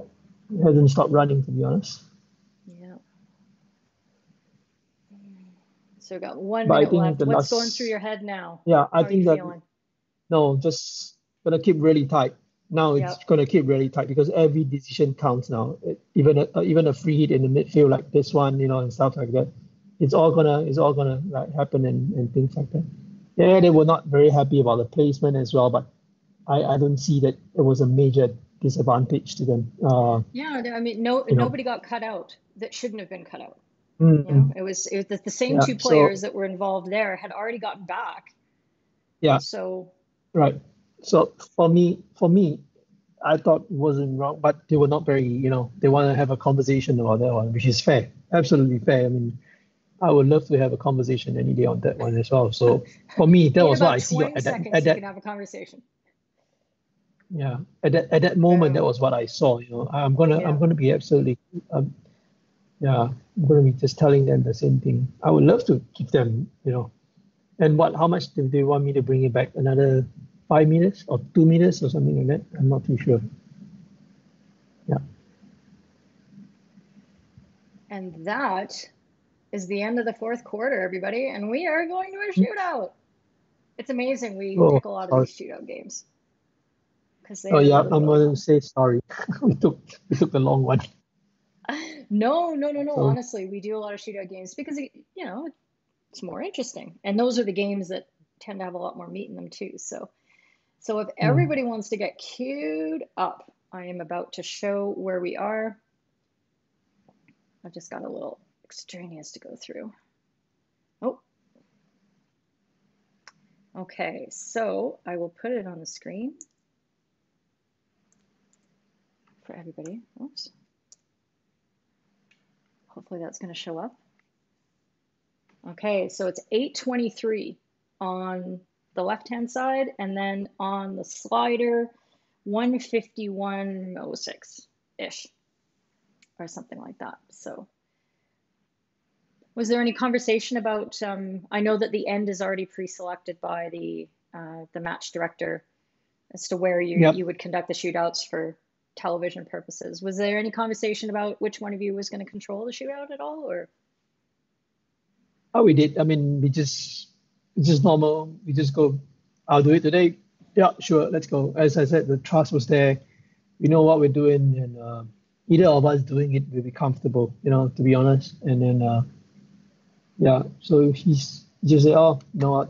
It hasn't stopped running, to be honest. Yeah. So we got one But I minute think left. the What's going through last, your head now? yeah, I How are you think that, feeling? no, just gonna keep really tight. Now it's Yep. gonna keep really tight because every decision counts now. Even a free hit in the midfield like this one, and stuff like that. It's all gonna like happen and things like that. Yeah, they were not very happy about the placement as well, but I don't see that it was a major disadvantage to them. Yeah, I mean, no, You know, nobody got cut out that shouldn't have been cut out. mm, It was the same yeah. two So players that were involved there had already gotten back. yeah, So right. So for me, I thought it wasn't wrong, but they were not very, they want to have a conversation about that one, which is fair, absolutely fair. I mean, I would love to have a conversation any day on that one as well. So for me, that in was what I about see 20 seconds, you can have a conversation. at that moment, that Oh, was what I saw. I'm yeah. gonna be absolutely, um, yeah, I'm gonna be just telling them the same thing. I would love to keep them, and how much do they want me to bring it back? Another 5 minutes or 2 minutes or something like that? I'm not too sure. Yeah. And that is the end of the fourth quarter, everybody. And we are going to a shootout. It's amazing we Oh, pick a lot of sorry. these shootout games because they Oh are yeah, really, I'm really gonna fun. say sorry. We took the long one. No, no, no, no. So Honestly, we do a lot of shootout games because it's more interesting. And those are the games that tend to have a lot more meat in them too. So if mm, everybody wants to get queued up, I am about to show where we are. I've just got a little extraneous to go through. Oh, okay. So I will put it on the screen for everybody. Oops. Hopefully that's going to show up. Okay, so it's 8:23 on the left-hand side, and then on the slider, 151.06-ish, or something like that. So was there any conversation about, I know that the end is already pre-selected by the match director as to where yep. you would conduct the shootouts for television purposes. Was there any conversation about which one of you was going to control the shootout at all, or? How we did. I mean, it's just normal. We just go. I'll do it today. Yeah, sure. Let's go. As I said, the trust was there. We know what we're doing, and either of us doing it will be comfortable. To be honest. And then yeah. So he just said, "Oh, you know what?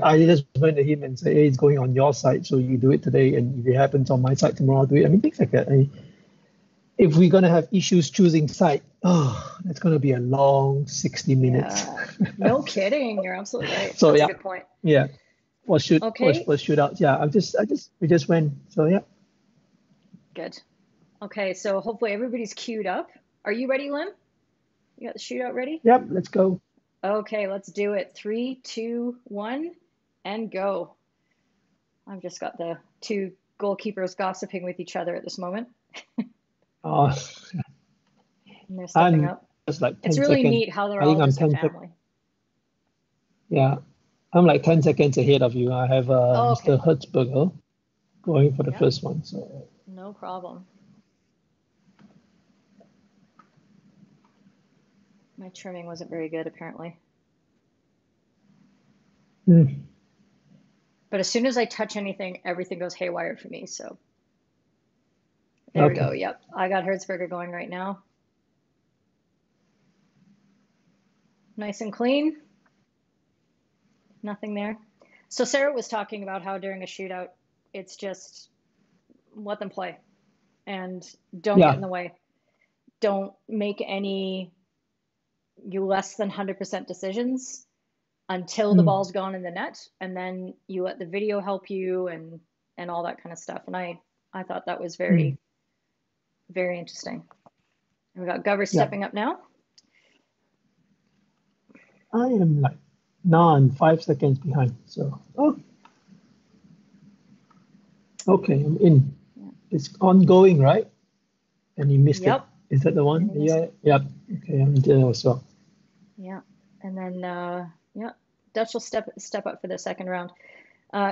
I just went to him and said, hey, it's going on your side, so you do it today, and if it happens on my side tomorrow, I'll do it. I mean, things like that. If we're gonna have issues choosing side, that's gonna be a long 60 minutes. Yeah, no kidding. You're absolutely right. So That's a yeah, good point. yeah. Okay, Was shootouts. Yeah, we just went. So yeah. good. Okay, so hopefully everybody's queued up. Are you ready, Lim? You got the shootout ready? Yep, let's go. Okay, let's do it. Three, two, one, and go. I've just got the two goalkeepers gossiping with each other at this moment, Uh, and they're stepping I'm up. just like It's 10 really seconds. neat how they're I think all I'm just a 10 sec. family. Yeah, I'm like 10 seconds ahead of you. I have Oh, Mr. okay. Hertzberger going for the Yep, first one. So no problem. My trimming wasn't very good, apparently. mm, But as soon as I touch anything, everything goes haywire for me. So there we go. okay. Yep, I got Hertzberger going right now. Nice and clean. Nothing there. So Sarah was talking about how during a shootout, it's just let them play and don't get in Yeah. the way. Don't make any you less than 100% decisions until the Mm, ball's gone in the net, and then you let the video help you and all that kind of stuff. And I thought that was mm, very, very interesting. And we got Gover yeah. stepping up now. I am like now I'm 5 seconds behind. So Okay, I'm in. Yeah. It's ongoing, right? And you missed it. Yep. Is that the one? And he missed Yeah. it. Yep. Okay, I'm there as well. Yeah. And then yeah, Dutch will step up for the second round.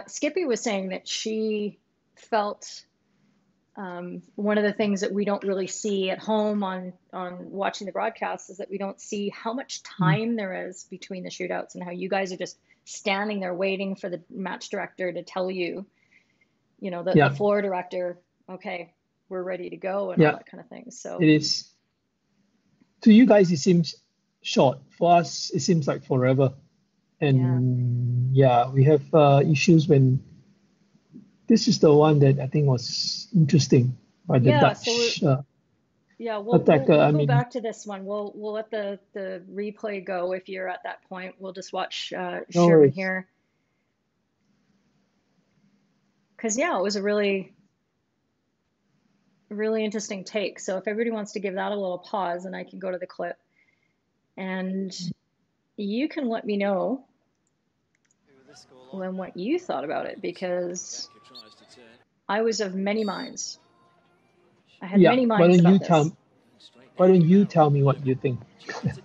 Skippy was saying that she felt one of the things that we don't really see at home on watching the broadcast is that we don't see how much Mm. time there is between the shootouts and how you guys are just standing there waiting for the match director to tell you, the Yeah. floor director, okay, we're ready to go and all Yeah. that kind of thing. So It is. To you guys, it seems short. For us, it seems like forever. yeah, And yeah, we have issues when this is the one that I think was interesting by the yeah. So Dutch yeah, we'll we'll attacker. we'll I go mean, back to this one. We'll let the replay go if you're at that point. We'll just watch no Sherman worries. here because yeah, it was a really interesting take. So if everybody wants to give that a little pause, and I can go to the clip, and you can let me know when what you thought about it because I was of many minds. I had Yeah. many minds about this. Why don't you tell me what you think?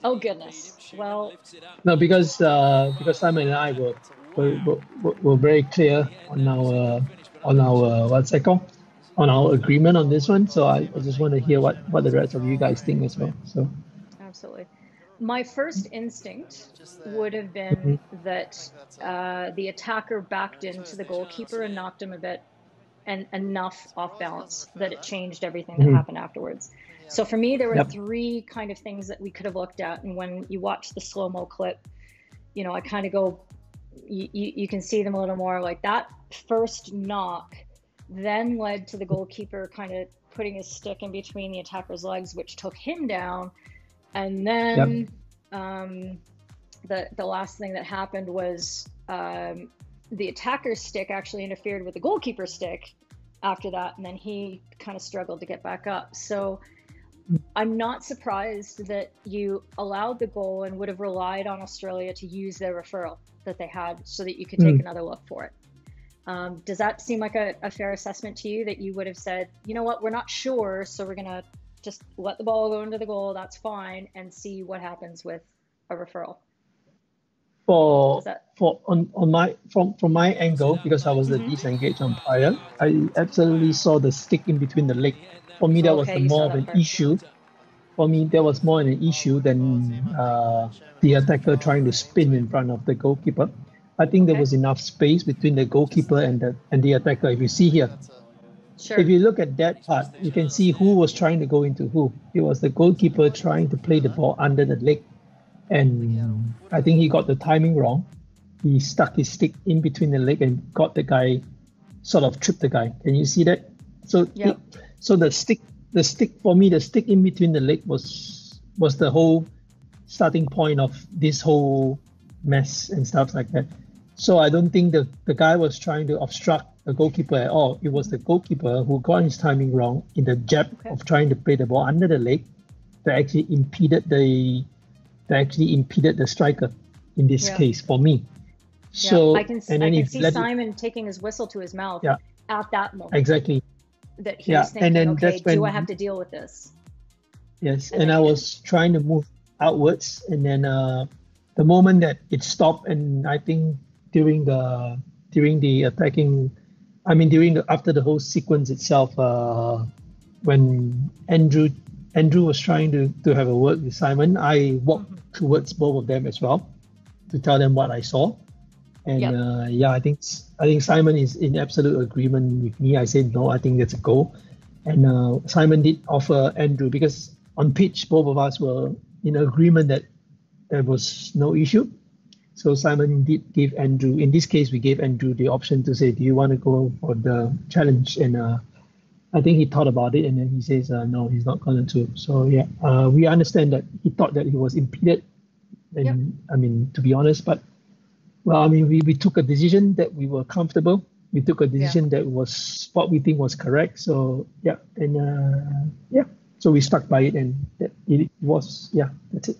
Oh goodness. Well, No, because Simon and I were very clear on our what's that called? On our agreement on this one. So I just want to hear what the rest of you guys think as well. So absolutely. My first instinct would have mhm. been that the attacker backed into the goalkeeper and knocked him a bit and enough off balance that it changed everything that Mhm. happened afterwards. So for me, there were Yep. three kind of things that we could have looked at. And when you watch the slow-mo clip, I kind of go, you can see them a little more like that first knock then led to the goalkeeper kind of putting his stick in between the attacker's legs, which took him down. And Yep. then the last thing that happened was the attacker's stick actually interfered with the goalkeeper's stick after that, and then he kind of struggled to get back up. So I'm not surprised that you allowed the goal and would have relied on Australia to use their referral that they had so that you could take Mm. another look for it. Does that seem like a fair assessment to you that you would have said, you know what, we're not sure, so we're going to just let the ball go into the goal, that's fine, and see what happens with a referral? Does For that? on my from my angle, because I was the Hmm. disengaged umpire, I absolutely saw the stick in between the leg. For me, that was Okay, the you saw more of that an part. issue. For me, that was more an issue than the attacker trying to spin in front of the goalkeeper. I think there Okay, was enough space between the goalkeeper and the attacker. If you see here, if sure. you look at that part, you can see who was trying to go into who. It was the goalkeeper trying to play the ball under the leg, and I think he got the timing wrong. He stuck his stick in between the leg and got the guy, sort of tripped the guy. Can you see that? So it, Yep. so the stick for me, the stick in between the leg was the whole starting point of this whole mess and stuff like that. So I don't think the guy was trying to obstruct the goalkeeper at all. It was Hmm. the goalkeeper who got his timing wrong in the jab Okay. of trying to play the ball under the leg that actually impeded the striker in this Yeah. case for me. Yeah. I So can and I then can if you see let it, Simon taking his whistle to his mouth yeah, at that moment. exactly. That he Yeah, was and thinking, then okay, that's do I have when to deal with this? yes, And and then I he didn't. was trying to move outwards, and then the moment that it stopped, and I think during the attacking, I mean during the after the whole sequence itself, when Andrew was trying to have a word with Simon, I walked Hmm. towards both of them as well to tell them what I saw. And Yep. yeah, I think Simon is in absolute agreement with me. I said no, I think that's a goal. And Simon did offer Andrew because on pitch both of us were in agreement that there was no issue. So Simon did give Andrew. In this case, we gave Andrew the option to say, "Do you want to go for the challenge?" And I think he thought about it, and then he says, "No, he's not going to." So yeah, we understand that he thought that he was impeded. Yep. And I mean, to be honest, but well, I mean, we took a decision that we were comfortable. We took a Yeah. decision that was what we think was correct. So yeah, and yeah, so we stuck by it, and it was yeah, that's it.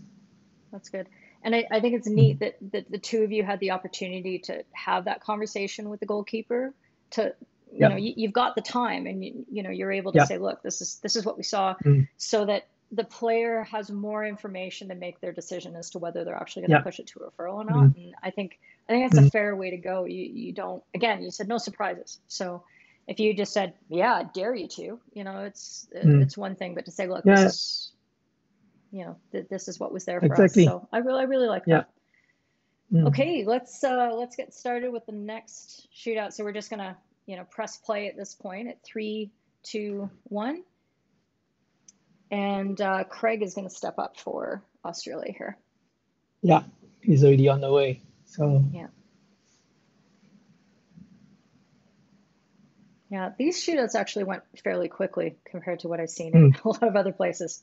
That's good. And I think it's neat that the two of you had the opportunity to have that conversation with the goalkeeper to you Yeah. know, you've got the time, and you're able to Yeah. say, look, this is what we saw, Mm. so that the player has more information to make their decision as to whether they're actually going to Yeah. push it to a referral or not. Mm. And I think that's a fair way to go. You don't, again, you said no surprises. So if you just said, yeah, I dare you to, Mm. it's one thing, but to say, look, this Yeah. is, this is what was there for us. Exactly. So I really like Yeah. that. Mm. Okay, let's get started with the next shootout. So we're just gonna, press play at this point at 3, 2, 1. And Craig is gonna step up for Australia here. Yeah. He's already on the way. So Yeah. Yeah, these shootouts actually went fairly quickly compared to what I've seen in a lot of other places.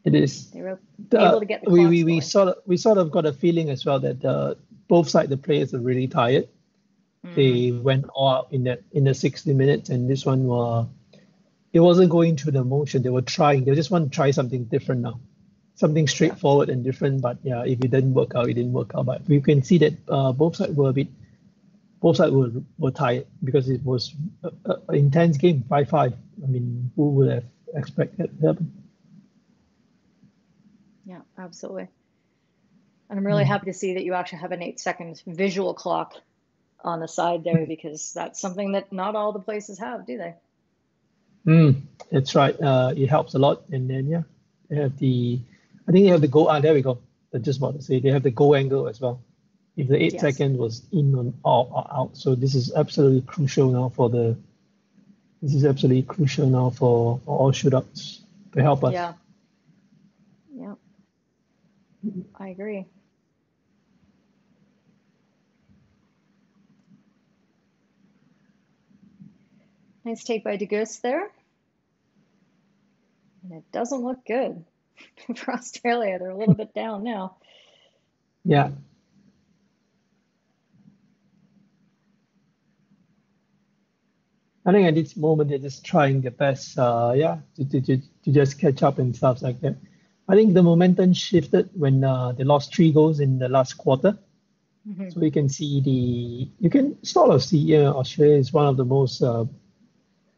it is. They were able to get the clocks going. We sort of got a feeling as well that both sides the players are really tired. They went all out in the 60 minutes, and this one it wasn't going through the motion. They were trying. They just want to try something different now, something Yeah. straightforward and different. But yeah, if it didn't work out, it didn't work out. But we can see that both sides were tired because it was an intense game, 5-5. I mean, who would have expected that? Yeah, absolutely. And I'm really happy to see that you actually have an 8-second visual clock on the side there, because that's something that not all the places have, do they? That's right. It helps a lot. And then yeah, they have I think they have the goal. There we go. I just about to say they have the goal angle as well. If the 8 Yes. second was in or out, so this is absolutely crucial now for all shootouts to help us. Yeah. Yeah. I agree. Nice take by DeGusse there. And it doesn't look good for Australia. They're a little bit down now. Yeah. I think at this moment they're just trying their best, to just catch up and stuff like that. I think the momentum shifted when they lost 3 goals in the last quarter. So you can sort of see Australia is one of the most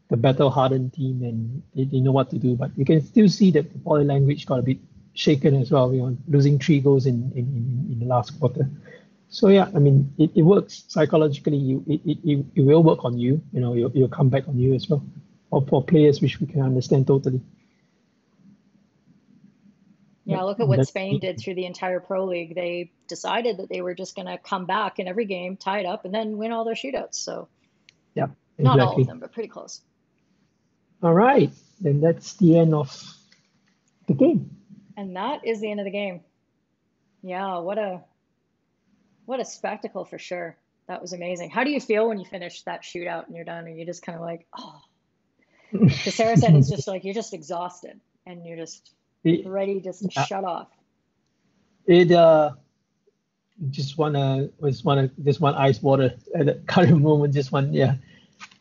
the battle-hardened team, and they know what to do. But you can still see that the body language got a bit shaken as well. Losing 3 goals in the last quarter. So yeah, I mean, it works psychologically. It will work on you. It'll come back on you as well, or for players, which we can understand totally. Yeah, look at what Spain did through the entire Pro League. They decided that they were just going to come back in every game, tie it up, and then win all their shootouts. So yeah, exactly. Not all of them, but pretty close. All right, then that's the end of the game. And that is the end of the game. Yeah, what a spectacle for sure. That was amazing. How do you feel when you finish that shootout and you're done, and you're just kind of like, oh? Because Sarah said it's just like you're just exhausted and you're just ready just to shut off. It just one ice water at the current moment, just one, yeah.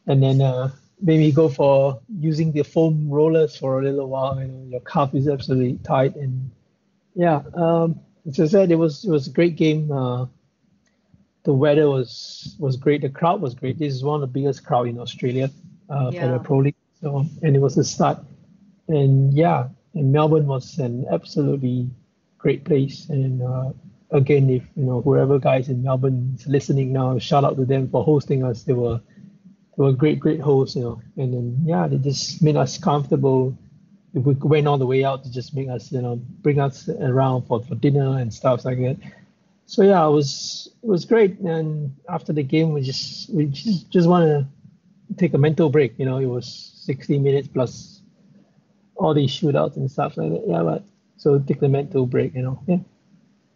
And then maybe go for using the foam rollers for a little while. Your calf is absolutely tight, and yeah. As I said, it was a great game. The weather was great. The crowd was great. This is one of the biggest crowd in Australia for the Pro League. So, and it was the start. And yeah, and Melbourne was an absolutely great place. And again, if whoever guys in Melbourne is listening now, shout out to them for hosting us. They were great hosts. And then yeah, they just made us comfortable. We went all the way out to just make us, bring us around for dinner and stuff like that. So yeah, it was great. And after the game, we just want to take a mental break. It was 60 minutes plus all these shootouts and stuff like that. Yeah, but so take the mental break. Yeah. There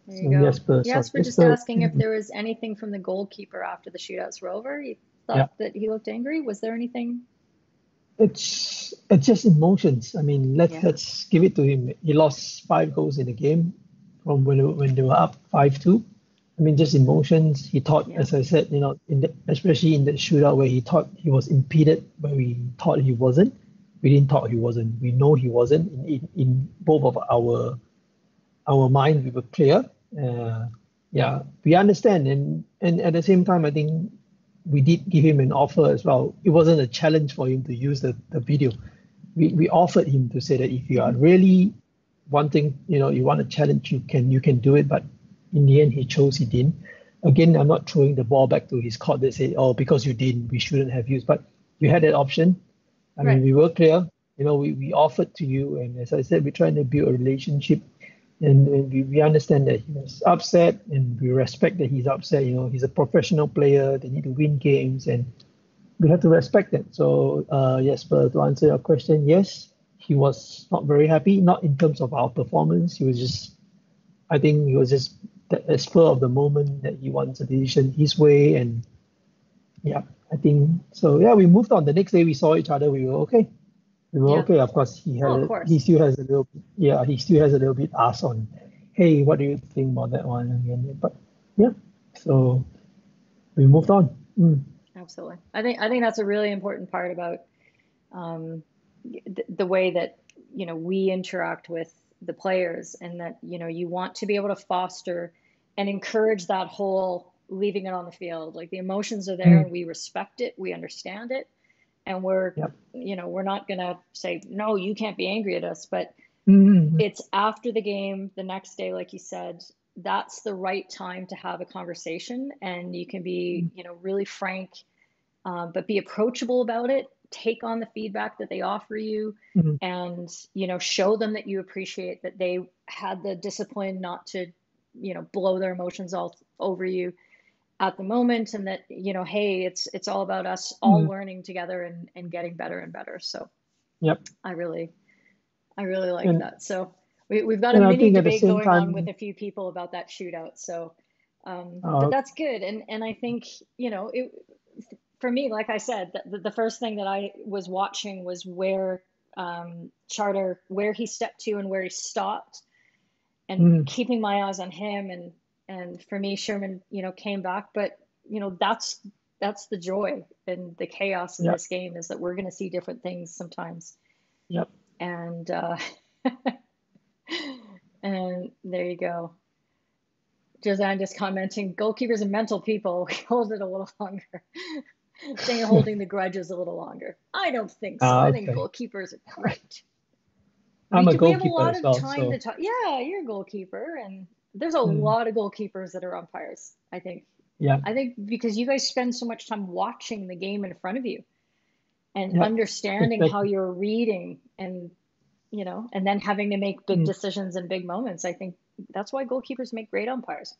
you go. Jasper just asking if there was anything from the goalkeeper after the shootouts were over. You thought that he looked angry. Was there anything? It's just emotions. I mean, let's give it to him. He lost 5 goals in the game from when they were up 5-2. I mean, just emotions. He thought, as I said, especially in the shootout where he thought he was impeded, where we thought he wasn't. We didn't thought he wasn't. We know he wasn't. In both of our mind, we were clear. Yeah, we understand, and at the same time, I think we did give him an offer as well. It wasn't a challenge for him to use the video. We offered him to say that if you are really wanting, you want a challenge, you can do it. But in the end, he didn't. Again, I'm not throwing the ball back to his court. They say, oh, because you didn't, we shouldn't have used. But you had that option. I mean, we were clear. We offered to you, and as I said, we're trying to build a relationship, and we understand that he was upset, and we respect that he's upset. He's a professional player. They need to win games, and we have to respect that. So, yes, but to answer your question, yes, he was not very happy, not in terms of our performance. I think he was just that spur of the moment that he wants a decision his way, and yeah, I think so. Yeah, we moved on. The next day we saw each other. We were okay. Of course, he still has a little, he still has a little bit asked on, hey, what do you think about that one? But yeah, so we moved on. Absolutely. I think that's a really important part about the way that we interact with the players, and that you want to be able to foster and encourage that whole leaving it on the field. Like, the emotions are there, and we respect it, we understand it, and we're not gonna say, no, you can't be angry at us, but it's after the game, the next day, like you said, that's the right time to have a conversation, and you can be really frank, but be approachable about it. Take on the feedback that they offer you, and show them that you appreciate that they had the discipline not to blow their emotions all over you at the moment, and that hey, it's all about us all learning together and getting better and better. So I really like that. So we've got a mini debate going on with a few people about that shootout. So but that's good. And I think for me, like I said, the first thing that I was watching was where Charter, where he stepped to and where he stopped, and keeping my eyes on him. And for me, Sherman, came back. But that's the joy and the chaos in this game, is that we're going to see different things sometimes. And and there you go. Josanne just commenting, goalkeepers and mental people, we hold it a little longer. Saying holding the grudges a little longer. I don't think so. I think goalkeepers are great. I'm a goalkeeper we have a lot as well, of time to talk. Yeah, you're a goalkeeper, and there's a lot of goalkeepers that are umpires, I think. I think because you guys spend so much time watching the game in front of you, and understanding how you're reading, and and then having to make big decisions in big moments. I think that's why goalkeepers make great umpires.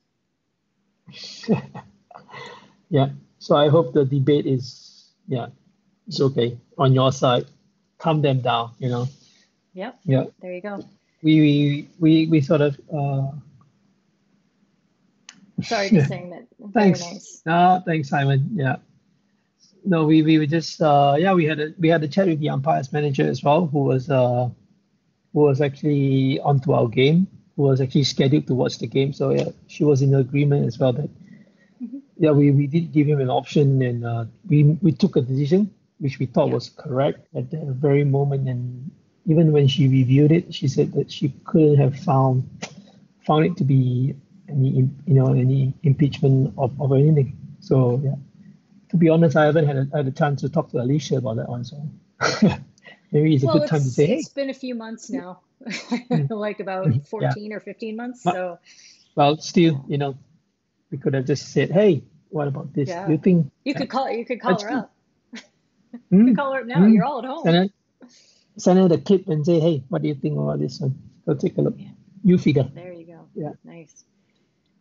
So I hope the debate is it's okay on your side. Calm them down, There you go. We sort of sorry, just saying that. Thanks. Very nice. No, thanks, Simon. No, we were just we had a chat with the umpires manager as well, who was actually onto our game, who was actually scheduled to watch the game. So she was in agreement as well that we did give him an option, and we took a decision which we thought was correct at the very moment. And even when she reviewed it, she said that she couldn't have found it to be any impeachment of anything. So to be honest, I haven't had a chance to talk to Alicia about that one. So maybe it's a good time to say, hey. It's been a few months now, like about 14 or 15 months. So well, still, we could have just said, hey, what about this? You think you could call her up? You could call her up now. You're all at home. Send her the clip and say, hey, what do you think about this one? Go take a look. You figure. There you go. Nice.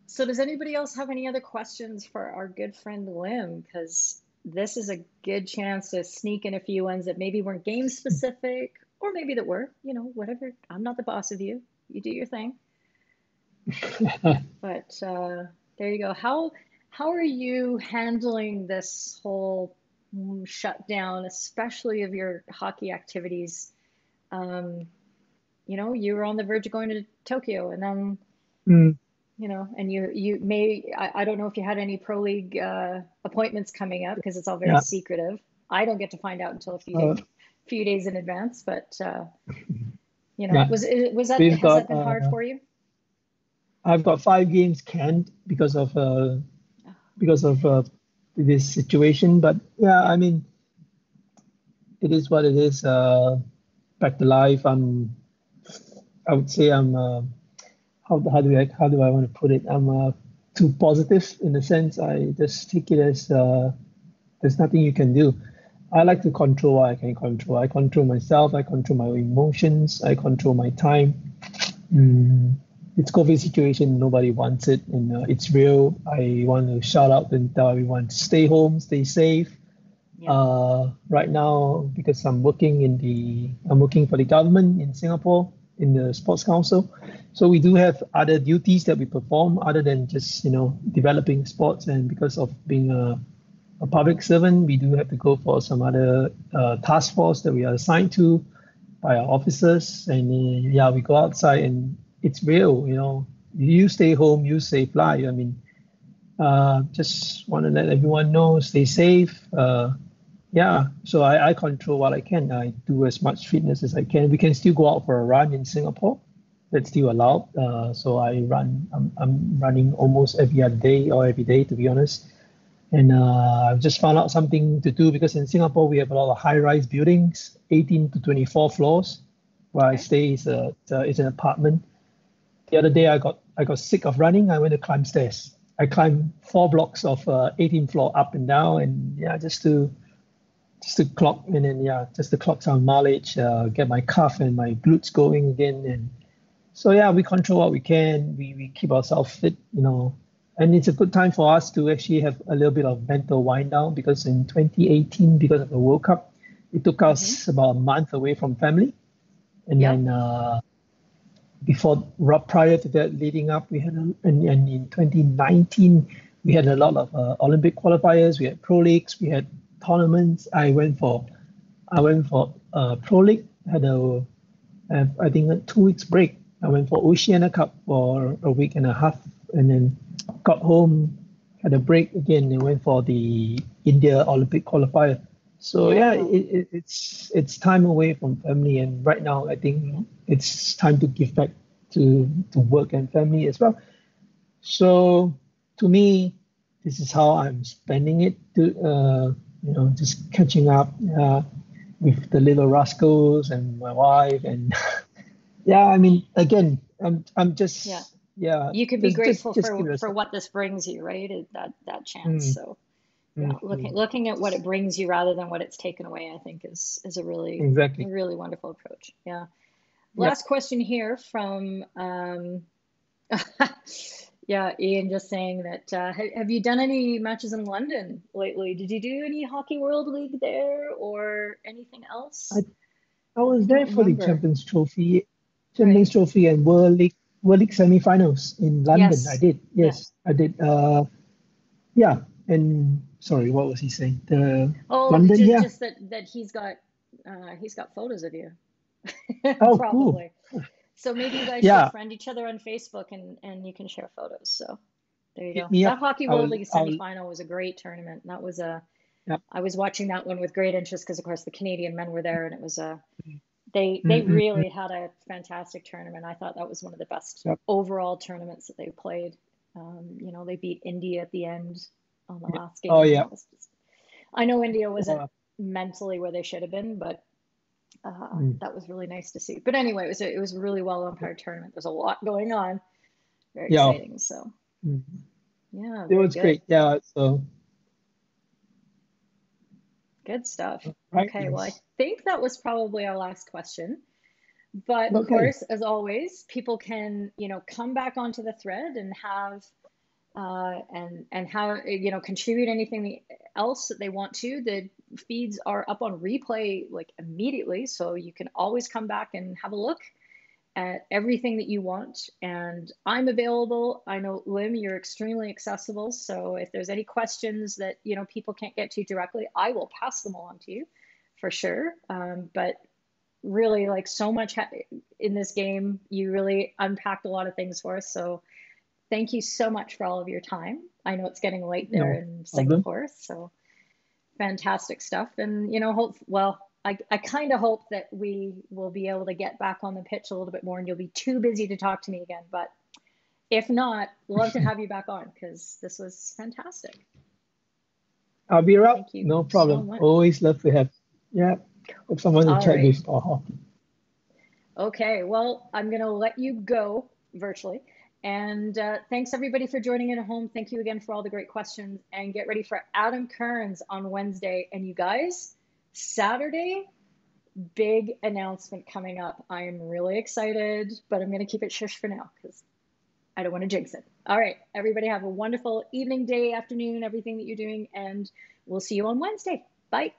So does anybody else have any other questions for our good friend Lim? Because this is a good chance to sneak in a few ones that maybe weren't game specific, or maybe that were, whatever. I'm not the boss of you. You do your thing. But there you go. How are you handling this whole shutdown, especially of your hockey activities? You were on the verge of going to Tokyo, and then and you may, I don't know if you had any pro league appointments coming up, because it's all very secretive. I don't get to find out until a few days in advance. But has that been hard for you? I've got 5 games canned because of this situation. But yeah, I mean, it is what it is. Back to life. I would say I'm how do I want to put it? I'm too positive in the sense I just take it as there's nothing you can do. I like to control what I can control. I control myself. I control my emotions. I control my time. Mm, it's COVID situation. Nobody wants it, and it's real. I want to shout out and tell everyone: stay home, stay safe. Yeah. Right now, because I'm working for the government in Singapore in the Sports Council. So we do have other duties that we perform other than just, developing sports. And because of being a public servant, we do have to go for some other task force that we are assigned to by our officers. And yeah, we go outside and it's real. You stay home, you stay fly. I mean, just want to let everyone know, stay safe. Yeah, so I control what I can. I do as much fitness as I can. We can still go out for a run in Singapore. That's still allowed. So I run. I'm running almost every other day or every day, to be honest. And I've just found out something to do because in Singapore we have a lot of high-rise buildings, 18 to 24 floors. Where I Okay. stay is an apartment. The other day I got sick of running. I went to climb stairs. I climbed 4 blocks of 18th floor up and down, and yeah, just to clock and then yeah, just to clock some mileage, get my calf and my glutes going again. And so yeah, we control what we can. We keep ourselves fit. And it's a good time for us to actually have a little bit of mental wind down because in 2018, because of the World Cup, it took Mm-hmm. us about a month away from family. And Yep. then prior to that, leading up, and in 2019, we had a lot of Olympic qualifiers. We had pro leagues, we had tournaments. I went for Pro League, I think a 2 weeks break. I went for Oceania Cup for a week and a half, and then got home, had a break again, and went for the India Olympic qualifier. So yeah, Yeah. it's time away from family, and right now I think it's time to give back to work and family as well. So to me, this is how I'm spending it. Just catching up with the little rascals and my wife, and yeah, I mean, again, I'm Yeah. just yeah, You can be just grateful just give for yourself. what this brings you, right? That chance. Mm, So yeah, mm, mm. looking at what it brings you rather than what it's taken away, I think is a Exactly. really wonderful approach. Yeah. Yep. Last question here from yeah, Ian just saying that have you done any matches in London lately? Did you do any Hockey World League there or anything else? I I I was there don't for the remember. Champions Right. Trophy and World League semifinals in London. I Yes. did. Yeah. Yes, I did. Yeah. And sorry, what was he saying? The Oh, London. just Yeah. just that he's got photos of you. Oh, cool. Probably. So maybe you guys should Yeah. friend each other on Facebook and you can share photos. So there you Hit go. me That up. Hockey World I'll. League I'll. semifinal was a great tournament. That was Yep. I was watching that one with great interest because of course the Canadian men were there and it was a they Mm-mm-mm. really had a fantastic tournament. I thought that was one of the best Yep. overall tournaments that they played. They beat India at the end on the Yep. last Oh game, and yeah. that was just. I know India wasn't Uh, mentally where they should have been, but mm, that was really nice to see. But anyway, it was a really well umpired tournament. There's a lot going on. Very yeah. exciting. So Mm. yeah, It very was good. great. Yeah. So Good stuff. right. Okay, well, I Yes. think that was probably our last question. But of Okay. course, as always, people can, come back onto the thread and have and how contribute anything else that they want to. The feeds are up on replay like immediately, so you can always come back and have a look at everything that you want. And I'm available. I know, Lim, you're extremely accessible. So if there's any questions that, people can't get to directly, I will pass them along to you for sure. But really, like so much in this game, you really unpacked a lot of things for us. So thank you so much for all of your time. I know it's getting late there No in problem. Singapore. So fantastic stuff. And, I kind of hope that we will be able to get back on the pitch a little bit more and you'll be too busy to talk to me again. But if not, love to have you back on because this was fantastic. I'll be around. Thank you No so problem. much. Always love to yeah, have someone to All chat right. with. Oh, Okay, well, I'm going to let you go virtually. And thanks everybody for joining in at home. Thank you again for all the great questions. And get ready for Adam Kearns on Wednesday. And you guys, Saturday, big announcement coming up. I am really excited, but I'm going to keep it shush for now because I don't want to jinx it. All right, everybody have a wonderful evening, day, afternoon, everything that you're doing. And we'll see you on Wednesday. Bye.